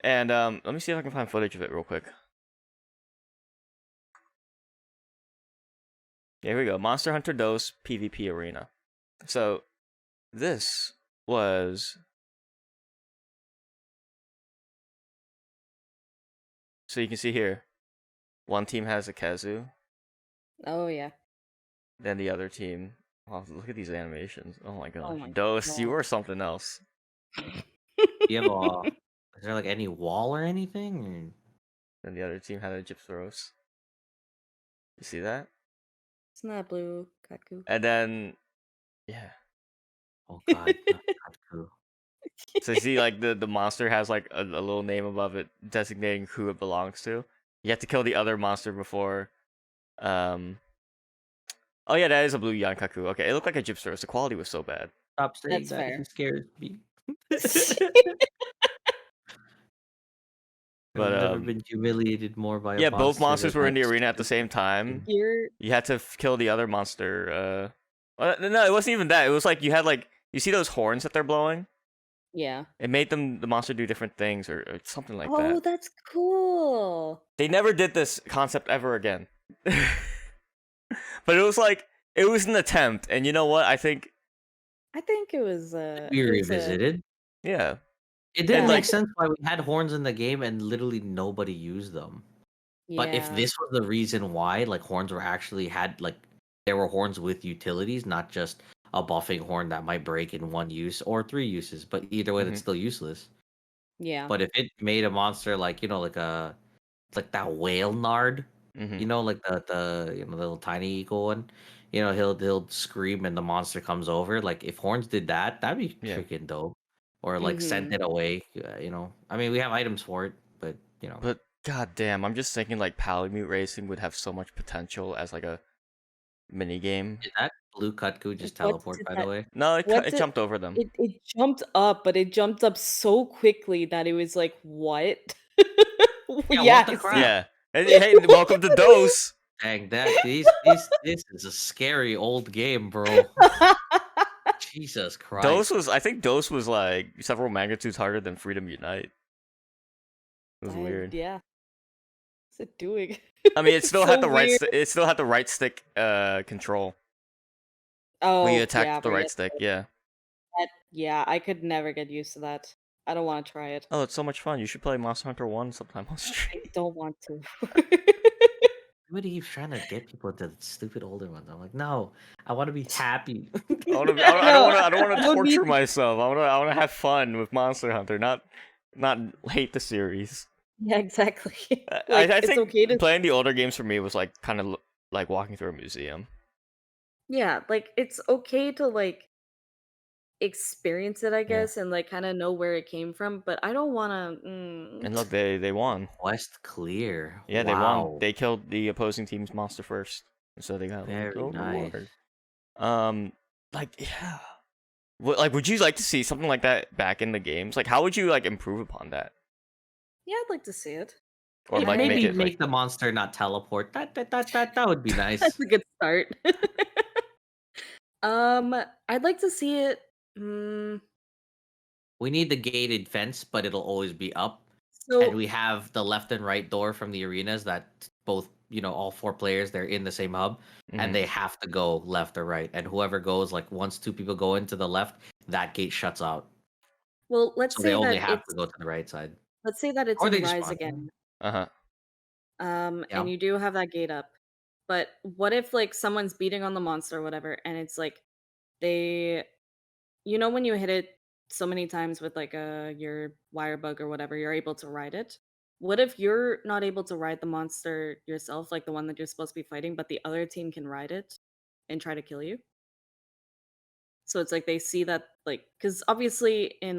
And let me see if I can find footage of it real quick. Yeah, here we go. Monster Hunter Dose PvP Arena. So this was so you can see here. One team has a Kazu, Oh, yeah. then the other team. Oh, look at these animations. Oh my Oh gosh. my Dose, you god. were something else. You have a? Is there like any wall or anything? Then the other team had a Gypsaros. You see that? It's not blue, Kaku. And then yeah. Oh God, not Kaku. So you see like the monster has like a little name above it designating who it belongs to. You have to kill the other monster before um oh yeah, that is a blue Yankaku. Okay, it looked like a Gypsaros. The quality was so bad. Stop saying That's that. fair. He scares me. But I've never been humiliated more by a yeah, both monster monsters than were in that the arena at the stupid same time. thing. You're You had to kill the other monster. No, it wasn't even that. It was like you had like you see those horns that they're blowing. yeah. It made the monster do different things or something like Oh, that. that's cool. They never did this concept ever again. But it was like it was an attempt, and you know what? I think I think it was We revisited. yeah, It and didn't Yeah. make like sense why we had horns in the game and literally nobody used them. But if yeah. this was the reason why, like horns were actually had like there were horns with utilities, not just a buffing horn that might break in one use or three uses, but either way, that's mhm, still useless. Yeah. But if it made a monster like like a like that whale nard, mhm, like the the little tiny eagle one, he'll scream and the monster comes over. Like if horns did that, that'd be yeah. freaking dope. Or like sent Mhm. it away. I mean, we have items for it, but But goddamn, I'm just thinking like Palamute racing would have so much potential as like a mini game. did that blue Cutco just What teleport? did By the that way, No, what it did jumped over them. it jumped up, but it jumped up so quickly that it was like, "What?" yeah. Yeah, What the I see. crap? Yeah. Hey, welcome to Dose. Dang, this is a scary old game, bro. Jesus Dose Christ. was I think Dose was like several magnitudes harder than Freedom Unite. It was weird. Yeah. What's it doing? I mean, it It's still had so the right weird. it still had the right stick control. When you Oh, attacked yeah, with the but yeah, right stick, yeah. yeah, I could never get used to that. I don't wanna try it. Oh, it's so much fun. You should play Monster Hunter 1 sometime on I stream. don't want to. Everybody keeps trying to get people to the stupid older ones. I'm like, no, I want to be happy. No, I don't want I to don't need torture myself. I want to have fun with Monster Hunter, not hate the series. yeah, exactly. I Like, it's think okay to playing the older games for me was like kind of like walking through a museum. yeah, like, it's okay to, like, experience it, I Yeah. guess, and, like, kinda know where it came from, but I don't wanna, And look, they won. Quest clear. Yeah, they won. Wow. They killed the opposing team's monster first, and so they got a Very little nice. reward. Like yeah. Like, would you like to see something like that back in the games? Like, how would you like improve upon that? Yeah, I'd like to see it. Or like Maybe make it make like the monster not teleport. That would be That's nice. a good start. I'd like to see it. We need the gated fence, but it'll always be up. And So we have the left and right door from the arenas that both, all four players, they're in the same hub, and mhm. they have to go left or right. And whoever goes, like once two people go into the left, that gate shuts out. well, let's So they say only that have to it's go to the right side. Or in they just Rise spawn. again. Uh-huh. Yeah. And you do have that gate up. But what if like someone's beating on the monster or whatever, and it's like they when you hit it so many times with like your wire bug or whatever, you're able to ride it. What if you're not able to ride the monster yourself, like the one that you're supposed to be fighting, but the other team can ride it and try to kill you? So it's like they see that like because obviously in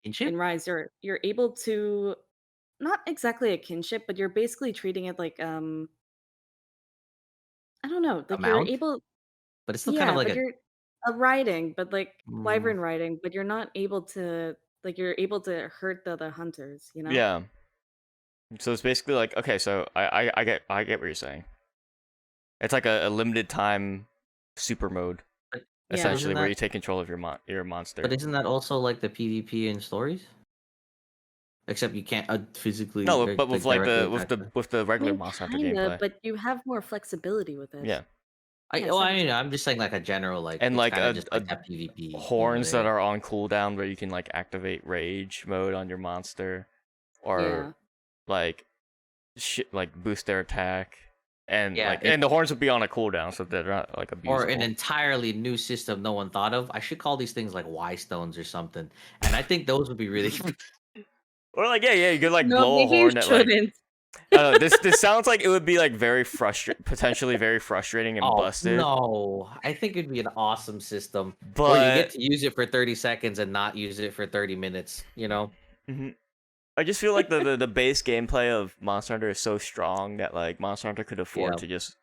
Kinship? Rise you're able to not exactly a kinship, but you're basically treating it like I don't know, A like you're mount? able But it's still kind of yeah, like but a. you're a riding, but like Mm, wyvern riding, but you're not able to like you're able to hurt the other hunters, you know? Yeah. So it's basically like, okay, so I get what you're saying. It's like a limited time super mode, but Yeah. isn't essentially, where that you take control of your monster. but isn't that also like the PvP in stories? Except you can't physically No, but with like like directly the with attack the them. with the I regular mean, Monster Hunter kinda, gameplay. but you have more flexibility with it. Yeah. I Yeah, well, I 17. mean, I'm just saying like a general like And it's like kind of a, just a like that PvP, horns that there. are on cooldown where you can like activate rage mode on your monster, or Yeah. like like boost their attack, and Yeah, like and the horns would be on a cooldown, so they're not like or an abusable. entirely new system no one thought of. I should call these things like Y stones or something. And I think those would be really Or like yeah, you could like No, blow a maybe you horn at like shouldn't. I don't know. This sounds like it would be like potentially very frustrating and Oh busted. no. I think it'd be an awesome system where you get But to use it for 30 seconds and not use it for 30 minutes, mhm. I just feel like the base gameplay of Monster Hunter is so strong that like Monster Hunter could afford Yeah. to just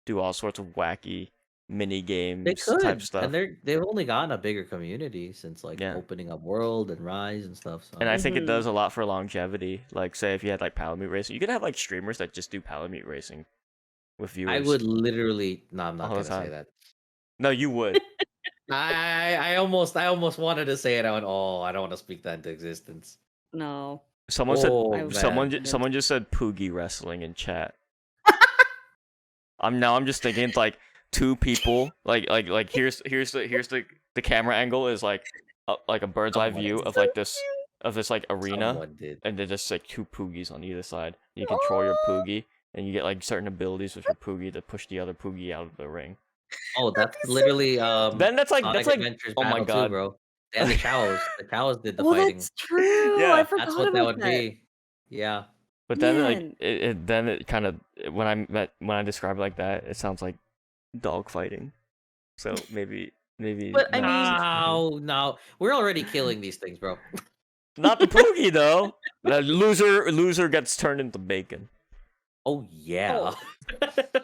do all sorts of wacky mini They games type could. stuff. And they've only gotten a bigger community since like Yeah. opening up World and Rise and stuff. So And I think it Mhm. does a lot for longevity. Like, say if you had like Palamute racing, you could have like streamers that just do Palamute racing with viewers I would literally no, I'm not all the gonna say time. that. No, you would. I almost wanted to say it. I went, oh, I don't want to speak that into existence. No. Someone said Oh I would man. someone just said Poogie wrestling in chat. I'm just thinking like two people like here's the camera angle is like a bird's eye Someone view did. of this like arena, Someone did. and there's just like two Poogies on either side. You control your Poogie, and you get like certain abilities with your Poogie to push the other Poogie out of the ring. Oh, that's That'd be so literally Then that's like Sonic Adventures oh my Battle 2, god. bro. And the Chows. The Chows did the Oh, fighting. that's true. I Yeah. That's forgot what that about would that. be. Yeah. But then like Man. it kind of when I describe it like that, it sounds like dog fighting. So maybe But I mean- No. We're already killing these things, bro. not the Poogie though. The loser gets turned into bacon. Oh yeah.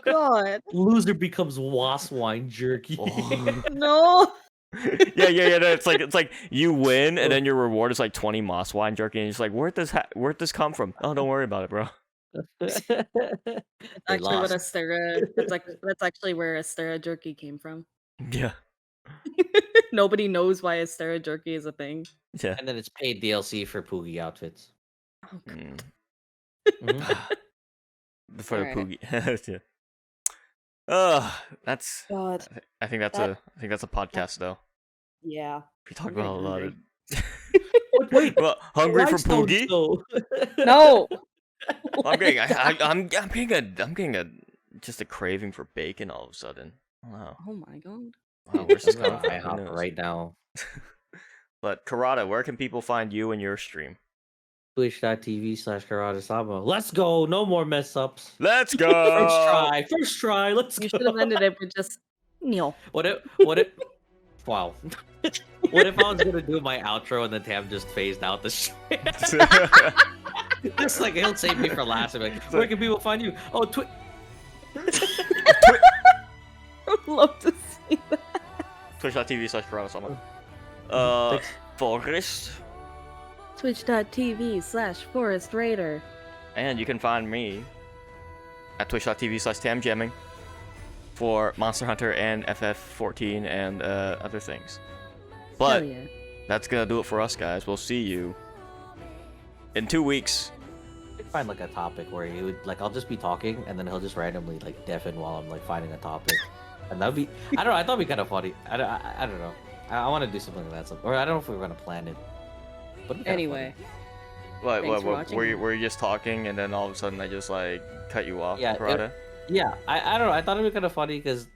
God. Loser becomes waswine jerky. Oh. No. yeah. It's like you win, and then your reward is like 20 moss wine jerky, and you're just like, where'd this come from? Oh, don't worry about it, bro. That's actually what Astera that's actually where Astera jerky came from. Yeah. Nobody knows why Astera jerky is a thing. Yeah. And then it's paid DLC for Poogie outfits. Oh, God. Mm. For the Alright. Poogie. Yeah. That's. God. I think that's a podcast though. Yeah. We talk I'm about a getting lot of. Wait, Well, hungry for Limestone Poogie? still. No. I'm getting a just a craving for bacon all of a sudden. Wow. Oh my god. Wow, where's this I'm coming gonna from? Who IHOP knows? right now. But Karada, where can people find you and your stream? Twitch.tv/Karada-sama. Let's go. No more mess ups. Let's go. First try. Let's You go. should have ended it with just Neil. What if wow. What if I was gonna do my outro and then Tam just phased out the shit? Just like he'll save me for last. Like, where can people find you? Oh, I'd love to see that. Twitch.tv/Karada-sama. Forest. twitch.tv/ForestRaider. And you can find me at twitch.tv/tamjamming for Monster Hunter and FF14 and other things. But Hell yeah. that's gonna do it for us, guys. We'll see you in 2 weeks. Find like a topic where he would like I'll just be talking and then he'll just randomly like deafen while I'm like finding a topic, and that'd be I don't know, I thought it'd be kind of funny. I don't know. I want to do something like that, or I don't know if we were gonna plan it. But it'd be kinda Anyway, What? Thanks for What? watching. Were you just talking and then all of a sudden I just like cut you off, Yeah, Parada? funny. Yeah, I don't know. I thought it'd be kind of funny because